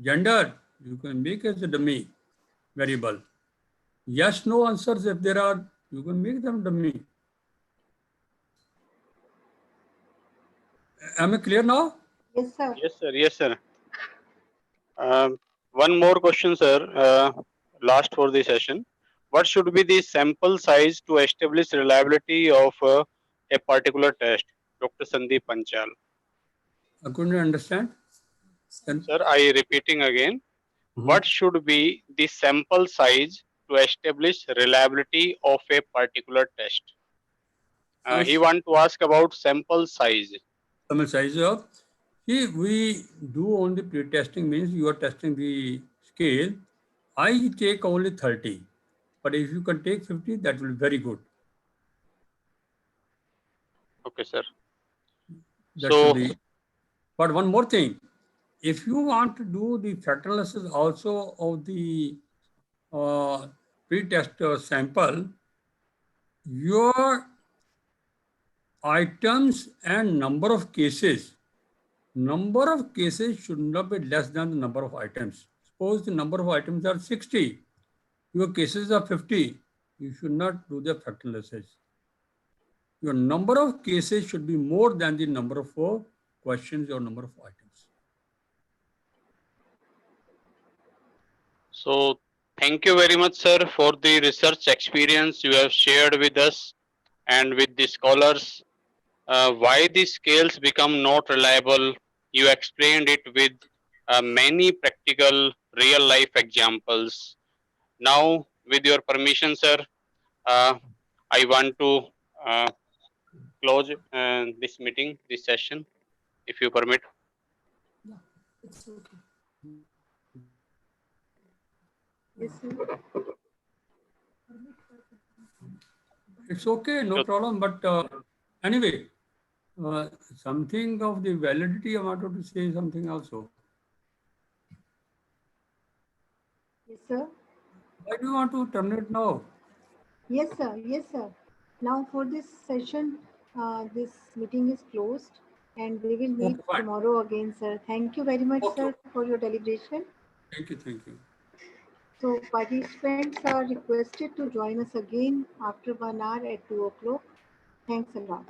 S4: Gender, you can make as a dummy variable. Yes, no answers if there are, you can make them dummy. Am I clear now?
S1: Yes, sir.
S8: Yes, sir. Yes, sir. One more question, sir. Last for the session. What should be the sample size to establish reliability of a particular test? Dr. Sandeep Panchal.
S4: I couldn't understand. Then,
S8: Sir, I repeating again. What should be the sample size to establish reliability of a particular test? He want to ask about sample size.
S4: sample size of, see, we do only pre-testing means you are testing the scale. I take only 30, but if you can take 50, that will be very good.
S8: Okay, sir.
S4: That should be. But one more thing, if you want to do the factor analysis also of the pre-test sample, your items and number of cases should not be less than the number of items. Suppose the number of items are 60, your cases are 50, you should not do the factor analysis. Your number of cases should be more than the number of questions or number of items.
S8: So, thank you very much, sir, for the research experience you have shared with us and with the scholars. Why the scales become not reliable, you explained it with many practical real life examples. Now, with your permission, sir, I want to close this meeting, this session, if you permit.
S3: Yeah, it's okay.
S1: Yes, sir.
S4: It's okay, no problem. But anyway, something of the validity, I wanted to say something also.
S1: Yes, sir.
S4: Why do you want to terminate now?
S1: Yes, sir. Yes, sir. Now for this session, this meeting is closed and we will meet tomorrow again, sir. Thank you very much, sir, for your deliberation.
S4: Thank you, thank you.
S1: So participants are requested to join us again after 1 hour at 2 o'clock. Thanks a lot.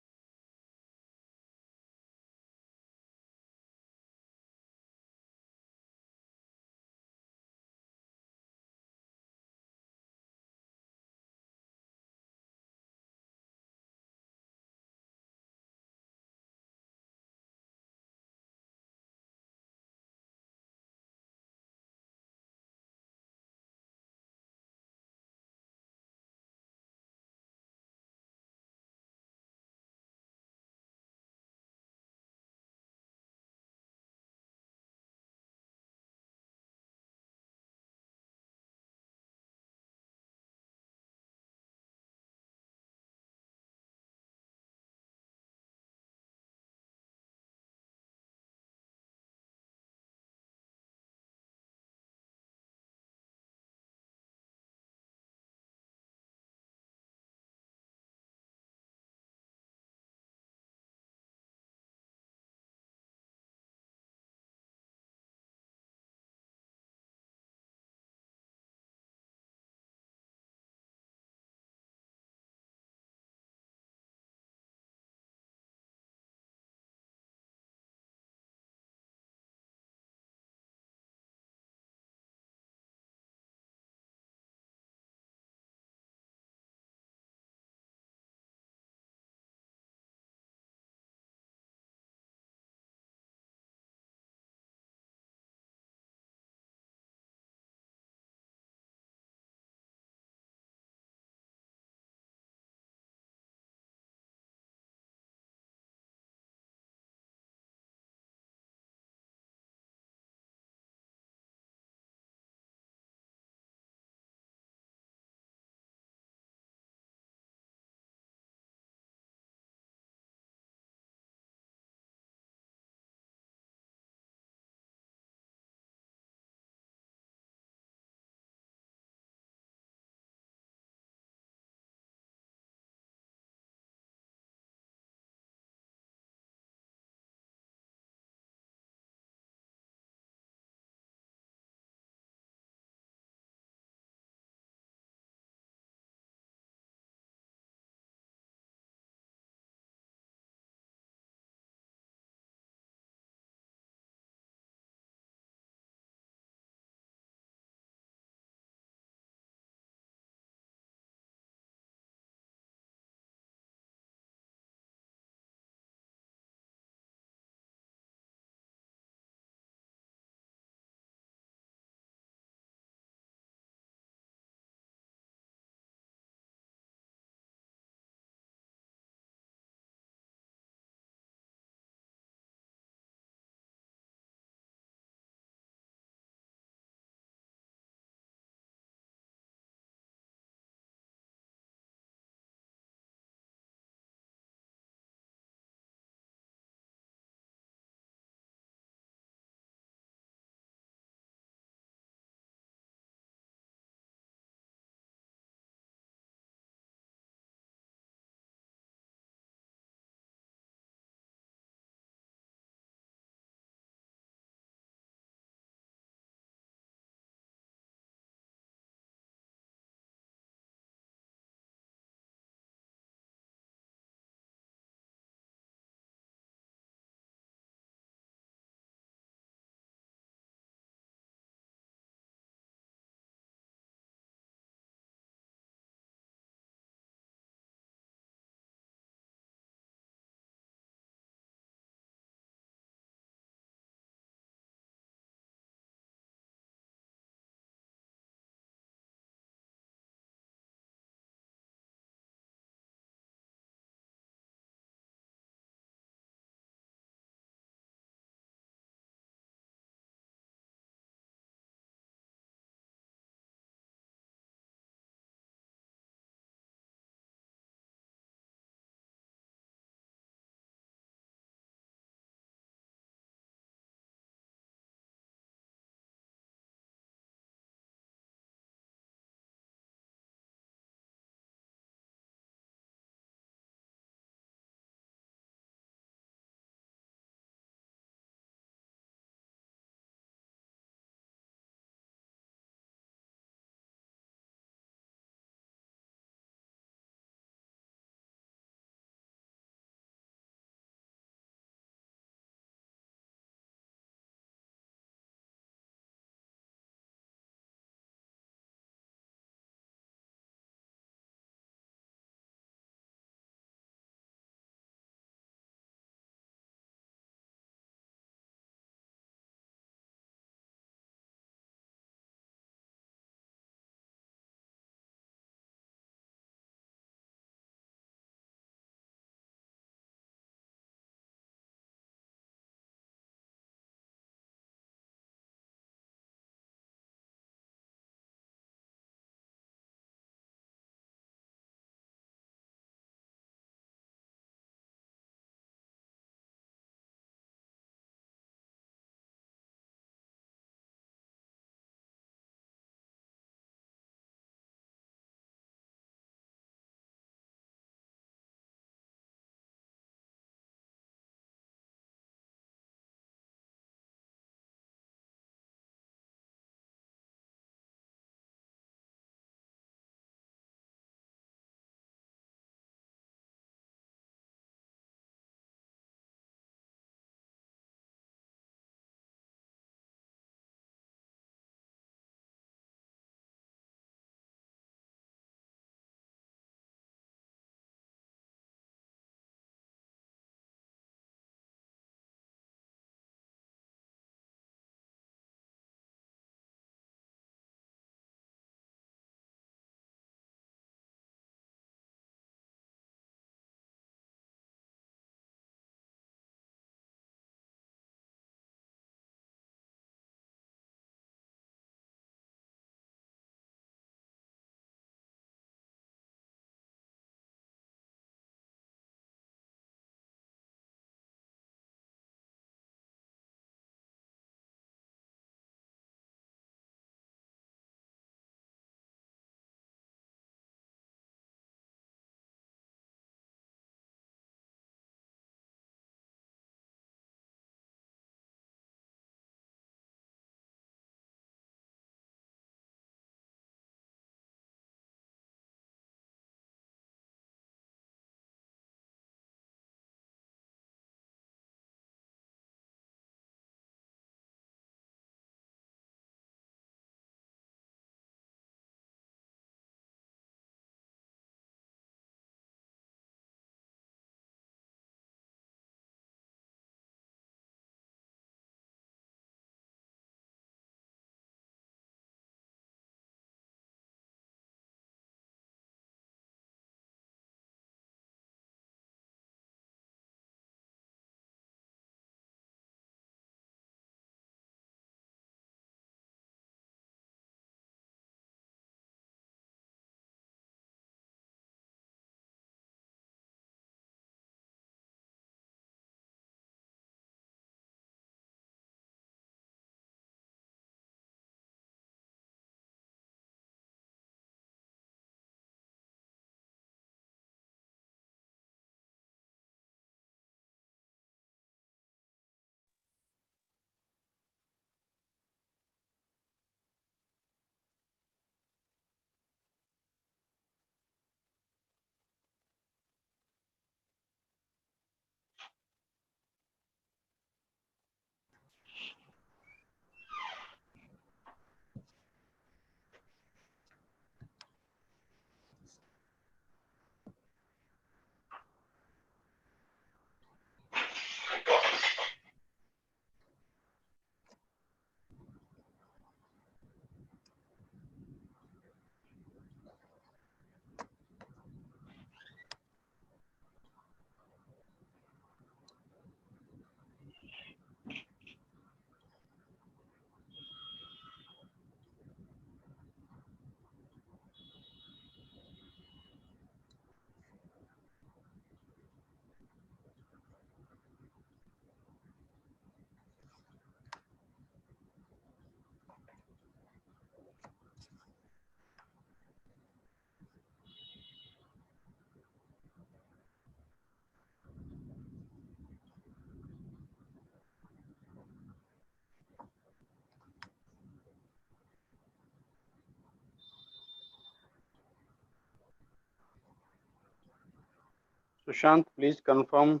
S8: Sushant, please confirm.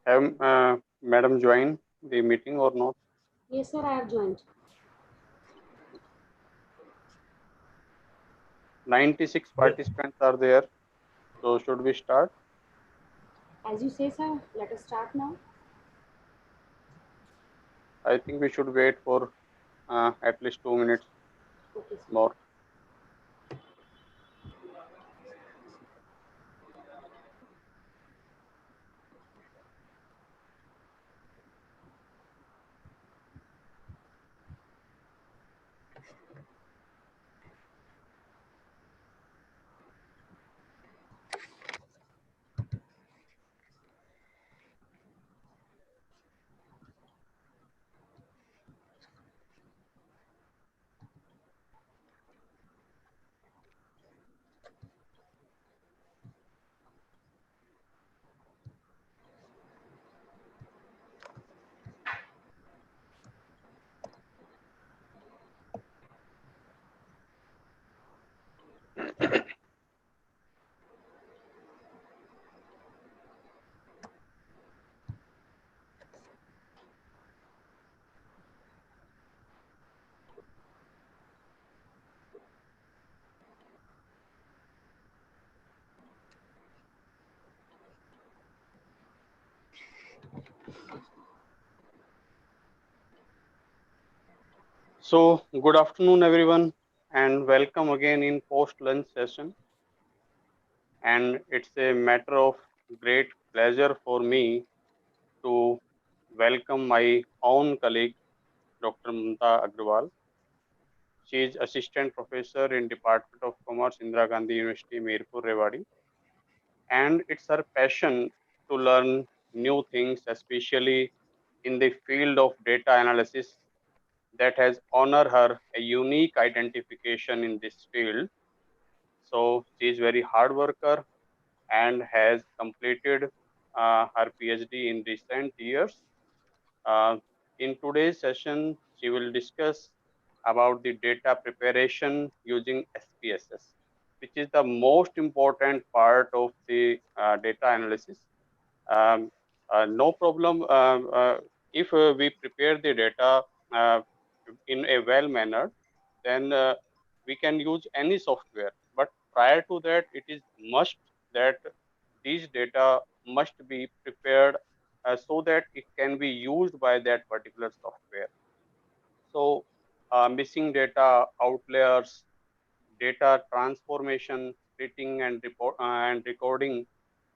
S8: Have Madam joined the meeting or not?
S9: Yes, sir, I have joined.
S8: 96 participants are there. So should we start?
S9: As you say, sir, let us start now.
S8: I think we should wait for at least 2 minutes
S9: Okay, sir.
S8: more. So good afternoon, everyone, and welcome again in post-lunch session. And it's a matter of great pleasure for me to welcome my own colleague, Dr. Mamta Agrawal. She is Assistant Professor in Department of Commerce, Indira Gandhi University, Mirpur, Rewari. And it's her passion to learn new things, especially in the field of data analysis, that has honored her a unique identification in this field. So she is very hard worker and has completed her PhD in recent years. In today's session, she will discuss about the data preparation using SPSS, which is the most important part of the data analysis. No problem if we prepare the data in a well manner, then we can use any software. But prior to that, it is must that these data must be prepared so that it can be used by that particular software. So missing data, outliers, data transformation, splitting and recording,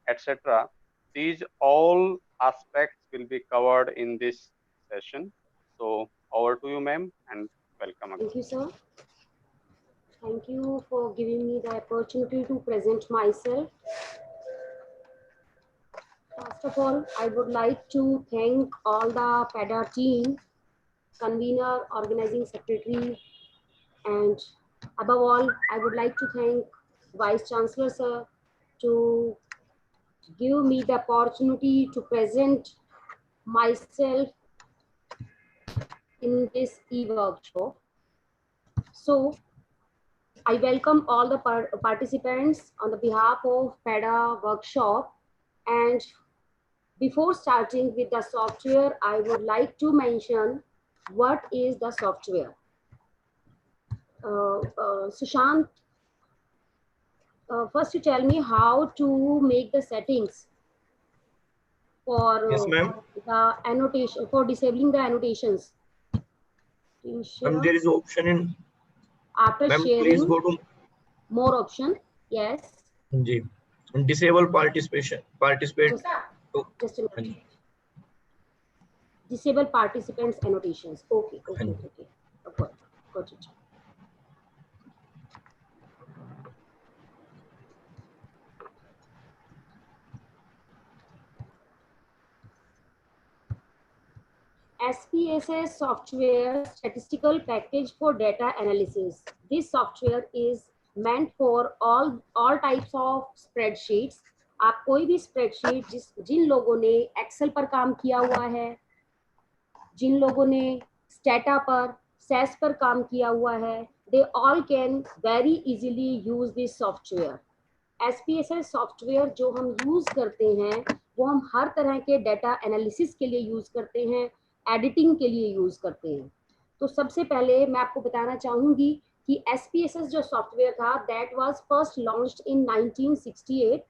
S8: etc. These all aspects will be covered in this session. So over to you, ma'am, and welcome again.
S9: Thank you, sir. Thank you for giving me the opportunity to present myself. First of all, I would like to thank all the PADA team, convener, organizing secretary, and above all, I would like to thank Vice Chancellor, sir, to give me the opportunity to present myself in this e-workshop. So I welcome all the participants on the behalf of PADA workshop. And before starting with the software, I would like to mention what is the software. Sushant, first you tell me how to make the settings for
S10: Yes, ma'am.
S9: the annotation, for disabling the annotations.
S10: There is option in.
S9: After sharing,
S10: please go to
S9: more option. Yes.
S10: Disable participation. Participate.
S9: Just a minute. Disable participants annotations. Okay. Got it. SPSS software, statistical package for data analysis. This software is meant for all types of spreadsheets. आप कोई भी spreadsheet जिन लोगों ने Excel पर काम किया हुआ है, जिन लोगों ने स्टेटा पर, सेस पर काम किया हुआ है, they all can very easily use this software. SPSS software जो हम यूज करते हैं वो हम हर तरह के डाटा एनालिसिस के लिए यूज करते हैं, एडिटिंग के लिए यूज करते हैं। तो सबसे पहले मैं आपको बताना चाहूंगी कि SPSS जो सॉफ्टवेयर था that was first launched in 1968,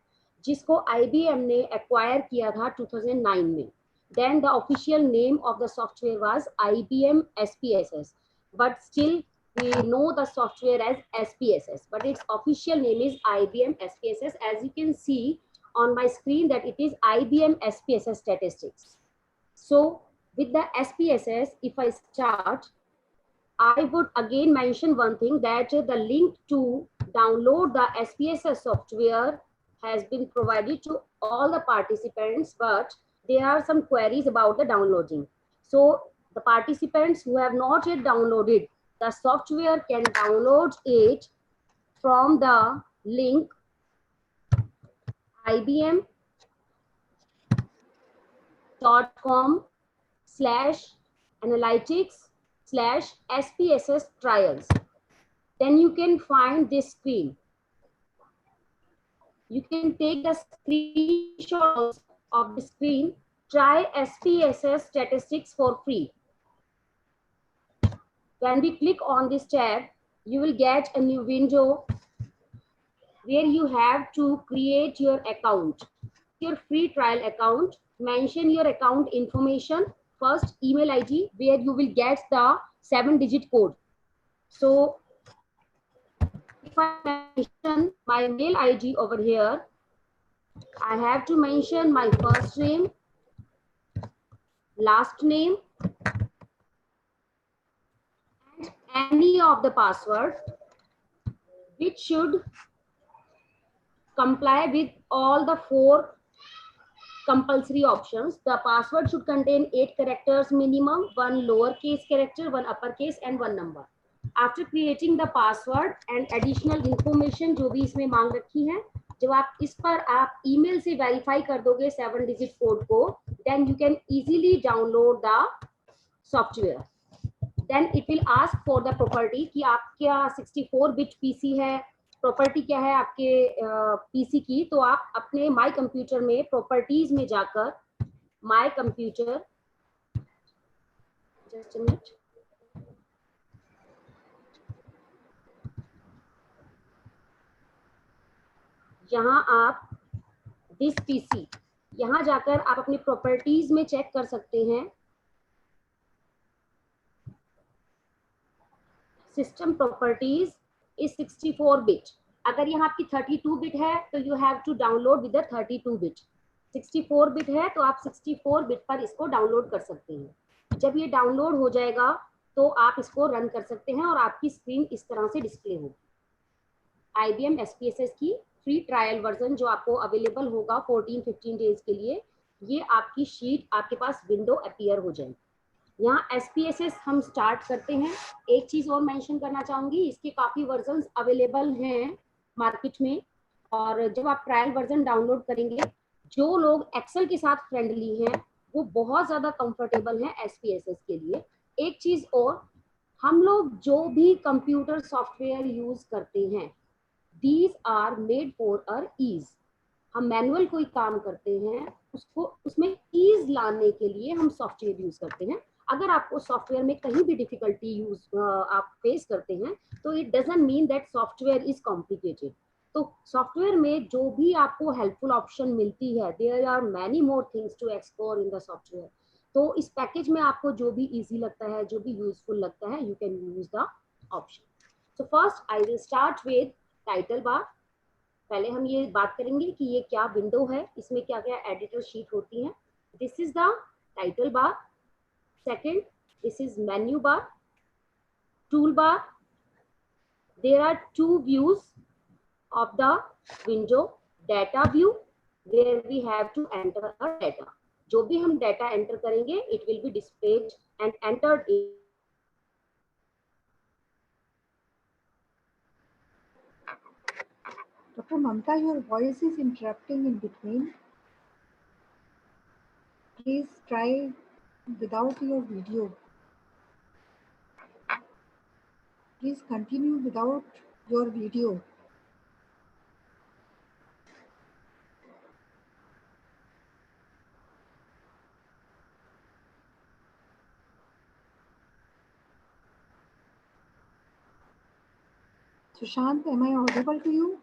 S9: जिसको IBM ने एक्वायर किया था 2009 में। Then the official name of the software was IBM SPSS, but still we know the software as SPSS, but its official name is IBM SPSS. As you can see on my screen that it is IBM SPSS statistics. So with the SPSS, if I start, I would again mention one thing, that the link to download the SPSS software has been provided to all the participants, but there are some queries about the downloading. So the participants who have not yet downloaded the software can download it from the link ibm.com/analytics/SPSS trials. Then you can find this screen. You can take the screenshot of the screen. Try SPSS statistics for free. When we click on this tab, you will get a new window where you have to create your account, your free trial account. Mention your account information, first email ID where you will get the 7-digit code. So if I mention my mail ID over here, I have to mention my first name, last name, and any of the password which should comply with all the 4 compulsory options. The password should contain 8 characters minimum, 1 lowercase character, 1 uppercase and 1 number. After creating the password and additional information जो भी इसमें मांग रखी है, जब आप इस पर आप ईमेल से वेरीफाई कर दोगे 7-digit कोड को, then you can easily download the software. Then it will ask for the property कि आपका 64-bit PC है, प्रॉपर्टी क्या है आपके पीसी की, तो आप अपने माय कंप्यूटर में प्रॉपर्टीज में जाकर my computer, just a minute, यहाँ आप दिस पीसी, यहाँ जाकर आप अपनी प्रॉपर्टीज में चेक कर सकते हैं। System properties is 64-bit. अगर यहाँ आपकी 32-bit है तो you have to download with the 32-bit. 64-bit है तो आप 64-bit पर इसको डाउनलोड कर सकते हैं। जब ये डाउनलोड हो जाएगा तो आप इसको रन कर सकते हैं और आपकी स्क्रीन इस तरह से डिस्प्ले होगी। IBM SPSS की फ्री ट्रायल वर्जन जो आपको अवेलेबल होगा 14-15 डेज के लिए, ये आपकी शीट आपके पास विंडो अपीयर हो जाएगी। यहाँ SPSS हम स्टार्ट करते हैं। एक चीज और मेंशन करना चाहूंगी, इसके काफी वर्जन्स अवेलेबल हैं मार्केट में, और जब आप ट्रायल वर्जन डाउनलोड करेंगे, जो लोग एक्सेल के साथ फ्रेंडली हैं वो बहुत ज्यादा कंफर्टेबल हैं SPSS के लिए। एक चीज और, हम लोग जो भी कंप्यूटर सॉफ्टवेयर यूज करते हैं, these are made for our ease. हम मैनुअल कोई काम करते हैं, उसको उसमें ईज लाने के लिए हम सॉफ्टवेयर यूज करते हैं। अगर आपको सॉफ्टवेयर में कहीं भी डिफिकल्टी आप फेस करते हैं तो it doesn't mean that software is complicated. तो सॉफ्टवेयर में जो भी आपको हेल्पफुल ऑप्शन मिलती है, there are many more things to explore in the software. तो इस पैकेज में आपको जो भी इजी लगता है, जो भी यूजफुल लगता है, you can use the option. So first I will start with title bar. पहले हम ये बात करेंगे कि ये क्या विंडो है, इसमें क्या क्या एडिटर शीट होती है। This is the title bar. Second, this is menu bar, toolbar. There are 2 views of the window. Data view, where we have to enter our data. जो भी हम data enter करेंगे, it will be displayed and entered in.
S1: Dr. Mamta, your voice is interrupting in between. Please try without your video. Please continue without your video. Sushant, am I audible to you?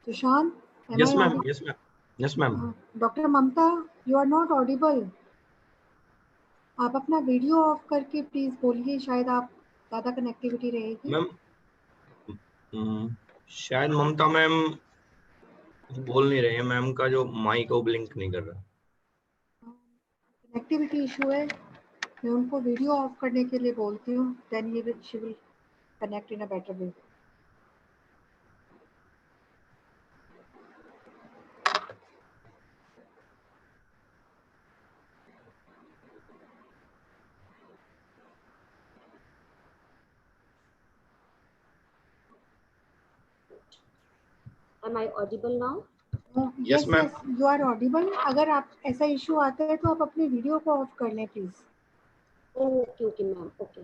S1: Sushant, am
S10: Yes,
S1: I
S10: ma'am.
S1: audible?
S10: Yes, ma'am. Yes, ma'am.
S1: Dr. Mamta, you are not audible. आप अपना video of करके please बोलिए, शायद आप ज़्यादा connectivity रहेगी।
S10: Ma'am शायद ममता ma'am बोल नहीं रहे हैं, मैम का जो माइक वो ब्लिंक नहीं कर रहा।
S1: कनेक्टिविटी इशू है, मैं उनको वीडियो ऑफ करने के लिए बोलती हूँ, then she will connect in a better way.
S9: Am I audible now?
S1: Yes, you are audible. अगर आप ऐसा इशू आता है तो आप अपने वीडियो को ऑफ कर लें please.
S9: Okay ma'am, okay.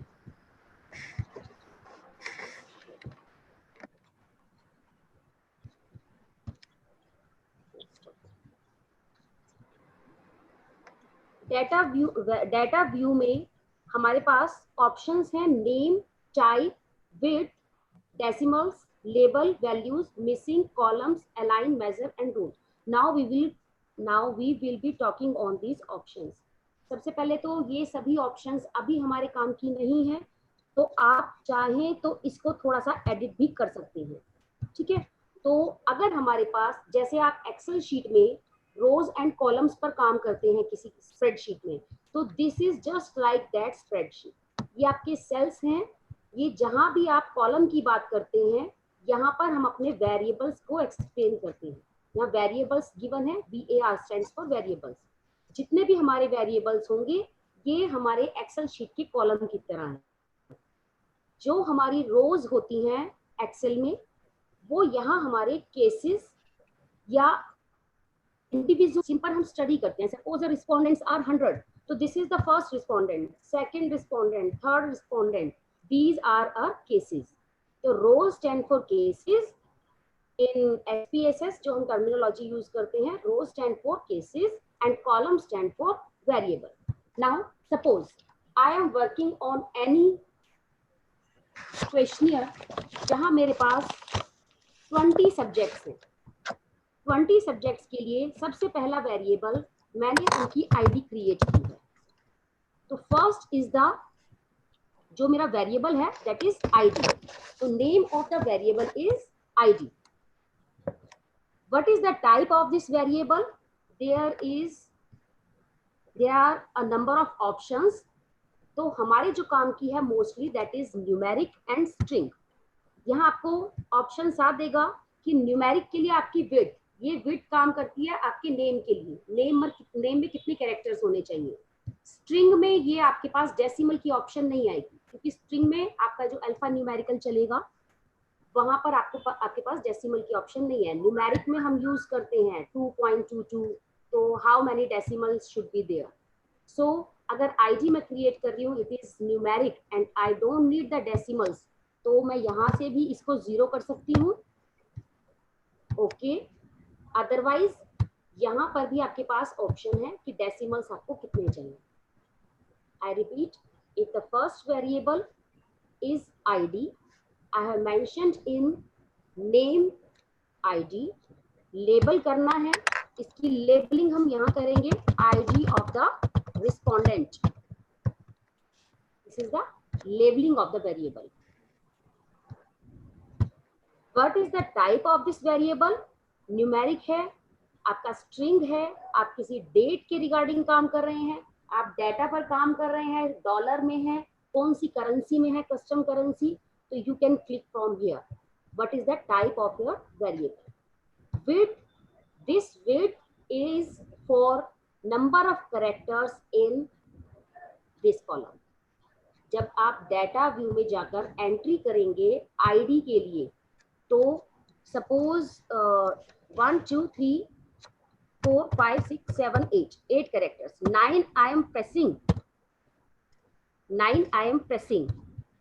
S9: Data view में हमारे पास ऑप्शंस हैं name, type, width, decimals, label, values, missing, columns, align, measure and rule. Now we will be talking on these options. सबसे पहले तो ये सभी ऑप्शंस अभी हमारे काम की नहीं है, तो आप चाहें तो इसको थोड़ा सा एडिट भी कर सकते हैं, ठीक है। तो अगर हमारे पास, जैसे आप एक्सेल शीट में रोज एंड कॉलम्स पर काम करते हैं किसी स्प्रेडशीट में, तो this is just like that spreadsheet. ये आपके सेल्स हैं, ये जहां भी आप कॉलम की बात करते हैं, यहाँ पर हम अपने वेरिएबल्स को एक्सप्लेन करते हैं। यहाँ वेरिएबल्स गिवन है, VAR स्टैंड्स फॉर वेरिएबल्स। जितने भी हमारे वेरिएबल्स होंगे ये हमारे एक्सेल शीट के कॉलम की तरह है। जो हमारी रोज होती हैं एक्सेल में, वो यहाँ हमारे केसेस या इंडिविजुअल जिन पर हम स्टडी करते हैं। सपोज रिस्पोंडेंट्स आर 100, तो this is the first respondent, second respondent, third respondent, these are our cases. तो rows stand for cases in SPSS, जो हम टर्मिनोलॉजी यूज करते हैं, rows stand for cases and columns stand for variable. Now suppose I am working on any questionnaire जहां मेरे पास 20 subjects हैं। 20 subjects के लिए सबसे पहला वेरिएबल मैंने उनकी आईडी क्रिएट की है। तो फर्स्ट इज द जो मेरा वेरिएबल है दैट इज आईडी। तो name of the variable is ID. What is the type of this variable? There are a number of options. तो हमारे जो काम की है mostly that is numeric and string. यहाँ आपको ऑप्शन साथ देगा कि न्यूमेरिक के लिए आपकी विड्थ, ये विड्थ काम करती है आपके नेम के लिए, नेम में कितने कैरेक्टर्स होने चाहिए। स्ट्रिंग में ये आपके पास डेसिमल की ऑप्शन नहीं आएगी, क्योंकि स्ट्रिंग में आपका जो अल्फा न्यूमेरिकल चलेगा वहां पर आपके पास डेसिमल की ऑप्शन नहीं है। न्यूमेरिक में हम यूज करते हैं 2.22, तो how many decimals should be there. So अगर आईडी मैं क्रिएट कर रही हूँ, it is numeric and I don't need the decimals, तो मैं यहाँ से भी इसको 0 कर सकती हूँ। ओके, अदरवाइज यहाँ पर भी आपके पास ऑप्शन है कि डेसिमल्स आपको कितने चाहिए। I repeat, if the first variable is ID, I have mentioned in name ID, label करना है, इसकी labeling हम यहाँ करेंगे ID of the respondent. This is the labeling of the variable. What is the type of this variable? Numeric है, आपका string है, आप किसी date के regarding काम कर रहे हैं, आप डेटा पर काम कर रहे हैं, डॉलर में है, कौन सी करेंसी में है, कस्टम करेंसी, तो you can click from here what is the type of your variable. Width, this width is for number of characters in this column. जब आप डेटा व्यू में जाकर एंट्री करेंगे आईडी के लिए, तो suppose 1 2 3 4 5 6 7 8 characters, 9 I am pressing।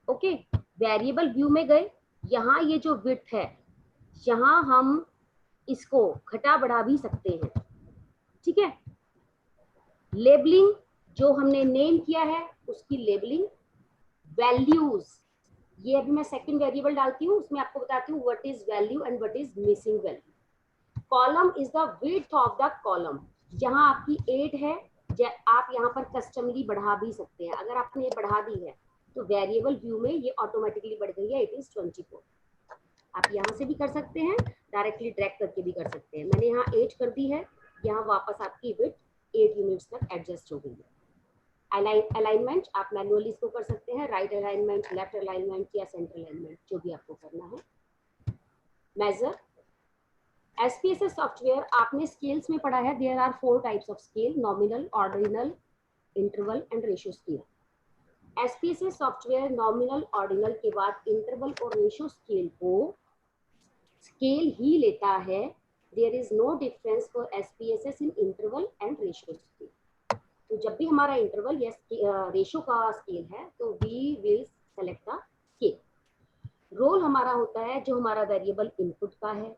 S9: Okay, variable view में गए, यहाँ ये जो विड्थ है, यहाँ हम इसको घटा बढ़ा भी सकते हैं, ठीक है। लेबलिंग, जो हमने नेम किया है उसकी लेबलिंग। वैल्यूज, ये अभी मैं सेकंड वेरिएबल डालती हूँ, उसमें आपको बताती हूँ what is value and what is missing value. Column is the width of the column. जहां आपकी 8 है, आप यहाँ पर कस्टमली बढ़ा भी सकते हैं। अगर आपने ये बढ़ा दी है तो वेरिएबल व्यू में ये ऑटोमेटिकली बढ़ गई है, इट इज 24। आप यहाँ से भी कर सकते हैं, डायरेक्टली ड्रैग करके भी कर सकते हैं। मैंने यहाँ 8 कर दी है, यहाँ वापस आपकी विड्थ 8 यूनिट्स तक एडजस्ट हो गई है। अलाइनमेंट आप मैनुअली इसको कर सकते हैं, राइट अलाइनमेंट, लेफ्ट अलाइनमेंट या सेंटर अलाइनमेंट, जो भी आपको करना है। मेजर SPSS सॉफ्टवेयर आपने स्केल्स में पढ़ा है, there are 4 types of scale, nominal, ordinal, interval and ratio scale. SPSS software nominal, ordinal के बाद इंटरवल और रेशियो स्केल को स्केल ही लेता है। There is no difference for SPSS in interval and ratio scale. तो जब भी हमारा इंटरवल या रेशियो का स्केल है तो we will select the scale. Role हमारा होता है जो हमारा वेरिएबल इनपुट का है,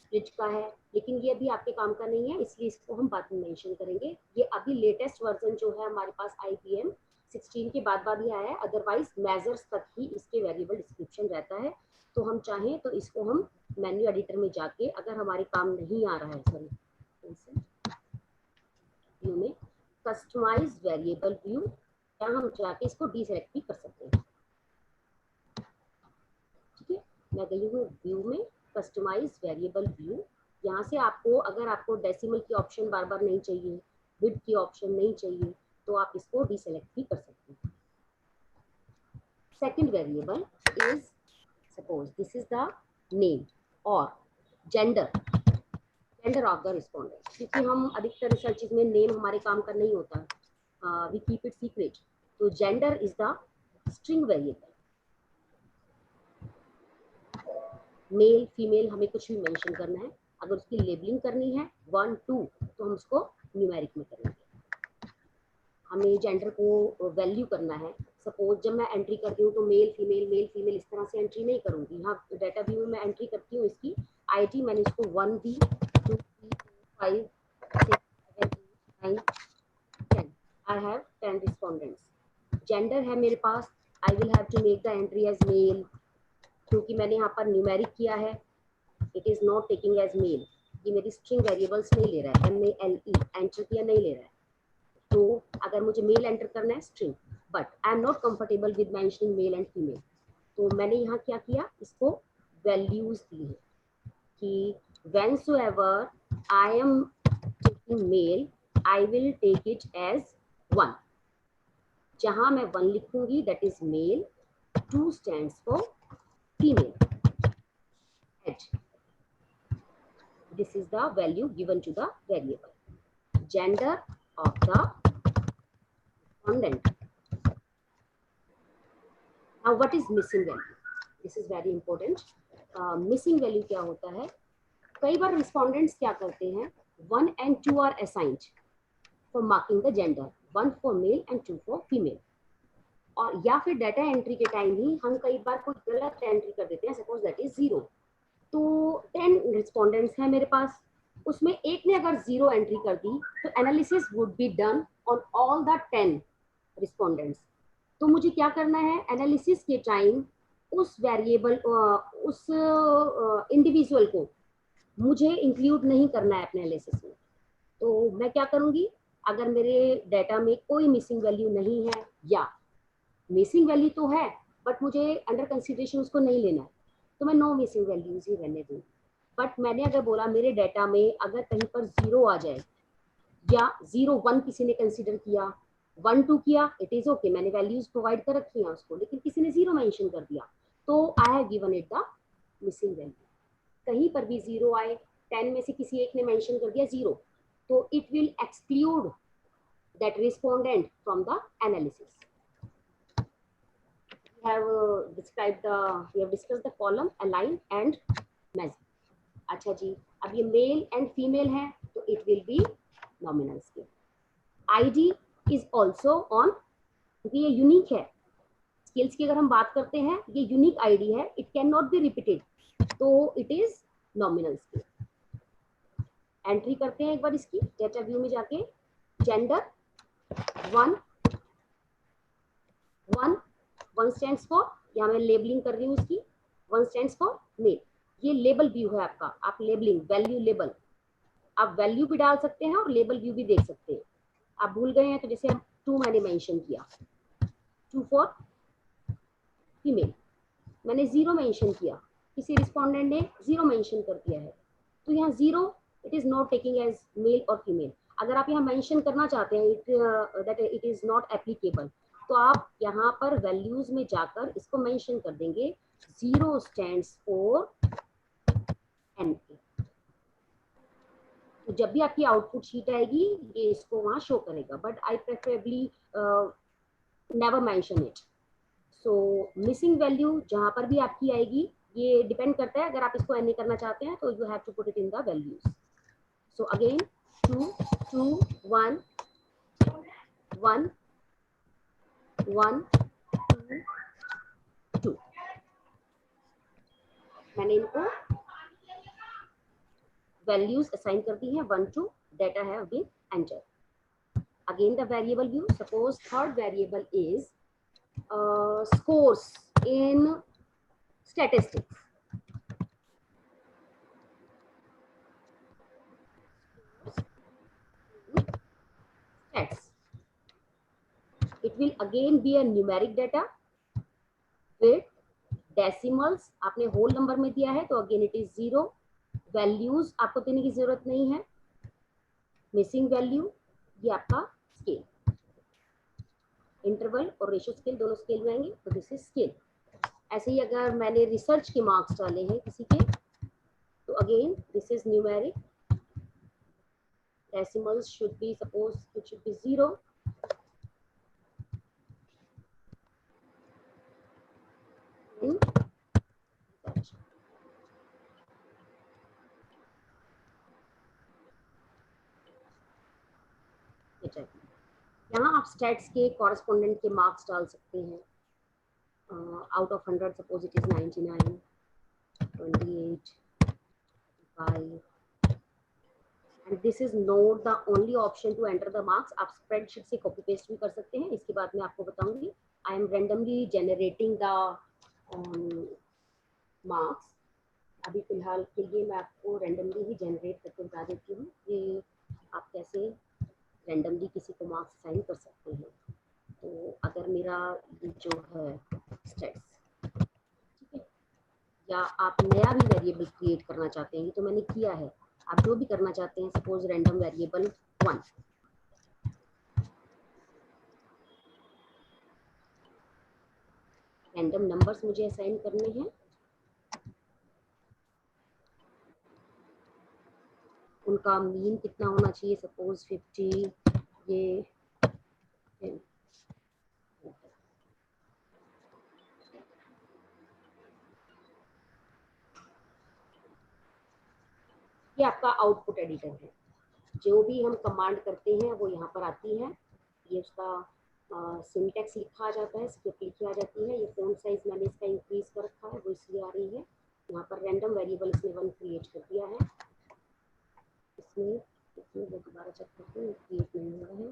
S9: स्विच का है, लेकिन ये अभी आपके काम का नहीं है, इसलिए इसको हम बाद में मेंशन करेंगे। ये अभी लेटेस्ट वर्जन जो है हमारे पास IBM 16 के बाद ही आया है, अदरवाइज मेजर्स तक ही इसके वेरिएबल डिस्क्रिप्शन रहता है। तो हम चाहें तो इसको हम मेन्यू एडिटर में जाके, अगर हमारे काम नहीं आ रहा है, सॉरी व्यू में कस्टमाइज वेरिएबल व्यू, यहाँ हम जाके इसको डीसेलेक्ट भी कर सकते हैं। ठीक है, मैं गई हूँ व्यू में, कस्टमाइज वेरिएबल व्यू। यहाँ से आपको, अगर आपको डेसिमल की ऑप्शन बार बार नहीं चाहिए, विड्थ की ऑप्शन नहीं चाहिए, तो आप इसको डीसेलेक्ट भी कर सकते हैं। Second variable is, suppose this is the name और जेंडर ऑफ द रिस्पोंडेंट। क्योंकि हम अधिकतर रिसर्चेज में नेम हमारे काम का नहीं होता, वी कीप इट सीक्रेट, तो gender is the string variable. Male female हमें कुछ भी मेंशन करना है, अगर उसकी लेबलिंग करनी है 1 2 तो हम उसको न्यूमेरिक में करेंगे। हमें जेंडर को वैल्यू करना है, सपोज जब मैं एंट्री करती हूँ तो मेल फीमेल इस तरह से एंट्री नहीं करूँगी। यहाँ डाटा व्यू में मैं एंट्री करती हूँ इसकी ID, मैंने इसको 1B 2B 5 6 7 8 9 10, I have 10 respondents. Gender है मेरे पास, I will have to make the entry as male, क्योंकि मैंने यहाँ पर न्यूमेरिक किया है, it is not taking as male. ये मेरी स्ट्रिंग वेरिएबल्स नहीं ले रहा है, MALE एंटर किया नहीं ले रहा है। तो अगर मुझे मेल एंटर करना है string, but I am not comfortable with mentioning male and female, तो मैंने यहाँ क्या किया, इसको वैल्यूज दी है कि whensoever I am taking male, I will take it as 1। जहां मैं 1 लिखूंगी that is male, 2 stands for female। This is the value given to the variable. Gender of the respondent. Now what is missing value? This is very important. Missing value क्या होता है, कई बार respondents क्या करते हैं, 1 and 2 are assigned for marking the gender, 1 for male and 2 for female। और या फिर डाटा एंट्री के टाइम ही हम कई बार कोई गलत एंट्री कर देते हैं, सपोज दैट इज 0। तो 10 रिस्पोंडेंट्स हैं मेरे पास, उसमें एक ने अगर 0 एंट्री कर दी तो analysis would be done on all the 10 respondents. तो मुझे क्या करना है, एनालिसिस के टाइम उस वेरिएबल, उस इंडिविजुअल को मुझे इंक्लूड नहीं करना है अपने एनालिसिस में। तो मैं क्या करूँगी, अगर मेरे डाटा में कोई मिसिंग वैल्यू नहीं है, या मिसिंग वैल्यू तो है बट मुझे अंडर कंसिडरेशन उसको नहीं लेना है, तो मैं नो मिसिंग वैल्यूज ही रहने दूँ। बट मैंने अगर बोला मेरे डाटा में अगर कहीं पर 0 आ जाए, या 0 1 किसी ने कंसिडर किया, 1 2 किया, इट इज ओके, मैंने वैल्यूज प्रोवाइड कर रखी हैं उसको, लेकिन किसी ने 0 मेंशन कर दिया, तो I have given it the missing value. कहीं पर भी 0 आए, 10 में से किसी एक ने मेंशन कर दिया 0, तो it will exclude that respondent from the analysis. We have discussed the column, align and measure। अच्छा जी, अब ये मेल एंड फीमेल है तो it will B nominal scale. ID is also on, क्योंकि ये यूनिक है, स्केल्स की अगर हम बात करते हैं ये यूनिक ID है, it can not be repeated, तो it is nominal scale. Entry करते हैं एक बार इसकी डेटा व्यू में जाके, जेंडर 1 stands for यहाँ मैं लेबलिंग कर रही हूँ इसकी, 1 स्टैंड्स फॉर मेल। ये लेबल व्यू है आपका, आप लेबलिंग वैल्यू लेबल, आप वैल्यू भी डाल सकते हैं और लेबल व्यू भी देख सकते हैं। आप भूल गए हैं तो जैसे हम 2 मैंने मेंशन किया, 2 फॉर फीमेल, मैंने 0 मेंशन किया, किसी रिस्पोंडेंट ने 0 मेंशन कर दिया है, तो यहाँ 0 it is not taking as male और फीमेल। अगर आप यहाँ मेंशन करना चाहते हैं that it is not applicable, तो आप यहाँ पर वैल्यूज में जाकर इसको मेंशन कर देंगे 0 स्टैंड्स फॉर एनए। तो जब भी आपकी आउटपुट शीट आएगी ये इसको वहाँ शो करेगा, but I preferably never mention it. So missing value जहाँ पर भी आपकी आएगी, ये डिपेंड करता है, अगर आप इसको एनए करना चाहते हैं तो you have to put it in the values. So again 2 2 1 1 1 2 2, मैंने इनको वैल्यूज असाइन कर दी हैं 1 2, data have been entered. Again the variable view, suppose third variable is scores in statistics. Stats. It will again be a numeric data with decimals. आपने whole number में दिया है तो again it is 0. Values आपको देने की जरूरत नहीं है, मिसिंग वैल्यू ये आपका स्केल, इंटरवल और रेशियो स्केल दोनों स्केल में आएंगे, तो दिस इज स्केल। ऐसे ही अगर मैंने रिसर्च के मार्क्स डाले हैं किसी के, तो again this is numeric, decimals should B suppose it should B 0, यहाँ आप स्टैट्स के कॉरेस्पोंडेंट के मार्क्स डाल सकते हैं। Out of 100 suppose it is 99, 28, 5, and this is not the only option to enter the marks. आप स्प्रेडशीट से copy paste भी कर सकते हैं, इसके बाद मैं आपको बताऊंगी। I am randomly generating the marks. अभी फिलहाल के लिए मैं आपको रैंडमली ही जनरेट करके बता देती हूँ कि आप कैसे रैंडमली किसी को मार्क्स असाइन कर सकते हैं। तो अगर मेरा जो है स्टैट्स, ठीक है, या आप नया भी वेरिएबल क्रिएट करना चाहते हैं, तो मैंने किया है, आप जो भी करना चाहते हैं, suppose random variable 1, random numbers मुझे असाइन करने हैं, उनका मीन कितना होना चाहिए, सपोज 50, ये 10, ये आपका आउटपुट एडिटर है। जो भी हम कमांड करते हैं वो यहाँ पर आती है, ये उसका सिंटैक्स लिखा आ जाता है, स्क्रिप्ट लिखी आ जाती है। ये फ़ॉन्ट साइज मैंने इसका इंक्रीज कर रखा है, वो इसलिए आ रही है। यहाँ पर रैंडम वेरिएबल इसने 1 क्रिएट कर दिया है, इसमें वो दोबारा चेक करते हैं, क्रिएट नहीं हुआ है।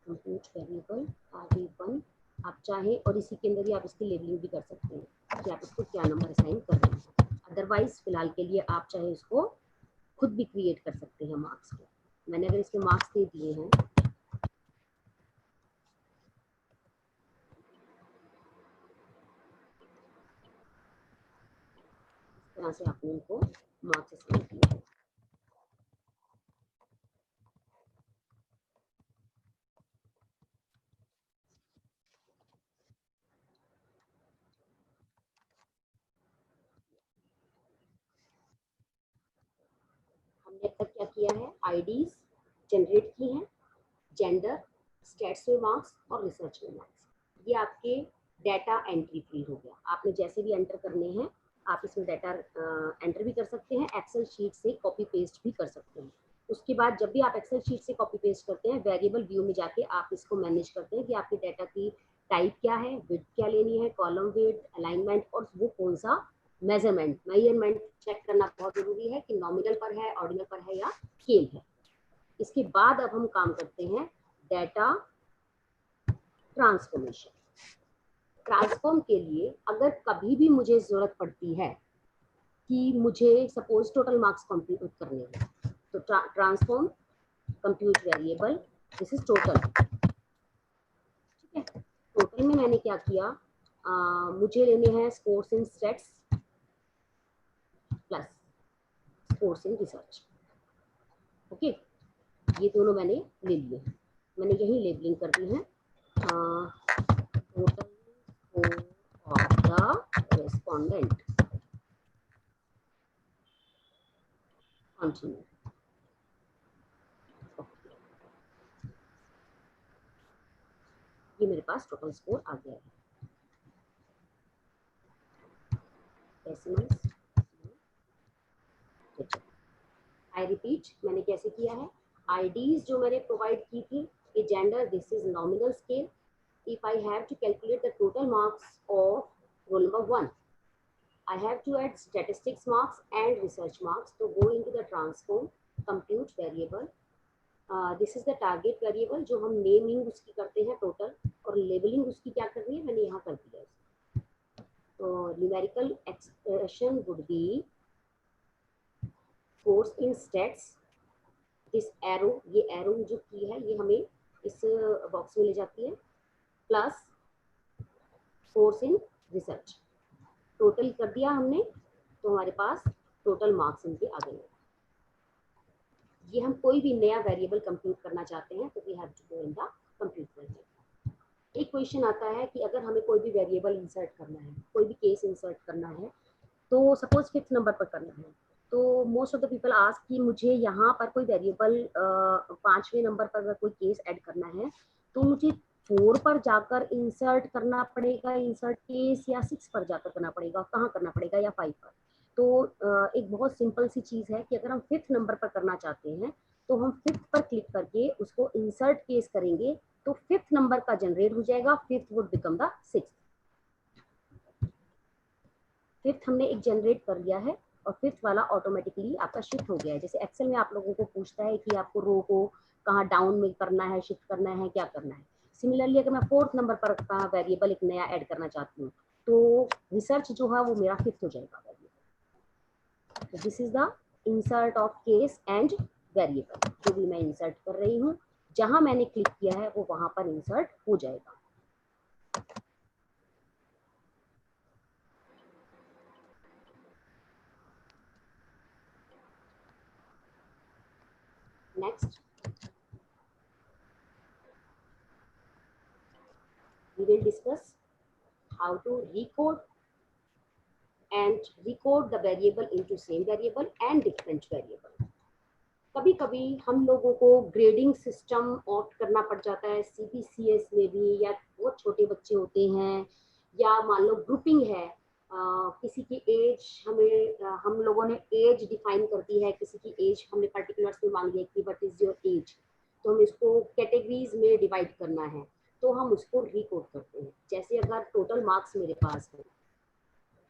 S9: कंप्यूट वेरिएबल RV1 आप चाहें और इसी के अंदर ही आप इसकी लेबलिंग भी कर सकते हैं कि आप इसको क्या नंबर असाइन कर रहे हैं। अदरवाइज फिलहाल के लिए आप चाहे इसको खुद भी क्रिएट कर सकते हैं मार्क्स को। मैंने अगर इसके मार्क्स दे दिए हैं, इस तरह से आपने इनको मार्क्स असाइन किए हैं। हमने अब तक क्या किया है, आईडीज जनरेट की हैं, जेंडर, स्टैट्स में मार्क्स और रिसर्च में मार्क्स। ये आपके डाटा एंट्री फ्री हो गया। आपने जैसे भी एंटर करने हैं आप इसमें डाटा एंटर भी कर सकते हैं, एक्सेल शीट से कॉपी पेस्ट भी कर सकते हैं। उसके बाद जब भी आप एक्सेल शीट से कॉपी पेस्ट करते हैं, वेरिएबल व्यू में जाके आप इसको मैनेज करते हैं कि आपके डाटा की टाइप क्या है, विड्थ क्या लेनी है, कॉलम विड्थ, अलाइनमेंट, और वो कौन सा मेजरमेंट चेक करना बहुत जरूरी है कि नॉमिनल पर है, ऑर्डिनल पर है या स्केल है। इसके बाद अब हम काम करते हैं डाटा ट्रांसफॉर्मेशन। ट्रांसफॉर्म के लिए अगर कभी भी मुझे जरूरत पड़ती है कि मुझे सपोज टोटल मार्क्स कंप्यूट करने हैं, तो transform compute variable, this is total. ठीक है, टोटल में मैंने क्या किया, मुझे लेने हैं scores in states plus scores in research. Okay, ये दोनों मैंने ले लिए, मैंने यही लेबलिंग कर दी है, total score of the respondent. Continue. ये मेरे पास टोटल स्कोर आ गया है। आई रिपीट, मैंने कैसे किया है, आईडीज जो मैंने प्रोवाइड की थी, ये gender, this is nominal scale. If I have to calculate the total marks of roll number 1, I have to add statistics marks and research marks to go into the transform compute variable. This is the target variable जो हम naming उसकी करते हैं total, और labelling उसकी क्या करनी है मैंने यहाँ कर दिया है। तो numerical expression would be force in states, this arrow, ये एरो जो की है ये हमें इस बॉक्स में ले जाती है, plus force in research. Total कर दिया हमने, तो हमारे पास टोटल मार्क्स इनके आ गए। ये हम कोई भी नया वेरिएबल कंप्यूट करना चाहते हैं तो we have to go in the compute variable. एक क्वेश्चन आता है कि अगर हमें कोई भी वेरिएबल इंसर्ट करना है, कोई भी केस इंसर्ट करना है, तो सपोज 5th नंबर पर करना है, तो most of the people ask कि मुझे यहाँ पर कोई वेरिएबल 5वें नंबर पर अगर कोई केस ऐड करना है तो मुझे 4 पर जाकर इंसर्ट करना पड़ेगा इंसर्ट केस, या 6 पर जाकर करना पड़ेगा, कहाँ करना पड़ेगा, या 5 पर। तो एक बहुत सिंपल सी चीज़ है कि अगर हम 5th नंबर पर करना चाहते हैं तो हम 5th पर क्लिक करके उसको इंसर्ट केस करेंगे तो 5th नंबर का जनरेट हो जाएगा, 5th would become the 6th। 5th हमने एक जनरेट कर लिया है और 5th वाला ऑटोमेटिकली आपका शिफ्ट हो गया है। जैसे एक्सेल में आप लोगों को पूछता है कि आपको रो को कहाँ डाउन में करना है, शिफ्ट करना है, क्या करना है। सिमिलरली अगर मैं 4th नंबर पर का वेरिएबल एक नया ऐड करना चाहती हूँ तो रिसर्च जो है वो मेरा 5th हो जाएगा variable. This is the insert of case and variable. जो भी मैं इंसर्ट कर रही हूँ, जहां मैंने क्लिक किया है वो वहां पर इंसर्ट हो जाएगा। Next we will discuss how to recode the variable into same variable and different variable। कभी कभी हम लोगों को ग्रेडिंग सिस्टम ऑप्ट करना पड़ जाता है CPCS में भी, या बहुत छोटे बच्चे होते हैं, या मान लो ग्रुपिंग है, किसी की एज हम लोगों ने एज डिफाइन कर दी है, किसी की एज हमने पर्टिकुलर्स में मांग लिया कि व्हाट इज योर एज, तो हम इसको कैटेगरीज में डिवाइड करना है तो हम उसको रिकोड करते हैं। जैसे अगर टोटल मार्क्स मेरे पास है,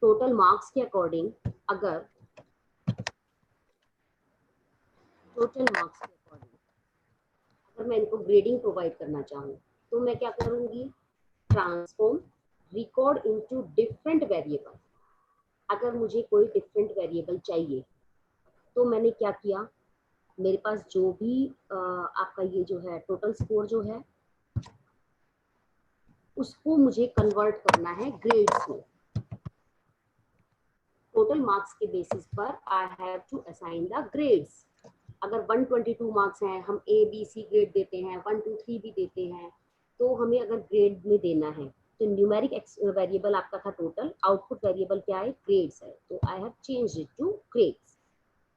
S9: टोटल मार्क्स के अकॉर्डिंग अगर मैं इनको ग्रेडिंग प्रोवाइड करना चाहूँ तो मैं क्या करूँगी, transform record into different variable. अगर मुझे कोई डिफरेंट वेरिएबल चाहिए तो मैंने क्या किया, मेरे पास जो भी आपका ये जो है टोटल स्कोर जो है उसको मुझे कन्वर्ट करना है ग्रेड्स में। टोटल मार्क्स के बेसिस पर I have to assign the grades. अगर 122 मार्क्स हैं, हम A B C ग्रेड देते हैं, 1 2 3 भी देते हैं, तो हमें अगर ग्रेड में देना है तो न्यूमेरिक वेरिएबल आपका था टोटल, आउटपुट वेरिएबल क्या है, ग्रेड्स है, तो I have changed it to grades.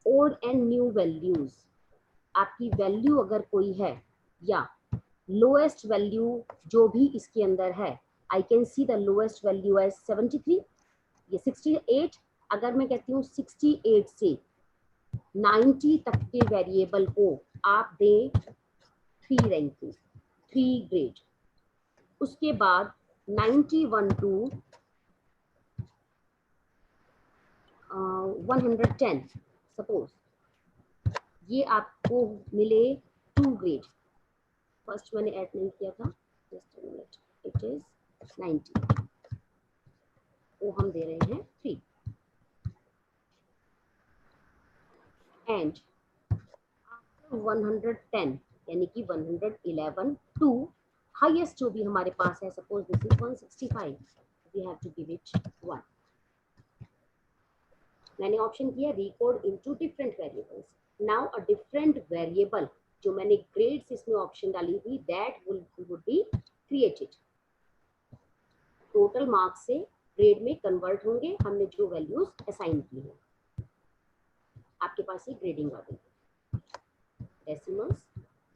S9: Old and new values, आपकी वैल्यू अगर कोई है या लोएस्ट वैल्यू जो भी इसके अंदर है, I can see the lowest value as 73, ये 68। अगर मैं कहती हूँ 68 से 90 तक के वेरिएबल को आप दें 3 रैंकिंग, 3 ग्रेड। उसके बाद 91 टू 110 सपोज ये आपको मिले 2 ग्रेड। फर्स्ट मैंने ऐड नहीं किया था, just a minute, it is 90। वो हम दे रहे हैं 3 एंड 110 यानी कि 111 टू हाईएस्ट जो भी हमारे पास है, suppose this is 165, we have to give it 1. मैंने ऑप्शन किया record into different variables. Now a different variable जो मैंने ग्रेड्स इसमें ऑप्शन डाली थी, that would be created. Total marks से ग्रेड में कन्वर्ट होंगे हमने जो वैल्यूज असाइन की है. आपके पास ये ग्रेडिंग आ गई. डेसिमल्स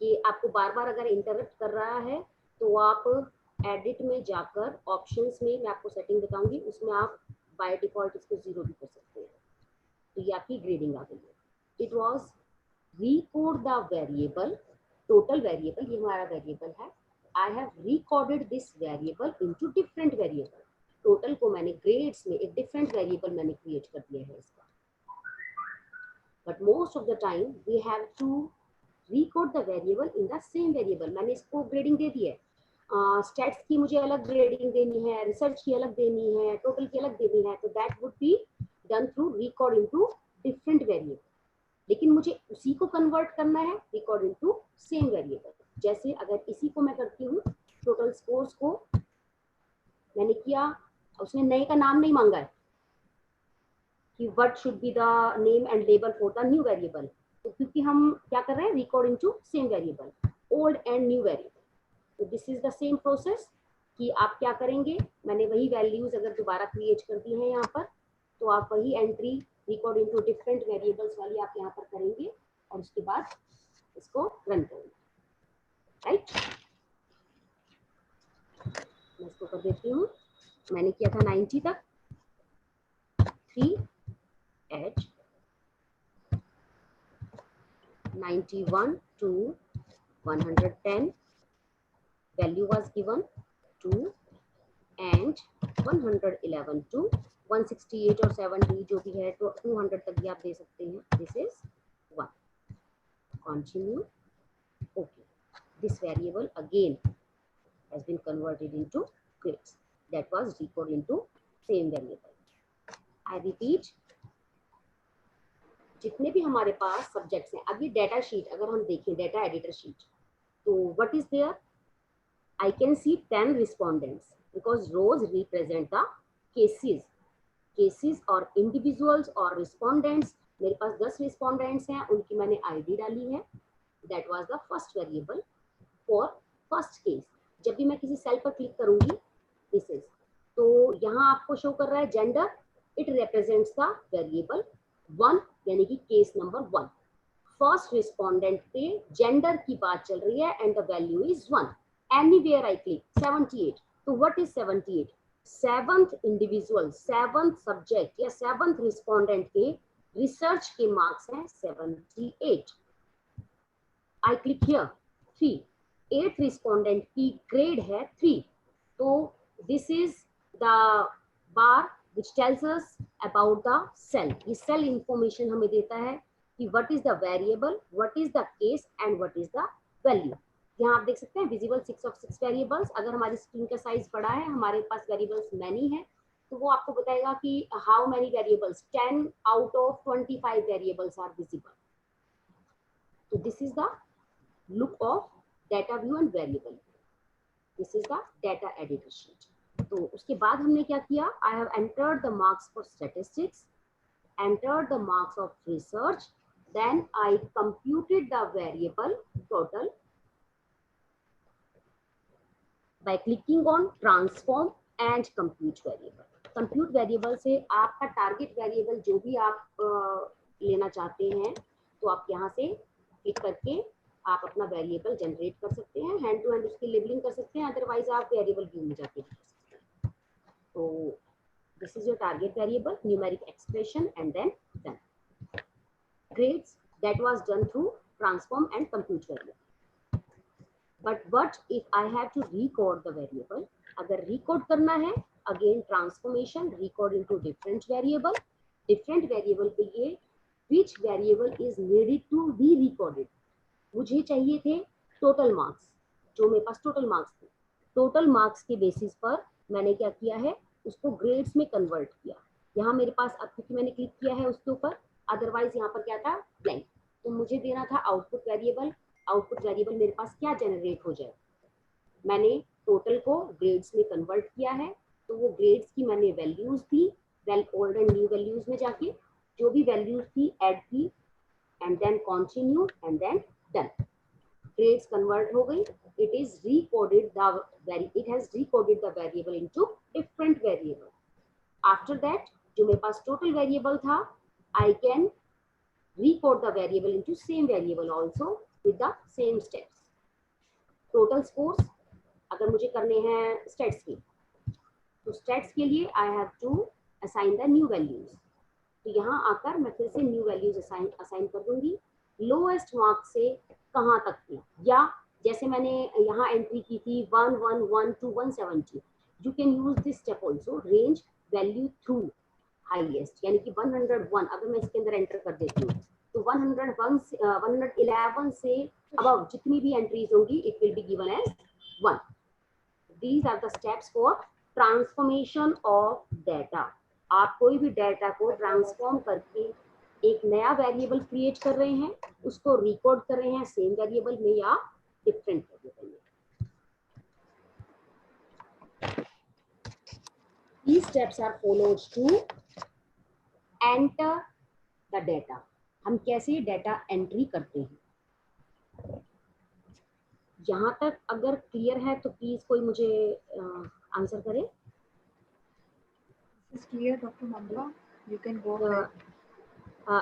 S9: कि आपको बार बार अगर इंटरप्ट कर रहा है तो आप एडिट में जाकर ऑप्शंस में, मैं आपको सेटिंग बताऊंगी, उसमें आप बाय डिफॉल्ट इसको 0 भी कर सकते हैं. तो ये आपकी ग्रेडिंग आ गई है. It was record the variable, total variable, ये हमारा वेरिएबल है. I have recorded this variable into different variable. Total को मैंने ग्रेड्स में एक डिफरेंट वेरिएबल मैंने क्रिएट कर दिया है इसका. But most of the time we have to record the variable in the same variable. मैंने इसको ग्रेडिंग दे दी है. स्टैट्स की मुझे अलग ग्रेडिंग देनी है, रिसर्च की अलग देनी है, टोटल की अलग देनी है, तो that would be done through record into different variable. लेकिन मुझे उसी को कन्वर्ट करना है रिकॉर्ड इनटू सेम वेरिएबल. जैसे अगर इसी को मैं करती हूँ, टोटल स्कोर्स को मैंने किया, उसने नए का नाम नहीं मांगा है कि what should be the name and label for the new variable. तो क्योंकि हम क्या कर रहे हैं, record into same variable, old and new variable. तो this is the same process कि आप क्या करेंगे, मैंने वही वैल्यूज अगर दोबारा क्रिएट कर दी हैं यहाँ पर, तो आप वही entry record into different variables वाली आप यहाँ पर करेंगे और उसके बाद इसको रन करेंगे. राइट, मैं इसको कर देती हूँ. मैंने किया था 90 तक, 3H 91 to 110 value was given 2 and 111 to 168 और 70 जो भी है, तो 200 तक भी आप दे सकते हैं. This is 1. Continue. Okay, this variable again has been converted into grades. That was recorded into same variable. I repeat, जितने भी हमारे पास सब्जेक्ट्स हैं, अभी डेटा शीट अगर हम देखें, डेटा एडिटर शीट, तो what is there, I can see 10 respondents because rows represent the cases और इंडिविजुअल्स और रिस्पोंडेंट्स. मेरे पास 10 रिस्पोंडेंट्स हैं, उनकी मैंने आईडी डाली है. That was the first variable for first case. जब भी मैं किसी सेल पर क्लिक करूंगी, दिस इज, तो यहाँ आपको शो कर रहा है gender. It represents the variable 1 यानी कि केस नंबर 1. फर्स्ट रिस्पोंडेंट पे जेंडर की बात चल रही है and the value is 1. Anywhere I click 78. तो what is 78? 7th individual, 7th subject या 7th रिस्पोंडेंट के रिसर्च के मार्क्स हैं 78. I click here 3. 8th respondent की ग्रेड है 3. तो this is the bar which tells us about the cell. ये cell information हमें देता है कि what is the variable, what is the case and what is the value. यहाँ आप देख सकते हैं visible 6 of 6 variables. अगर हमारी स्क्रीन का साइज बड़ा है, हमारे पास variables many है, तो वो आपको बताएगा कि how many variables, 10 out of 25 variables are visible. So this is the look of data view and variable. This is the data editor sheet. तो उसके बाद हमने क्या किया, I have entered the marks for statistics, entered the marks of research, then I computed the variable total by clicking on transform and compute variable. Compute variable से आपका target variable जो भी आप लेना चाहते हैं, तो आप यहाँ से क्लिक करके आप अपना वेरिएबल जनरेट कर सकते हैं, हैंड टू हैंड उसकी लेबलिंग कर सकते हैं, अदरवाइज आप वेरिएबल व्यू में जाके So this is your target variable, numeric expression, and then done. Grades, that was done through transform and compute variable. But what if I have to record the variable? अगर record करना है, again transformation, record into different variable. Different variable के लिए which variable is needed to be recorded? मुझे चाहिए थे total marks, जो मेरे पास total marks थे. Total marks के basis पर मैंने क्या किया है, उसको ग्रेड्स में कन्वर्ट किया। यहाँ मेरे पास अब क्योंकि मैंने क्लिक किया है उसके ऊपर, अदरवाइज यहाँ पर क्या था, ब्लैंक। तो मुझे देना था आउटपुट वेरिएबल। आउटपुट वेरिएबल मेरे पास क्या जनरेट हो जाए, मैंने टोटल को ग्रेड्स में कन्वर्ट किया है, तो वो ग्रेड्स की मैंने वैल्यूज दी, well old and new values में जाके जो भी वैल्यूज थी ऐड की, and then continue and then done. Grades convert हो गई। it has recoded the variable into different variable. After that जो मेरे पास total variable था, I can recode the variable into same variable also with the same steps. Total scores अगर मुझे करने हैं stats के, तो stats के लिए I have to assign the new values. तो यहाँ आकर मैं फिर से new values assign कर दूंगी, lowest mark से कहाँ तक की, या जैसे मैंने यहाँ एंट्री की थी 111 to 170, you can use this step also, range value through highest, यानी कि 101 अगर मैं इसके अंदर एंटर कर देती हूँ तो 101 से 111 से अबव जितनी भी एंट्रीज होंगी it will be given as 1. These are the steps for transformation of data. आप कोई भी डाटा को ट्रांसफॉर्म करके एक नया वेरिएबल क्रिएट कर रहे हैं, उसको रिकॉर्ड कर रहे हैं सेम वेरिएबल में या डिफरेंट वेरिएबल में. These steps are followed to enter the data. हम कैसे डाटा एंट्री करते हैं, यहाँ तक अगर क्लियर है तो प्लीज कोई मुझे आंसर करे.
S1: This is clear, Dr. Mandla. You can go ahead.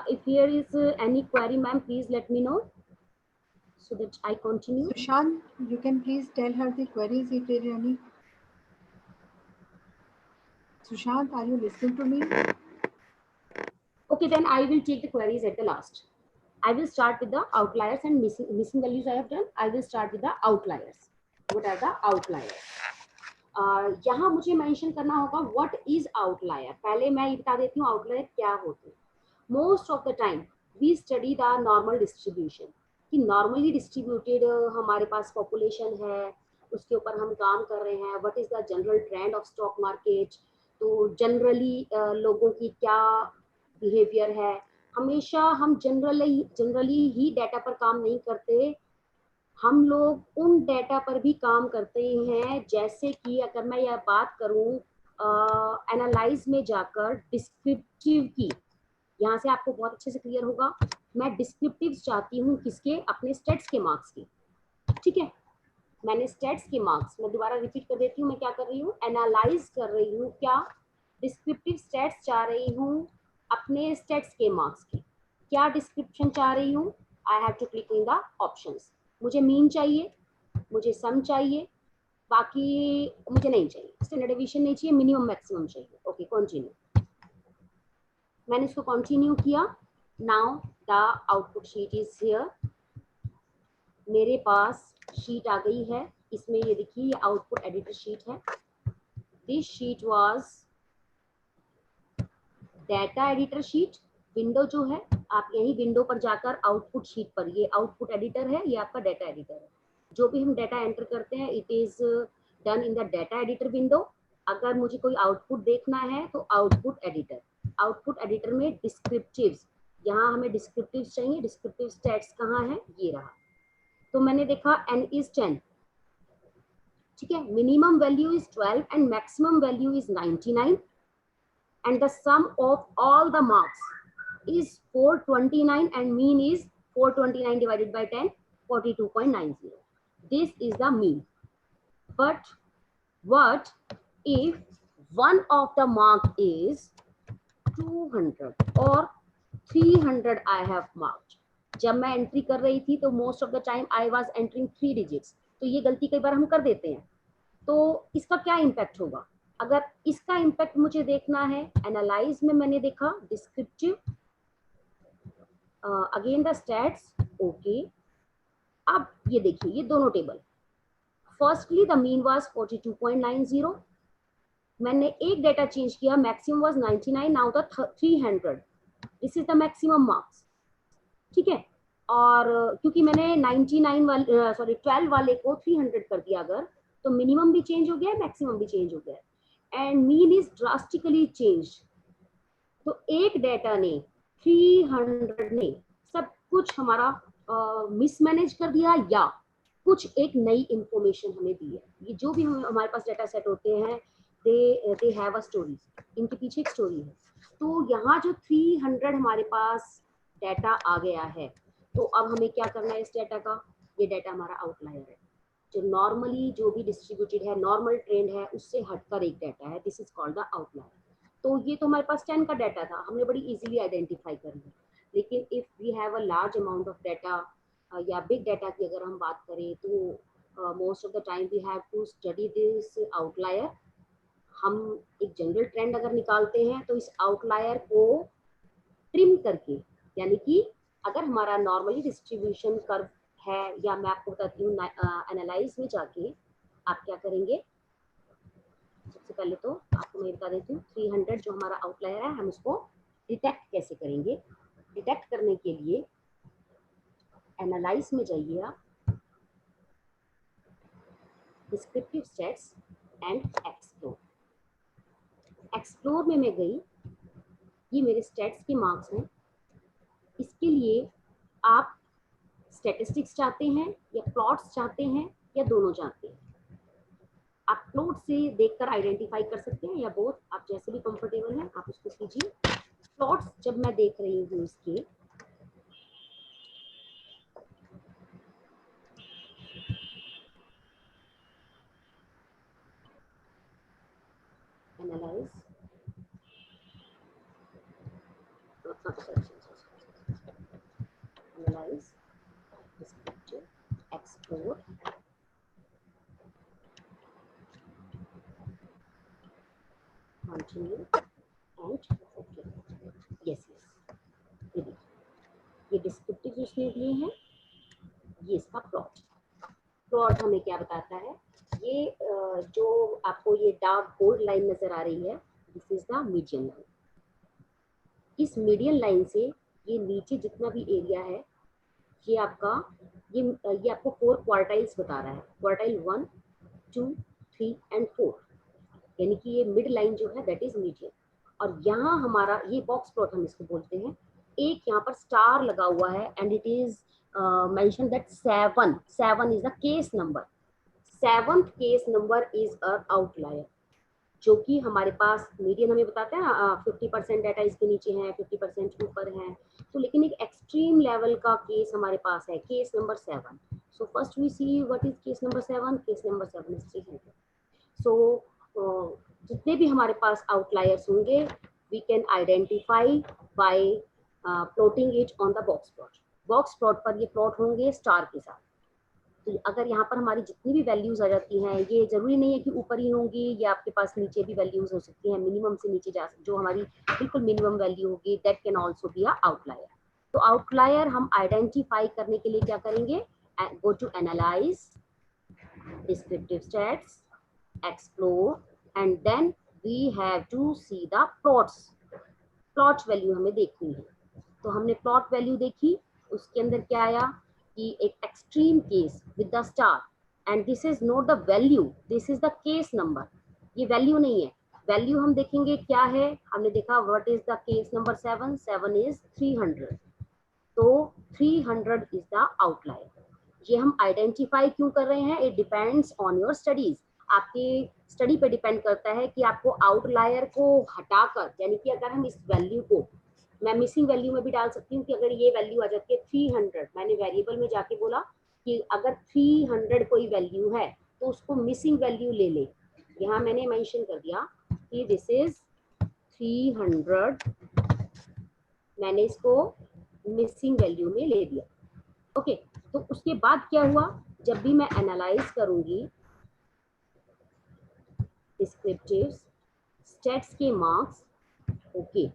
S9: If there is any query, ma'am, please let me know so that I continue.
S1: Sushant, you can please tell her the queries if there are any. Sushant, are you listening to me?
S9: Okay, then I will take the queries at the last. I will start with the outliers and missing values I have done. I will start with the outliers. What are the outliers? यहाँ मुझे mention करना होगा what is outlier. पहले मैं ये बता देती हूँ outlier क्या होते हैं. Most of the time we study the normal distribution. कि normally distributed हमारे पास population है, उसके ऊपर हम काम कर रहे हैं. What is the general trend of stock market? तो generally लोगों की क्या behavior है. हमेशा हम जनरली ही डाटा पर काम नहीं करते, हम लोग उन डाटा पर भी काम करते हैं. जैसे कि अगर मैं यह बात करूं एनालाइज में जाकर डिस्क्रिप्टिव की, यहाँ से आपको बहुत अच्छे से क्लियर होगा. मैं डिस्क्रिप्टिव चाहती हूँ किसके, अपने स्टेट्स के मार्क्स के. ठीक है, मैंने स्टेट्स के मार्क्स, मैं दोबारा रिपीट कर देती हूँ, मैं क्या कर रही हूँ, एनालाइज कर रही हूँ, क्या डिस्क्रिप्टिव स्टेट्स चाह रही हूँ अपने स्टेट्स के मार्क्स की. क्या डिस्क्रिप्शन चाह रही हूँ, I have to click in the options. मुझे मीन चाहिए, मुझे सम चाहिए, बाकी मुझे नहीं चाहिए, स्टैंडर्ड डेविएशन नहीं चाहिए, मिनिमम मैक्सिमम चाहिए. Okay, continue. मैंने इसको कंटिन्यू किया. Now the output sheet is here. मेरे पास शीट आ गई है. इसमें ये देखिए, ये आउटपुट एडिटर शीट है. This sheet was data editor sheet. Window जो है, आप यही विंडो पर जाकर आउटपुट शीट पर, ये आउटपुट एडिटर है, ये आपका डाटा एडिटर है. जो भी हम डाटा एंटर करते हैं it is done in the data editor window. अगर मुझे कोई आउटपुट देखना है तो आउटपुट एडिटर. आउटपुट एडिटर में डिस्क्रिप्टिव्स, यहाँ हमें डिस्क्रिप्टिव्स चाहिए. डिस्क्रिप्टिव स्टैट्स कहाँ है, ये रहा. तो मैंने देखा n is 10. ठीक है, minimum value is 12 and maximum value is 99 and the sum of all the marks is 429 and mean is 429 divided by 10, 42.90. This is the mean. But what if one of the mark is 200 or 300 I have marked. जब मैं entry कर रही थी तो most of the time I was entering 3 digits. तो ये गलती कई बार हम कर देते हैं. तो इसका क्या इम्पैक्ट होगा, अगर इसका इम्पैक्ट मुझे देखना है, एनालाइज में मैंने देखा descriptive, again the stats. Okay, अब ये देखिए, ये दोनों table. Firstly the mean was 42.90. मैंने एक डाटा चेंज किया, maximum was 99, now the 300. This is the maximum marks. ठीक है, और क्योंकि मैंने 12 वाले को 300 कर दिया, अगर तो मिनिमम भी चेंज हो गया है, मैक्सिमम भी चेंज हो गया है. And mean is drastically change. तो एक डाटा ने 300 ने सब कुछ हमारा मिसमैनेज कर दिया या कुछ एक नई इंफॉर्मेशन हमें दी है। ये जो भी हमारे पास डाटा सेट होते हैं दे हैव अ स्टोरी, इनके पीछे एक स्टोरी है। तो यहाँ जो 300 हमारे पास डाटा आ गया है, तो अब हमें क्या करना है इस डाटा का, ये डाटा हमारा आउटलायर है, जो नॉर्मली जो भी डिस्ट्रीब्यूटेड है, नॉर्मल ट्रेंड है, उससे हटकर एक डाटा है, this is called the outlier. तो ये तो हमारे पास 10 का डाटा था, हमने बड़ी इजीली आइडेंटिफाई कर लिया। लेकिन if we have a large amount of data या बिग डाटा की अगर हम बात करें, तो most of the time we have to study this outlier. हम एक जनरल ट्रेंड अगर निकालते हैं तो इस आउटलायर को ट्रिम करके, यानी कि अगर हमारा नॉर्मली डिस्ट्रीब्यूशन कर्व है, या मैं आपको बताती हूँ एनालाइज में जाके आप क्या करेंगे। सबसे पहले तो आपको मैं बता देती हूँ 300 जो हमारा आउटलायर है, हम उसको डिटेक्ट कैसे करेंगे। डिटेक्ट करने के लिए एनालाइज में जाइए आप, descriptive stats and explore. Explore में मैं गई, ये मेरे स्टैट्स के मार्क्स हैं। इसके लिए आप स्टैटिस्टिक्स चाहते हैं या प्लॉट्स चाहते हैं या दोनों चाहते हैं, आप प्लॉट से देखकर आइडेंटिफाई कर सकते हैं या बोथ, आप जैसे भी कंफर्टेबल हैं आप उसको कीजिए। प्लॉट्स जब मैं देख रही हूँ इसके, analyse, analyse, descriptive, explore, continue and okay. Yes, ये देखिए, ये डिस्क्रिप्टिव उसने दिए हैं, ये इसका प्लॉट। प्लॉट हमें क्या बताता है, ये जो आपको ये डार्क बोल्ड लाइन नजर आ रही है, this is the median line. इस मीडियन लाइन से ये नीचे जितना भी एरिया है, ये आपका ये आपको 4 क्वार्टाइल्स बता रहा है, क्वार्टाइल 1, 2, 3 एंड 4, यानी कि ये मिड लाइन जो है दैट इज मीडियन। और यहाँ हमारा ये बॉक्स प्लॉट हम इसको बोलते हैं। एक यहाँ पर स्टार लगा हुआ है and it is mention that 7 is the case number. 7th case number is a outlier, जो कि हमारे पास मीडियन हमें बताते हैं ना, 50% डाटा इसके नीचे है, 50% ऊपर है। तो लेकिन एक एक्सट्रीम लेवल का केस हमारे पास है, case number 7। So first we see what is case number 7। Case number 7 is 300। So जितने भी हमारे पास आउटलायर्स होंगे, we can identify by plotting it on the box plot. Box plot पर ये प्लॉट होंगे स्टार के साथ। तो अगर यहाँ पर हमारी जितनी भी वैल्यूज आ जाती हैं, ये जरूरी नहीं है कि ऊपर ही होंगी, ये आपके पास नीचे भी वैल्यूज हो सकती हैं, मिनिमम से नीचे जा सकती, जो हमारी बिल्कुल मिनिमम वैल्यू होगी that can also be a outlier. तो आउटलायर हम आइडेंटिफाई करने के लिए क्या करेंगे, go to analyze, descriptive stats, explore and then we have to see the plots. Plot value हमें देखनी है, तो हमने प्लॉट वैल्यू देखी, उसके अंदर क्या आया कि एक extreme case with the star, and this is not the value, this is the case number. ये वैल्यू नहीं है, वैल्यू हम देखेंगे क्या है। हमने देखा what is the case number 7 is 300, तो 300 इज द आउटलायर। ये हम आइडेंटिफाई क्यों कर रहे हैं, it depends on your studies. आपके स्टडी पे डिपेंड करता है कि आपको आउटलायर को हटाकर, यानी कि अगर हम इस वैल्यू को, मैं मिसिंग वैल्यू में भी डाल सकती हूँ कि अगर ये वैल्यू आ जाती है 300, मैंने वेरिएबल में जाके बोला कि अगर 300 कोई वैल्यू है तो उसको मिसिंग वैल्यू ले ले। यहाँ मैंने मेंशन कर दिया कि दिस इज 300, मैंने इसको मिसिंग वैल्यू में ले दिया। ओके, तो उसके बाद क्या हुआ, जब भी मैं एनालाइज करूंगी डिस्क्रिप्टिव स्टैट्स के मार्क्स, ओके,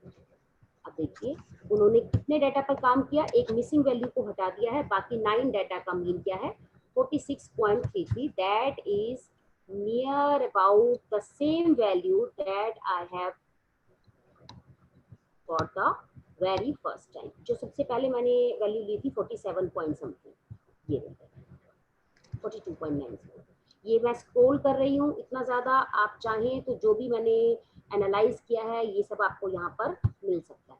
S9: अब देखिए उन्होंने कितने डाटा पर काम किया, एक मिसिंग वैल्यू को हटा दिया है, बाकी 9 डाटा का मीन क्या है 46.33, that is near about the same value that I have for the very first time. जो सबसे पहले मैंने वैल्यू ली थी 47 पॉइंट समथिंग, ये 42.97। ये मैं स्क्रॉल कर रही हूँ इतना ज़्यादा, आप चाहें तो जो भी मैंने एनालाइज किया है ये सब आपको यहाँ पर मिल सकता है।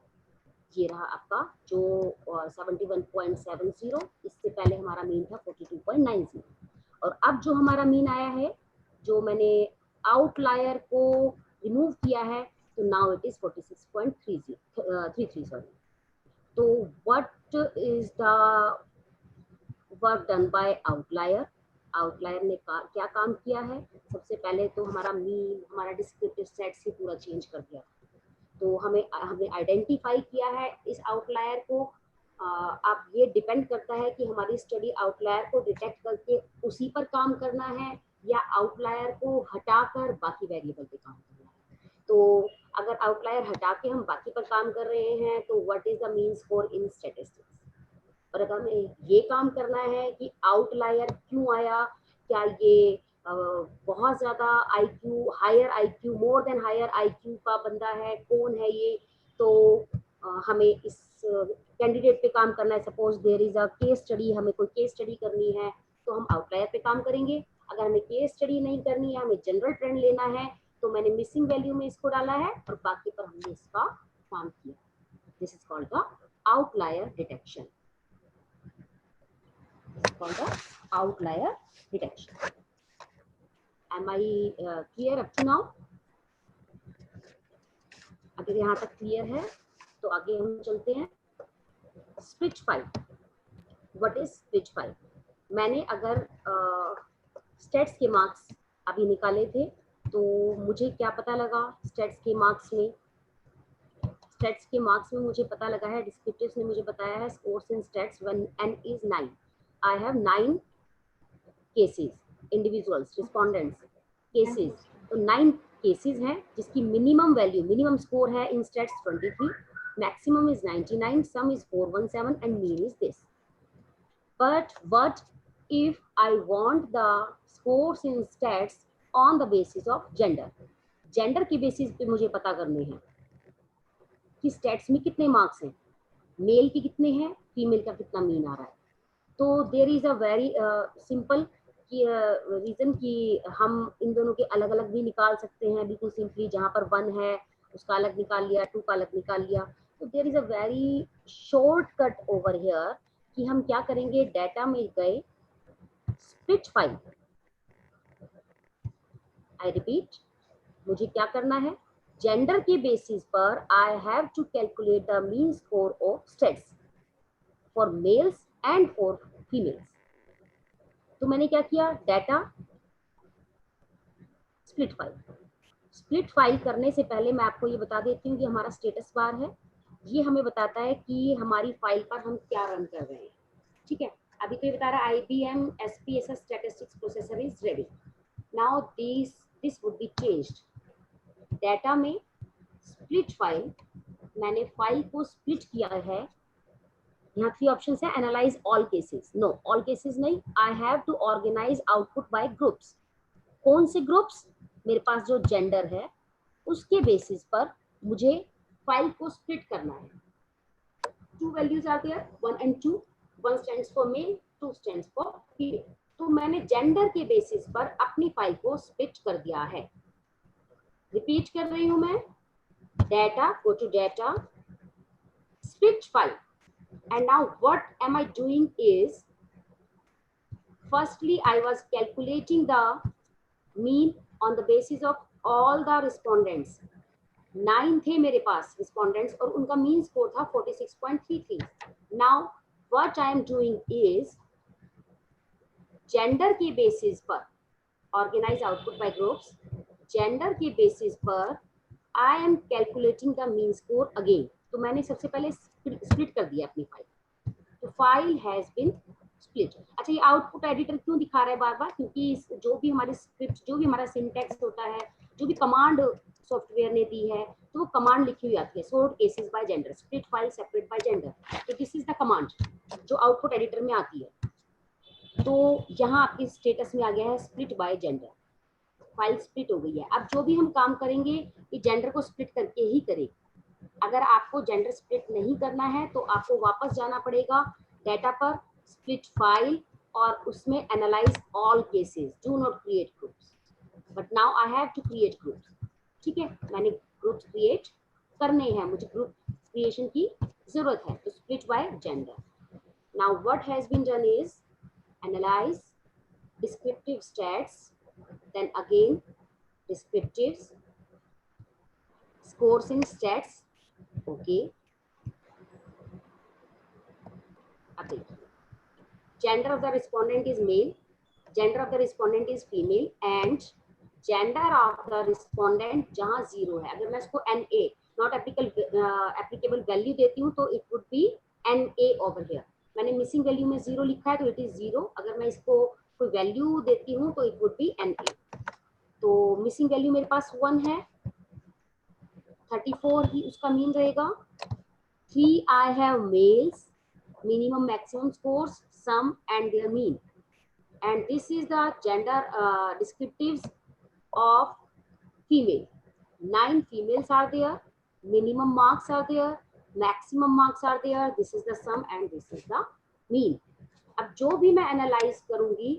S9: ये रहा आपका जो 71.70, इससे पहले हमारा मीन था 42.90, और अब जो हमारा मीन आया है, जो मैंने आउटलायर को रिमूव किया है, तो नाउ इट इज 46.33 सॉरी। तो what is the work done by outlier? Outlier ने क्या काम किया है? सबसे पहले तो हमारा मीन, हमारा डिस्क्रिप्टिव सेट से पूरा चेंज कर दिया। तो हमें आइडेंटिफाई किया है इस आउटलायर को। अब ये डिपेंड करता है कि हमारी स्टडी आउटलायर को डिटेक्ट करके उसी पर काम करना है या आउटलायर को हटाकर बाकी वेरिएबल पे काम करना है। तो अगर आउटलायर हटा के हम बाकी पर काम कर रहे हैं तो what is the mean score in statistics. और अगर हमें ये काम करना है कि आउटलायर क्यों आया, क्या ये बहुत ज़्यादा IQ, higher IQ, more than higher IQ का बंदा है, कौन है ये, तो हमें इस कैंडिडेट पे काम करना है। Suppose there is a case study, हमें कोई केस स्टडी करनी है तो हम आउटलायर पे काम करेंगे। अगर हमें केस स्टडी नहीं करनी है, हमें जनरल ट्रेंड लेना है, तो मैंने मिसिंग वैल्यू में इसको डाला है और बाकी पर हमने इसका काम किया। This is called the outlier detection. called the outlier detection. Am I clear up to now? अगर यहाँ तक क्लियर है तो आगे हम चलते हैं। Split file, what is split file? मैंने अगर स्टेट्स के मार्क्स अभी निकाले थे तो मुझे क्या पता लगा स्टेट्स के मार्क्स में? स्टेट्स के मार्क्स में मुझे पता लगा है, डिस्क्रिप्टिव्स ने मुझे बताया है, scores in states when n is 9, I have 9 cases, individuals, respondents cases, तो 9 cases हैं जिसकी मिनिमम वैल्यू, मिनिमम स्कोर है in states 23, maximum is 99, sum is 417 and mean is this. But what if I want the scores in states on the basis of gender? Gender के basis पे मुझे पता करने हैं कि स्टेट्स में कितने मार्क्स हैं, मेल के कितने हैं, फीमेल का कितना मीन आ रहा है। तो there is a very simple reason कि हम इन दोनों के अलग अलग भी निकाल सकते हैं, बिल्कुल सिंपली। जहाँ पर 1 है उसका अलग निकाल लिया, 2 का अलग निकाल लिया। तो there is a very short cut over here कि हम क्या करेंगे, डाटा में गए, स्प्लिट फाइल, आई रिपीट, मुझे क्या करना है, जेंडर के बेसिस पर I have to calculate the mean score of stats for males and for females. तो मैंने क्या किया, data, split file. Split file करने से पहले मैं आपको ये बता देती हूँ कि हमारा स्टेटस बार है, ये हमें बताता है कि हमारी फाइल पर हम क्या रन कर रहे हैं। ठीक है, अभी तो ये बता रहा है IBM SPSS statistics processor is ready. Now this would be changed. Data में स्प्लिट फाइल, मैंने फाइल को स्प्लिट किया है। यहाँ 3 ऑप्शंस है, analyse all cases, no all cases नहीं, I have to organise output by groups. कौन से ग्रुप्स? मेरे पास जो जेंडर है उसके बेसिस पर मुझे फाइल को स्प्लिट करना है। 2 values are there, 1 and 2, 1 stands for male, 2 stands for female. तो मैंने जेंडर के बेसिस पर अपनी फाइल को स्प्लिट कर दिया है। रिपीट कर रही हूं मैं, data, go to data, split file. And now what am I doing is, firstly I was calculating the mean on the basis of all the respondents. 9 थे मेरे पास respondents और उनका mean score था 46.33. Now what I am doing is, gender के basis पर organize output by groups, gender के basis पर I am calculating the mean score again. तो मैंने सबसे पहले स्प्लिट कर दिया अपनी फाइल, तो फाइल हैज बीन स्प्लिट। अच्छा, ये आउटपुट एडिटर क्यों दिखा रहा है बार बार? क्योंकि जो भी हमारी स्क्रिप्ट, जो भी हमारा सिंटैक्स होता है, जो भी कमांड सॉफ्टवेयर ने दी है, तो वो कमांड लिखी हुई आती है, sort cases bye gender, split file separate by gender. तो दिस इज द कमांड जो आउटपुट एडिटर में आती है। तो यहाँ आपके स्टेटस में आ गया है split by gender, file split हो गई है। अब जो भी हम काम करेंगे ये जेंडर को स्प्लिट करके ही करें। अगर आपको जेंडर स्प्लिट नहीं करना है तो आपको वापस जाना पड़ेगा डाटा पर, स्प्लिट फाइल, और उसमें analyze all cases, do not create groups, but now I have to create groups. ठीक है, मैंने ग्रुप्स क्रिएट करने हैं, मुझे ग्रुप क्रिएशन की जरूरत है, तो split by gender. Now what has been done is analyze descriptive stats, then again descriptives, scores in stats. Okay, अब देखिए, gender of the respondent is male, gender of the respondent is female, and gender of the respondent जहाँ 0 है, अगर मैं इसको NA not applicable value देती हूँ तो it would be NA over here। मैंने मिसिंग वैल्यू में 0 लिखा है तो इट इज 0, अगर मैं इसको कोई वैल्यू देती हूँ तो इट वुड बी NA। तो मिसिंग वैल्यू मेरे पास 1 है, 34 ही उसका मीन रहेगा। 3 I have males, minimum maximum scores, sum and their mean, and this is the gender descriptives of female। 9 females are there, minimum marks are there, maximum marks are there, this is the sum and this is the mean। अब जो भी मैं analyse करूंगी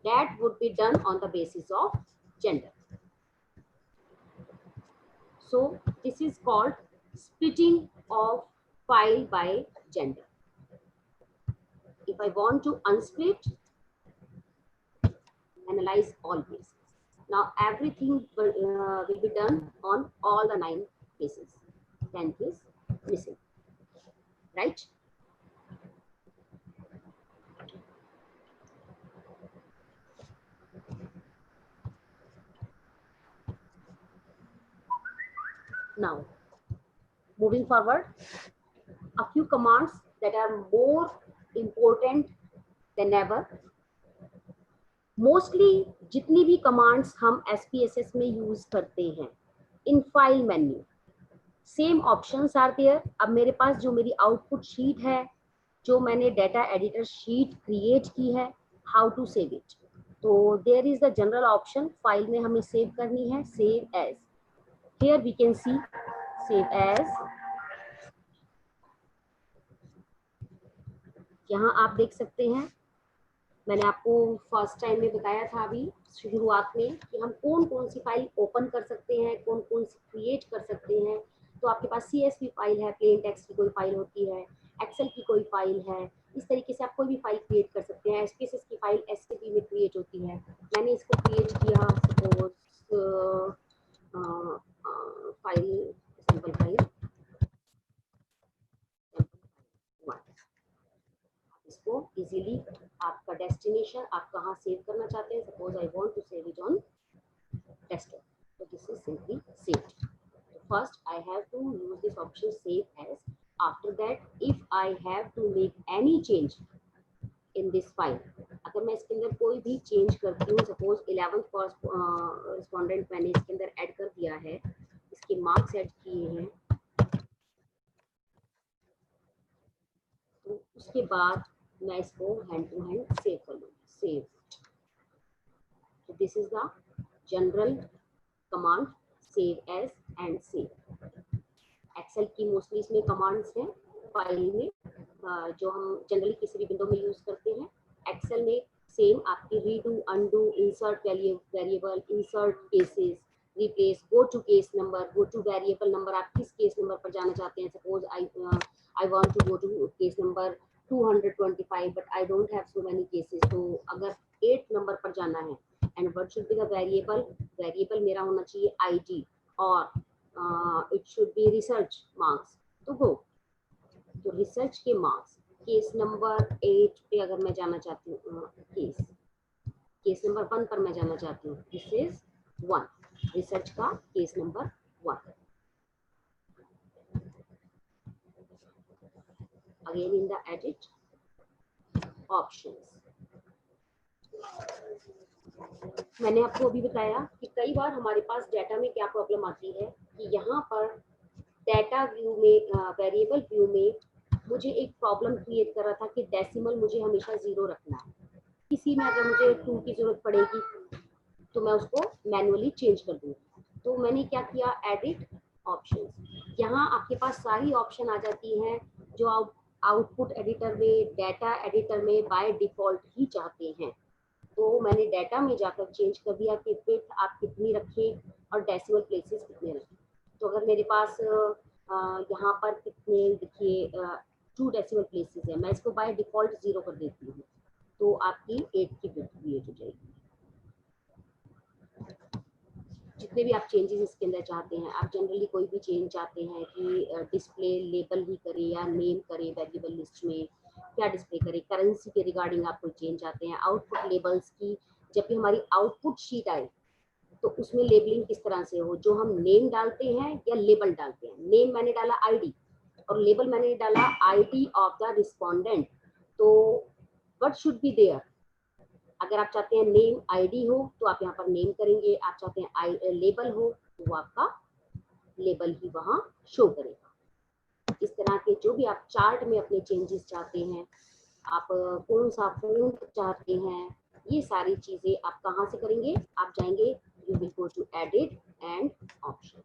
S9: that would be done on the basis of gender। So this is called splitting of file by gender। If I want to unsplit, analyze all cases। Now everything will be done on all the 9 cases, 10th is missing, right? Now, moving forward, a few commands that are more important than ever। Mostly जितनी भी commands हम SPSS में use करते हैं, in file menu, same options are there। अब मेरे पास जो मेरी output sheet है, जो मैंने data editor sheet create की है, how to save it। तो there is the general option, file में हमें save करनी है, save as। Here we can see save as। यहाँ आप देख सकते हैं, मैंने आपको फर्स्ट टाइम में बताया था अभी शुरुआत में कि हम कौन कौन सी फाइल ओपन कर सकते हैं, कौन कौन सी क्रिएट कर सकते हैं। तो आपके पास CSV फाइल है, प्लेन टेक्स्ट की कोई फाइल होती है, एक्सेल की कोई फाइल है, इस तरीके से आप कोई भी फाइल क्रिएट कर सकते हैं। SPSS की फाइल STP में क्रिएट होती है। मैंने इसको क्रिएट किया, सपोज फाइल सिंपल फाइल, इसको इजीली आपका डेस्टिनेशन आप कहाँ सेव करना चाहते हैं, suppose I want to save it on desktop, तो this is simply saved. First I have to use this option save as. After that if I have to make any change in this file, अगर मैं इसके अंदर कोई भी change करती हूँ, suppose 11th respondent मैंने इसके अंदर ऐड कर दिया है, इसके मार्क्स ऐड किए हैं, तो उसके बाद मैं इसको हैंड टू हैंड सेव कर लूँगी, सेव। तो this is the general command save as and save. Excel की मोस्टली इसमें कमांड्स हैं फाइल में, जो हम जनरली किसी भी विंडो में यूज करते हैं। एक्सेल में सेम आपकी redo, undo, insert variable, insert cases, replace, go to case number, go to variable number, आप किस केस नंबर पर जाना चाहते हैं। Suppose I want to go to case number 225 but I don't have so many cases, तो अगर 8 number पर जाना है, and what should be the variable, variable मेरा होना चाहिए ID और it should be research marks, तो गो, तो रिसर्च के मार्क्स केस नंबर 8 पे अगर मैं जाना चाहती हूँ, केस नंबर 1 पर मैं जाना चाहती हूँ, दिस इज 1, रिसर्च का case number 1। Again in the edit options, मैंने आपको अभी बताया कि कई बार हमारे पास डाटा में क्या प्रॉब्लम आती है कि यहाँ पर डाटा व्यू में, वेरिएबल व्यू में मुझे एक प्रॉब्लम क्रिएट कर रहा था कि डेसिमल मुझे हमेशा 0 रखना है। किसी में अगर मुझे 2 की जरूरत पड़ेगी तो मैं उसको मैनुअली चेंज कर दूंगी। तो मैंने क्या किया, एडिट ऑप्शंस, यहाँ आपके पास सारी ऑप्शन आ जाती हैं जो आप आउटपुट एडिटर में, डाटा एडिटर में बाय डिफॉल्ट ही चाहते हैं। तो मैंने डाटा में जाकर चेंज कर दिया कि फिट आप कितनी रखें और डेसिमल प्लेसेस कितने रखें। तो अगर मेरे पास यहाँ पर कितने देखिए 2 डेसिमल प्लेसेस है, मैं इसको बाय डिफॉल्ट 0 कर देती हूँ, तो आपकी 8 की बिट क्रिएट हो जाएगी। जितने भी आप चेंजेस इसके अंदर चाहते हैं, आप जनरली कोई भी चेंज चाहते हैं कि डिस्प्ले लेबल ही करे या नेम करे, वेरिएबल लिस्ट में क्या डिस्प्ले करे, करेंसी के रिगार्डिंग आप कोई चेंज चाहते हैं, आउटपुट लेबल्स की जब भी हमारी आउटपुट शीट आए तो उसमें लेबलिंग किस तरह से हो, जो हम नेम डालते हैं या लेबल डालते हैं। नेम मैंने डाला आईडी और लेबल मैंने डाला आईडी ऑफ द रिस्पोंडेंट। तो व्हाट शुड बी देयर, अगर आप चाहते हैं नेम आईडी हो तो आप यहाँ पर नेम करेंगे, आप चाहते हैं लेबल हो तो वो आपका लेबल ही वहाँ शो करेगा। इस तरह के जो भी आप चार्ट में अपने चेंजेस चाहते हैं, आप कौन सा फॉन्ट चाहते हैं, ये सारी चीजें आप कहाँ से करेंगे, आप जाएंगे you will go to edit and options.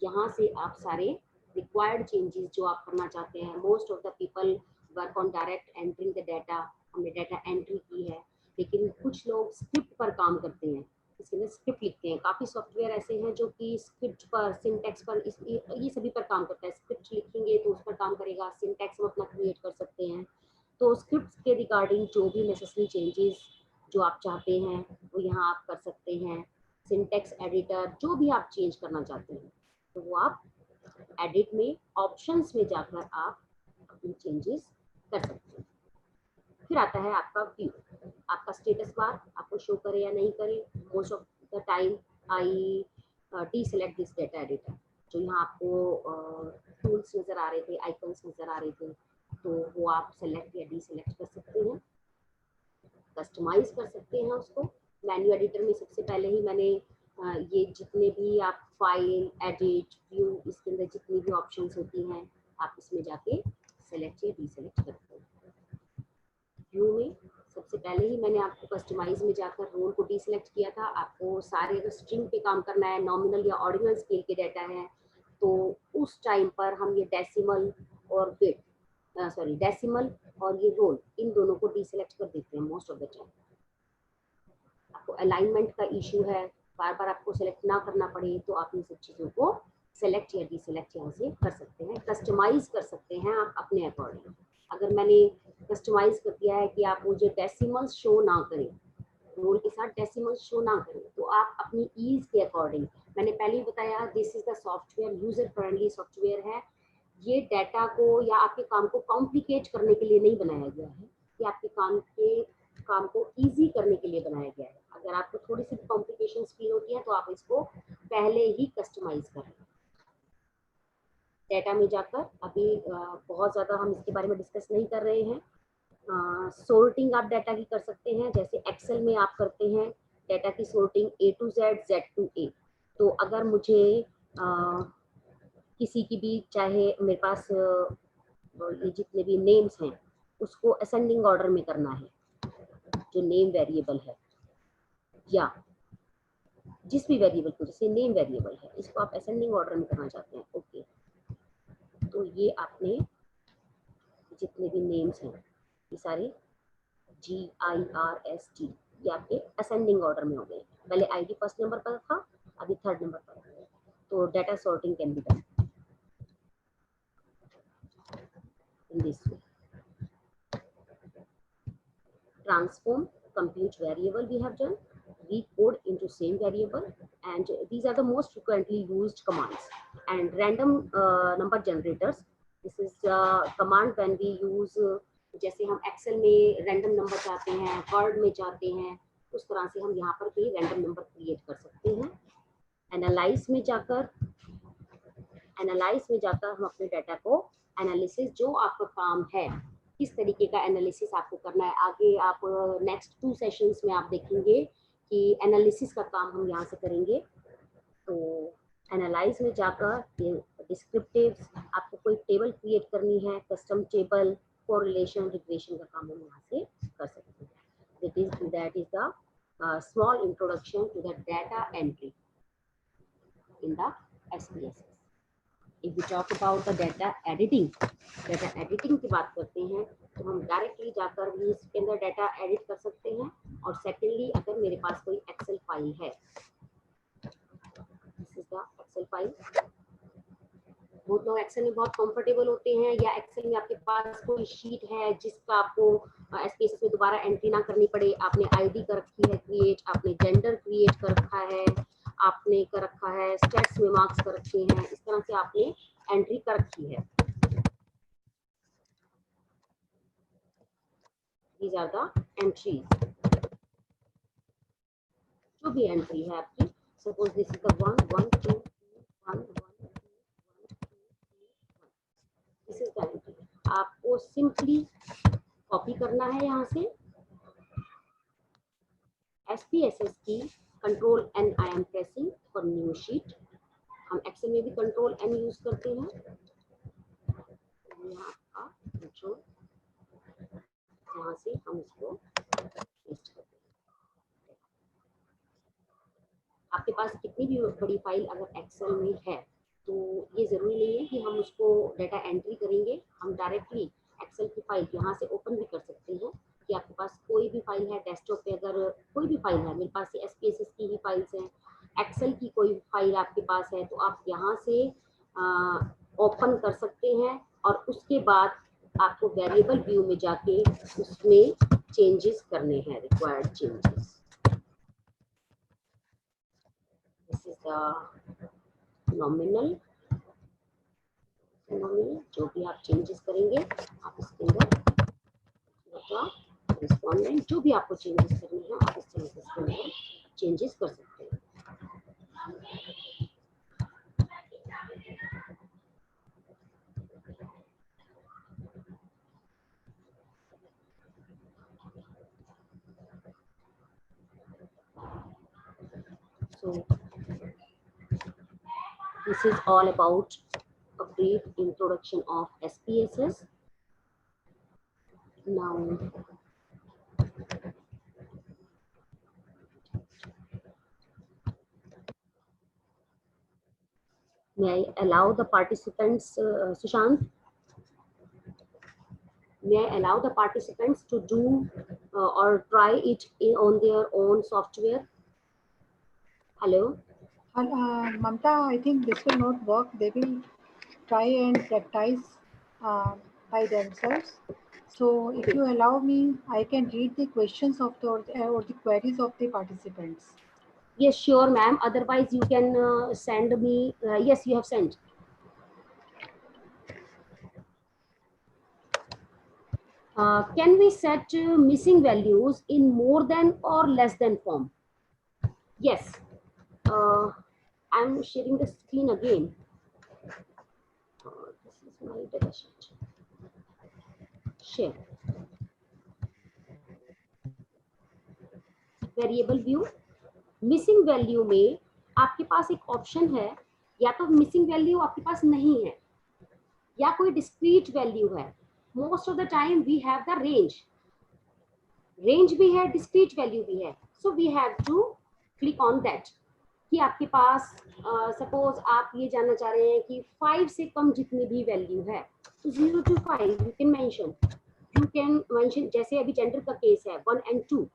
S9: यहाँ से आप सारे रिक्वायर्ड चेंजेस जो आप करना चाहते हैं, most of the people work on direct entering the data, हमने डाटा एंट्री की है, लेकिन कुछ लोग स्क्रिप्ट पर काम करते हैं, इसके अंदर स्क्रिप्ट लिखते हैं। काफ़ी सॉफ्टवेयर ऐसे हैं जो कि स्क्रिप्ट पर, सिंटैक्स पर, ये सभी पर काम करता है। स्क्रिप्ट लिखेंगे तो उस पर काम करेगा, सिंटैक्स हम अपना क्रिएट कर सकते हैं। तो स्क्रिप्ट के रिगार्डिंग जो भी नेसेसरी चेंजेस जो आप चाहते हैं वो यहाँ आप कर सकते हैं। सिंटैक्स एडिटर जो भी आप चेंज करना चाहते हैं तो वो आप एडिट में ऑप्शंस में जाकर आप अपनी चेंजेस कर सकते हैं। फिर आता है आपका व्यू, आपका स्टेटस बार आपको शो करे या नहीं करे। Most of the time I deselect this data editor. जो यहाँ आपको टूल्स नज़र आ रहे थे, आइकन्स नज़र आ रहे थे, तो वो आप सेलेक्ट या डीसेलेक्ट कर सकते हैं, कस्टमाइज कर सकते हैं उसको। मेन्यू एडिटर में सबसे पहले ही मैंने ये जितने भी आप फाइल, एडिट, व्यू, इसके अंदर जितनी भी ऑप्शंस होती हैं आप इसमें जाके सेलेक्ट या डीसेलेक्ट करते हैं। व्यू में सबसे पहले ही मैंने आपको कस्टमाइज में जाकर रोल को डीसेलेक्ट किया था। आपको सारे अगर स्ट्रिंग पे काम करना है, नॉमिनल या ऑर्डिनल स्केल के डाटा है, तो उस टाइम पर हम ये डेसिमल और बिट डेसिमल और ये रोल, इन दोनों को डीसेलेक्ट कर देते हैं मोस्ट ऑफ द टाइम। आपको अलाइनमेंट का इशू है, बार बार आपको सेलेक्ट ना करना पड़े, तो आप इन सब चीज़ों को सेलेक्ट या डीसेलेक्ट यहाँ से कर सकते हैं। कस्टमाइज कर सकते हैं आप अपने अकॉर्डिंग। अगर मैंने कस्टमाइज कर दिया है कि आप मुझे डेसिमल्स शो ना करें, रोल के साथ डेसिमल्स शो ना करें, तो आप अपनी ईज के अकॉर्डिंग, मैंने पहले ही बताया this is the software user friendly software है। ये डाटा को या आपके काम को कॉम्प्लिकेट करने के लिए नहीं बनाया गया है, ये आपके काम को इजी करने के लिए बनाया गया है। अगर आपको थोड़ी सी कॉम्प्लिकेशन फील होती है तो आप इसको पहले ही कस्टमाइज करें। डाटा में जाकर अभी बहुत ज़्यादा हम इसके बारे में डिस्कस नहीं कर रहे हैं। सोर्टिंग आप डाटा की कर सकते हैं, जैसे एक्सेल में आप करते हैं डाटा की sorting A to Z, Z to A। तो अगर मुझे किसी की भी, चाहे मेरे पास ये जितने भी नेम्स हैं उसको असेंडिंग ऑर्डर में करना है, जो नेम वेरिएबल है या जिस भी वेरिएबल को, जैसे नेम वेरिएबल है, इसको आप असेंडिंग ऑर्डर में करना चाहते हैं, ओके। तो ये आपने जितने भी नेम्स हैं ये सारे GIRST ये आपके असेंडिंग ऑर्डर में हो गए। पहले ID फर्स्ट नंबर पर था, अभी थर्ड नंबर पर है। तो data sorting can be done in this way. Transform, compute variable we have done, recode into same variable, and these are the most frequently used commands. And random number generators, this is command when we use, जैसे हम Excel में random number चाहते हैं, word में चाहते हैं, उस तरह से हम यहाँ पर भी रैंडम नंबर क्रिएट कर सकते हैं। एनालाइज में जाकर हम अपने डाटा को एनालिसिस, जो आपका काम है, किस तरीके का एनालिसिस आपको करना है, आगे आप नेक्स्ट 2 सेशंस में आप देखेंगे कि एनालिसिस का काम हम यहाँ से करेंगे। तो एनालाइज में जाकर ये डिस्क्रिप्टिव्स, आपको कोई टेबल क्रिएट करनी है, कस्टम टेबल, कोरिलेशन, रिग्रेशन का काम हम यहाँ से कर सकते हैं। That is the small introduction to the data entry in the SPSS. If we talk about the data editing की बात करते हैं तो हम डायरेक्टली जाकर भी इसके अंदर डाटा एडिट कर सकते हैं। और सेकेंडली अगर मेरे पास कोई एक्सेल फाइल है, this is the Excel file. बहुत लोग एक्सेल में बहुत कंफर्टेबल होते हैं, या एक्सेल में आपके पास कोई शीट है जिसका आपको एसपीएसएस में दोबारा एंट्री ना करनी पड़े, आपने आईडी कर रखी है क्रिएट, आपने जेंडर क्रिएट कर रखा है, आपने कर रखा है स्टेट्स में मार्क्स कर रखे हैं, इस तरह से आपने एंट्री कर रखी है। These are the entries, जो भी एंट्री है आपकी, suppose this is the 1 1 2 1 1 this is the entry. आपको सिंपली कॉपी करना है यहाँ से SPSS की control N I am pressing for new sheet. हम एक्सेल में भी कंट्रोल N यूज करते हैं। यहाँ का कंट्रोल, यहाँ से हम इसको पेस्ट करते हैं। आपके पास कितनी भी बड़ी फाइल अगर एक्सेल में है तो ये जरूरी नहीं है कि हम उसको डाटा एंट्री करेंगे, हम डायरेक्टली एक्सेल की फाइल यहाँ से ओपन भी कर सकते हैं। कि आपके पास कोई भी फाइल है डेस्कटॉप पे, अगर कोई भी फाइल है, मेरे पास SPSS की ही फाइल्स हैं, एक्सेल की कोई फाइल आपके पास है, तो आप यहाँ से ओपन कर सकते हैं और उसके बाद आपको वेरिएबल व्यू में जाके उसमें चेंजेस करने हैं, required changes. This is the nominal, जो भी आप चेंजेस करेंगे आप इसके अंदर रिस्पोंडेंट, जो भी आपको चेंजेस करने हैं आप इस चेंजेस के अंदर चेंजेस कर सकते हैं। So this is all about a brief introduction of SPSS. Now may I allow the participants, Sushant? May I allow the participants to do or try it on their own software? Hello?
S1: Mamta, I think this will not work. They will try and practice by themselves. So if you allow me, I can read the questions of the or the queries of the participants.
S9: Yes, sure, ma'am. Otherwise, you can send me. Yes, you have sent. Can we set missing values in more than or less than form? Yes. I'm sharing the screen again. This is my data sheet. Share. Variable view. Missing value में आपके पास एक option है, या तो missing value आपके पास नहीं है या कोई डिस्क्रीट वैल्यू है। Most of the time we have the range भी है, डिस्क्रीट वैल्यू भी है। So we have to click on that कि आपके पास सपोज आप ये जानना चाह रहे हैं कि 5 से कम जितनी भी वैल्यू है तो 0 to 5 यू कैन मेंशन। जैसे अभी जेंडर का केस है 1 and 2,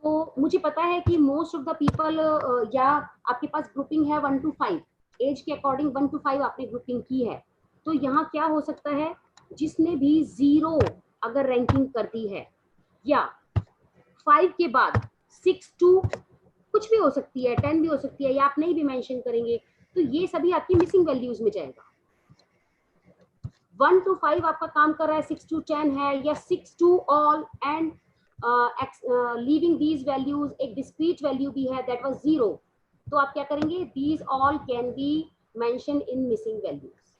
S9: तो मुझे पता है कि मोस्ट ऑफ द पीपल, या आपके पास ग्रुपिंग है 1 to 5, एज के अकॉर्डिंग 1 to 5 आपने ग्रुपिंग की है। तो यहाँ क्या हो सकता है, जिसने भी 0 अगर रैंकिंग कर दी है, या 5 के बाद 6 to कुछ भी हो सकती है, 10 भी हो सकती है, या आप नहीं भी मेंशन करेंगे, तो ये सभी आपकी मिसिंग वैल्यूज में जाएगा। 1 to 5 आपका काम कर रहा है, 6 to 10 है, या 6 to all and leaving these values एक डिस्क्रीट वैल्यू भी है दैट वाज 0, तो आप क्या करेंगे, these all can be mention in missing values.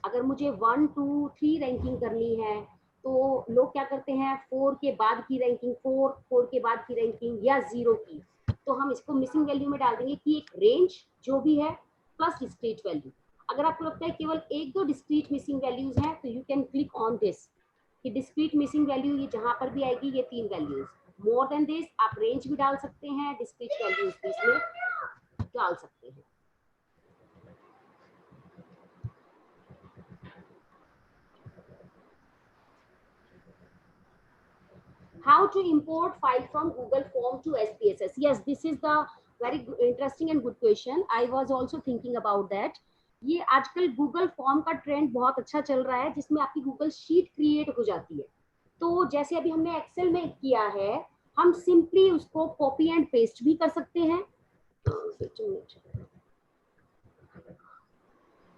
S9: अगर मुझे 1 2 3 रैंकिंग करनी है तो लोग क्या करते हैं, 4 के बाद की रैंकिंग, 4 के बाद की रैंकिंग, या 0 की, तो हम इसको मिसिंग वैल्यू में डाल देंगे कि एक रेंज जो भी है प्लस डिस्क्रीट वैल्यू। अगर आपको लगता है केवल 1-2 डिस्क्रीट मिसिंग वैल्यूज हैं तो you can click on this कि डिस्क्रीट मिसिंग वैल्यू ये जहां पर भी आएगी ये 3 वैल्यूज। मोर देन दिस आप रेंज भी डाल सकते हैं, डिस्क्रीट वैल्यूज भी इसमें डाल सकते हैं। how to import file from Google Form to SPSS. Yes, this is the very interesting and good question. I was also thinking about that. ये आजकल गूगल फॉर्म का ट्रेंड बहुत अच्छा चल रहा है, जिसमें आपकी गूगल शीट क्रिएट हो जाती है. तो जैसे अभी हमने एक्सेल में किया है, हम सिंपली उसको कॉपी एंड पेस्ट भी कर सकते हैं.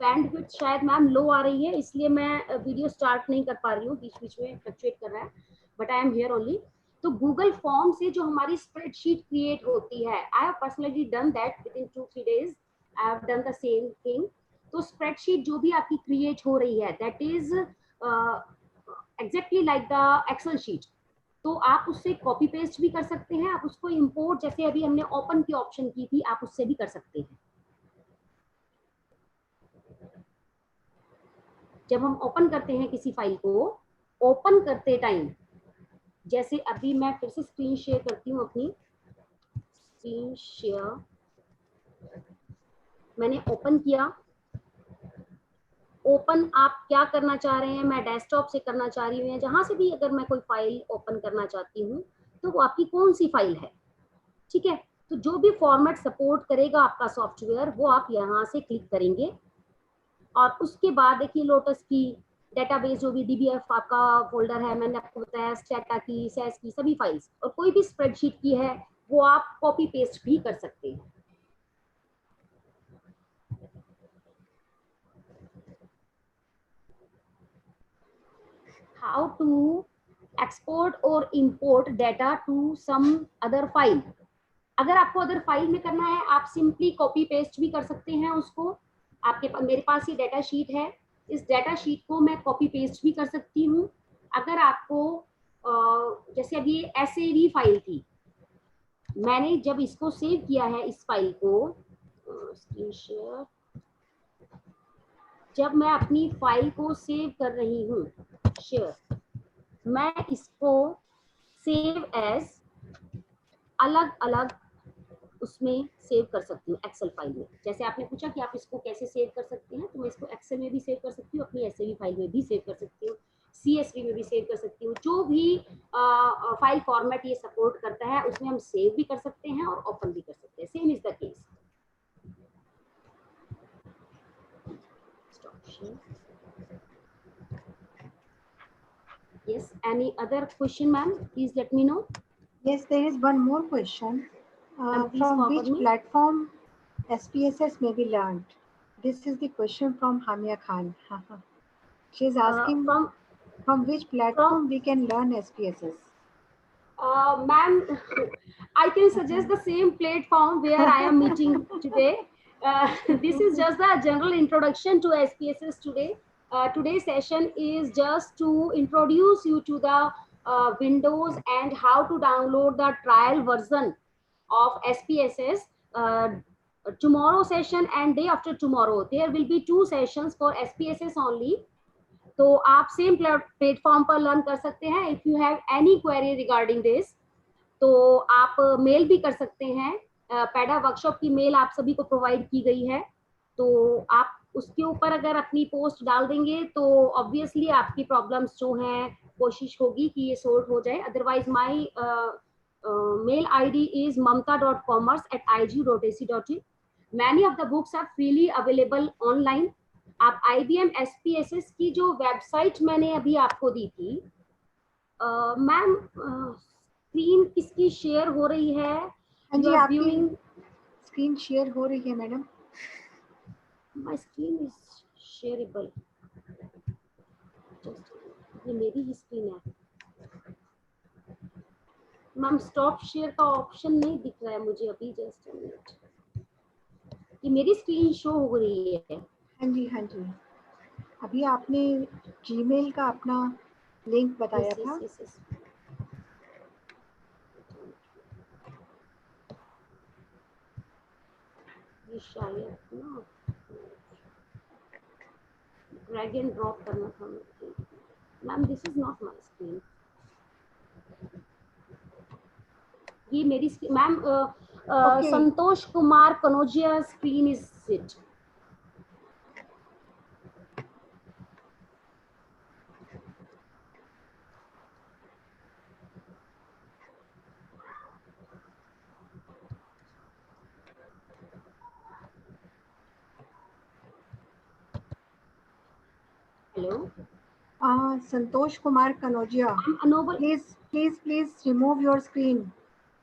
S9: बैंडविड्थ शायद मैम लो आ रही है, इसलिए मैं वीडियो स्टार्ट नहीं कर पा रही हूँ, बीच बीच में फ्लक्चुएट कर रहा है, but I am here only. तो गूगल फॉर्म से जो हमारी स्प्रेडशीट क्रिएट होती है, I have personally done that within 2-3 days. I have done the same thing. तो स्प्रेडशीट जो भी आपकी क्रिएट हो रही है, that is exactly like the Excel sheet. तो आप उससे कॉपी पेस्ट भी कर सकते हैं, आप उसको इंपोर्ट, जैसे अभी हमने ओपन की ऑप्शन की थी, आप उससे भी कर सकते हैं. जब हम ओपन करते हैं किसी फाइल को, ओपन करते टाइम, जैसे अभी मैं फिर से स्क्रीन शेयर करती हूँ अपनी. स्क्रीन शेयर मैंने ओपन किया. ओपन आप क्या करना चाह रहे हैं, मैं डेस्कटॉप से करना चाह रही हूँ या जहां से भी अगर मैं कोई फाइल ओपन करना चाहती हूँ, तो वो आपकी कौन सी फाइल है. ठीक है, तो जो भी फॉर्मेट सपोर्ट करेगा आपका सॉफ्टवेयर, वो आप यहाँ से क्लिक करेंगे. और उसके बाद देखिए लोटस की डेटाबेस, जो भी डीबीएफ आपका फोल्डर है, मैंने आपको बताया, स्टैटा की, सेस की सभी फाइल्स, और कोई भी स्प्रेडशीट की है, वो आप कॉपी पेस्ट भी कर सकते हैं. हाउ टू एक्सपोर्ट और import data to some other file. अगर आपको अदर फाइल में करना है, आप सिंपली कॉपी पेस्ट भी कर सकते हैं उसको. आपके मेरे पास ये डाटा शीट है, इस डाटा शीट को मैं कॉपी पेस्ट भी कर सकती हूँ. अगर आपको जैसे अभी ये SAV फाइल थी, मैंने जब इसको सेव किया है, इस फाइल को स्क्रीन शेयर, जब मैं अपनी फाइल को सेव कर रही हूँ शेयर, मैं इसको सेव एज अलग अलग उसमें सेव कर सकती हूँ एक्सेल फाइल में. जैसे आपने पूछा कि आप इसको कैसे सेव कर सकते हैं, तो मैं इसको एक्सेल में भी सेव कर सकती हूँ, अपनी SAV फाइल में भी सेव कर सकती हूँ, CSV में भी सेव कर सकती हूँ. जो भी फाइल फॉर्मेट ये सपोर्ट करता है, उसमें हम सेव भी कर सकते हैं और ओपन भी कर सकते हैं. Same is the case. Yes, any other question, ma'am? Please let me know.
S1: Yes, there is one more question.
S9: Please
S1: From
S9: forward
S1: which
S9: me.
S1: platform SPSS may be learned? This is the question from Hamia Khan. She is asking from which platform we can learn SPSS.
S9: Ma'am, I can suggest the same platform where I am meeting today. This is just the general introduction to SPSS today. Today's session is just to introduce you to the Windows and how to download the trial version of SPSS. Tomorrow session and day after tomorrow, there will be 2 sessions for SPSS only. तो आप same platform पर learn कर सकते हैं. If you have any query regarding this, तो आप mail भी कर सकते हैं. पैडा वर्कशॉप की मेल आप सभी को प्रोवाइड की गई है, तो आप उसके ऊपर अगर अपनी पोस्ट डाल देंगे, तो ऑब्वियसली आपकी प्रॉब्लम्स जो हैं, कोशिश होगी कि ये सॉल्व हो जाए. Otherwise my mail ID is mamta.commerce@ig.ac.in. Many of the books are freely available online. आप IBM SPSS की जो वेबसाइट मैंने अभी आपको दी थी, मैम स्क्रीन किसकी शेयर हो रही है?
S1: हाँ जी, आपकी स्क्रीन शेयर हो रही है madam.
S9: My screen is shareable. ये मेरी ही स्क्रीन है मैम. स्टॉप शेयर का ऑप्शन नहीं दिख रहा है मुझे अभी. Just a minute. ये मेरी स्क्रीन शो हो रही है.
S1: हाँ जी, हाँ जी. अभी आपने जीमेल का अपना लिंक बताया था.
S9: yes. ये शायद ना ड्रैग एंड ड्रॉप करना था मुझे. Ma'am this is not my screen. ये मेरी screen ma'am. Santosh Kumar Kanaujia screen is it. Hello.
S1: Santosh Kumar Kanodia.
S9: I'm Anobal.
S1: Please remove your screen.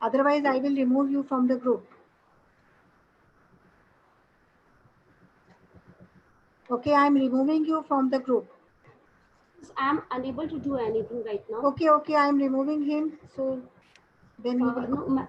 S1: Otherwise, I will remove you from the group. Okay, I'm removing you from the group.
S9: I'm unable to do anything right now.
S1: Okay, I'm removing him. So then he will.
S9: No,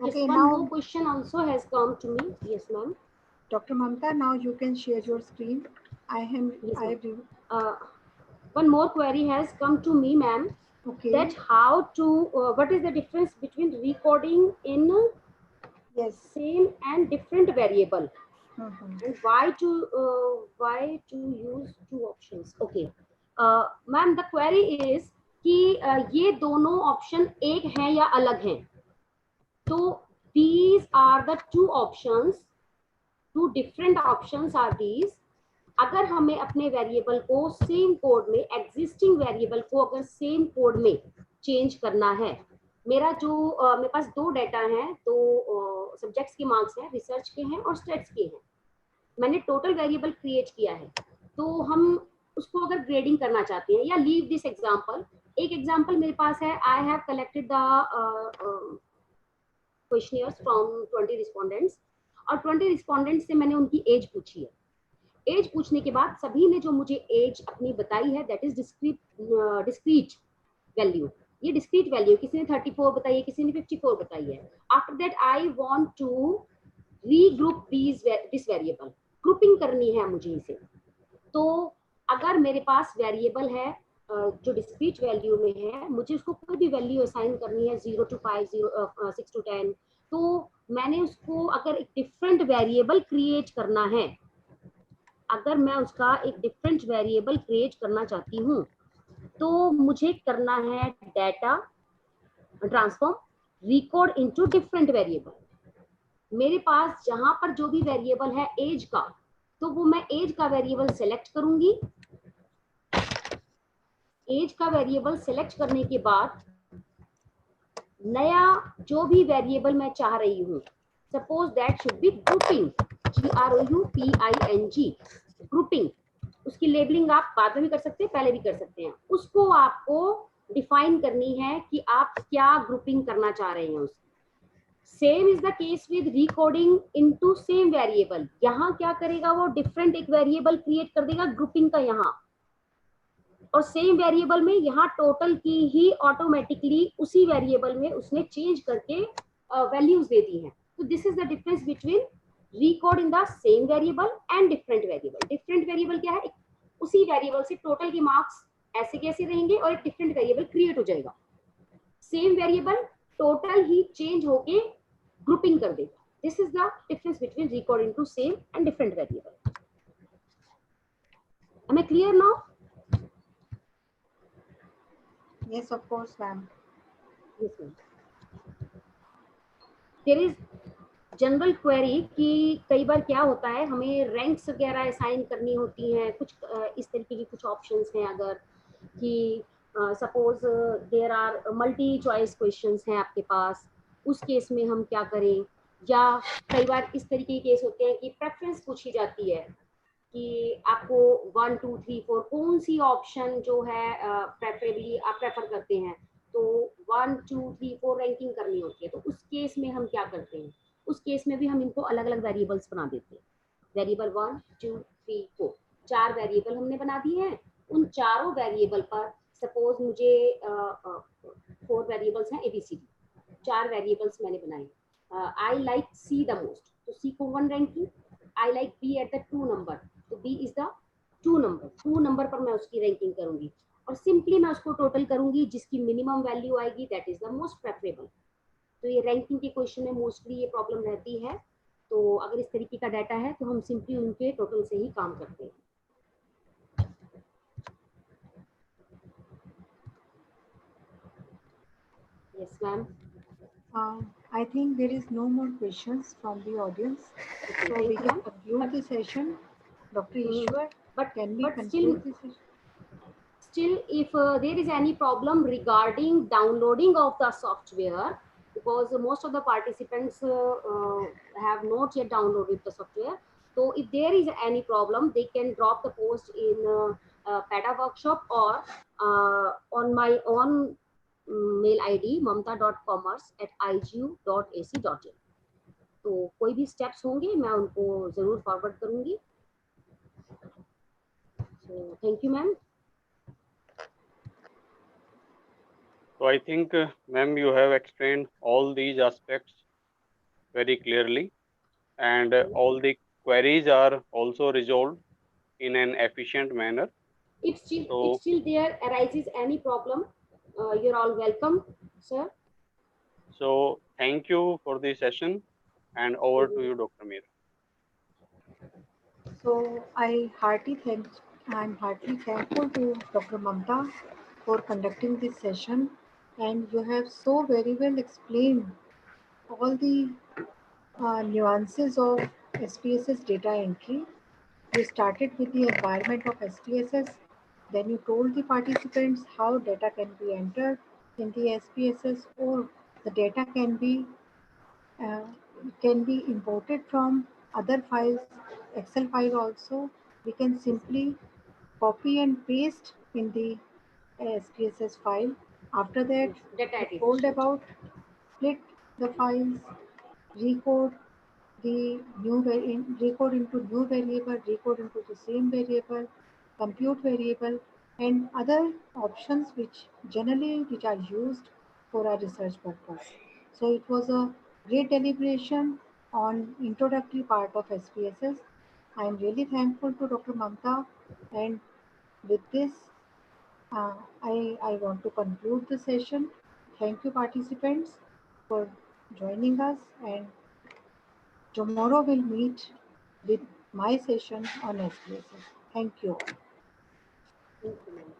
S1: Okay,
S9: yes,
S1: now
S9: one more question also has come to me. Yes, ma'am.
S1: Dr. Mamta, now you can share your screen.
S9: One more query has come to me, ma'am.
S1: Okay.
S9: That how to what is the difference between recording in same and different variable, and why to use two options? Okay, ma'am, the query is कि ये दोनों option एक हैं या अलग हैं. तो these are the two options, two different options are these. अगर हमें अपने वेरिएबल को सेम कोड में, एग्जिस्टिंग वेरिएबल को अगर सेम कोड में चेंज करना है, मेरा जो मेरे पास दो डाटा हैं, दो सब्जेक्ट्स के मार्क्स हैं, रिसर्च के हैं और स्टेट्स के हैं. मैंने टोटल वेरिएबल क्रिएट किया है, तो हम उसको अगर ग्रेडिंग करना चाहते हैं, या लीव दिस एग्जांपल, एक एग्जांपल मेरे पास है. I have collected the questionnaires from 20 respondents, और 20 रिस्पोंडेंट्स से मैंने उनकी एज पूछी है. एज पूछने के बाद सभी ने जो मुझे एज अपनी बताई है, दैट इज डिस्क्रीट वैल्यू. ये डिस्क्रीट वैल्यू, किसी ने 34 बताई है, किसी ने 54 बताई है. After that I want to regroup this variable, grouping करनी है मुझे इसे. तो अगर मेरे पास वेरिएबल है जो डिस्क्रीट वैल्यू में है, मुझे उसको कोई भी वैल्यू असाइन करनी है 0 to 5, 6 to 10, तो मैंने उसको अगर एक डिफरेंट वेरिएबल क्रिएट करना है, अगर मैं उसका एक डिफरेंट वेरिएबल क्रिएट करना चाहती हूँ, तो मुझे करना है data transform record into different variable. मेरे पास जहां पर जो भी वेरिएबल है एज का, तो वो मैं एज का वेरिएबल सेलेक्ट करूंगी. एज का वेरिएबल सेलेक्ट करने के बाद नया जो भी वेरिएबल मैं चाह रही हूँ, suppose that should be grouping, GROUPING, grouping. उसकी लेबलिंग आप बाद में भी कर सकते हैं, पहले भी कर सकते हैं. उसको आपको डिफाइन करनी है कि आप क्या ग्रुपिंग करना चाह रहे हैं. Same is the case with recording into same variable. यहाँ क्या करेगा, वो डिफरेंट एक वेरिएबल क्रिएट कर देगा ग्रुपिंग का यहाँ, और सेम वेरिएबल में यहाँ टोटल की ही ऑटोमेटिकली उसी वेरिएबल में उसने चेंज करके वैल्यूज दे दी हैं. तो this is the difference between record in the same variable and different variable. Different variable क्या है, उसी वेरिएबल से टोटल के मार्क्स ऐसे कैसे रहेंगे और एक डिफरेंट वेरिएबल क्रिएट हो जाएगा. सेम वेरिएबल टोटल ही चेंज होके ग्रुपिंग कर देगा. This is the difference between record into same and different variable. Am I clear now?
S1: Yes, of course, ma'am.
S9: Yes, ma'am. There is general query कि कई बार क्या होता है, हमें रैंक्स वगैरह असाइन करनी होती हैं, कुछ इस तरीके की कुछ ऑप्शंस हैं. अगर कि suppose there are multi choice questions हैं आपके पास, उस केस में हम क्या करें. या कई बार इस तरीके के केस होते हैं कि प्रेफरेंस पूछी जाती है कि आपको 1 2 3 4 कौन सी ऑप्शन जो है प्रेफरेबली आप प्रेफर करते हैं. तो 1 2 3 4 रैंकिंग करनी होती है. तो उस केस में हम क्या करते हैं, उस केस में भी हम इनको अलग अलग वेरिएबल्स बना देते हैं. वेरिएबल 1 2 3 4, 4 वेरिएबल हमने बना दिए हैं. उन चारों वेरिएबल पर सपोज मुझे 4 वेरिएबल्स हैं ABCD, 4 वेरिएबल्स मैंने बनाए. I like C the most, तो C को 1 ranking. I like B at the 2 number, तो B is the 2 number. 2 number पर मैं उसकी रैंकिंग करूंगी, और सिंपली मैं उसको टोटल करूंगी, जिसकी मिनिमम वैल्यू आएगी that is the most preferable. तो ये रैंकिंग के क्वेश्चन में मोस्टली ये प्रॉब्लम रहती है. तो अगर इस तरीके का डाटा है तो हम सिंपली उनके टोटल से ही काम करते हैं. Yes ma'am.
S1: I think there is no more questions from the audience.
S9: Okay,
S1: So
S9: thank
S1: we
S9: you,
S1: can
S9: ma'am.
S1: conclude the session. Dr. Ishwar,
S9: But
S1: can we
S9: but
S1: conclude the session?
S9: still, if there is any problem regarding downloading of the software, because most of the participants have not yet downloaded the software. So if there is any problem, they can drop the post in PADA workshop or on my own mail ID mamta.commerce@igu.ac.in. तो कोई भी steps होंगे मैं उनको जरूर forward करूंगी. So thank you, ma'am.
S8: So I think, ma'am, you have explained all these aspects very clearly, and all the queries are also resolved in an efficient manner.
S9: If still there arises any problem, you're all welcome, sir.
S8: So thank you for the session, and over to you, Dr. Meera.
S1: So I'm heartily thankful to Dr. Mamta for conducting this session, and you have so very well explained all the nuances of SPSS data entry. You started with the environment of SPSS, then you told the participants how data can be entered in the SPSS, or the data can be imported from other files, Excel file also. We can simply copy and paste in the SPSS file. After that, we told about split the files, recode recode into new variable, recode into the same variable, compute variable, and other options which are used for our research purpose. So it was a great deliberation on introductory part of SPSS. I am really thankful to Dr. Mamta, and with this, I want to conclude the session. Thank you, participants, for joining us, and tomorrow we'll meet with my session on SPSS. Thank you all.
S9: Thank you, ma'am.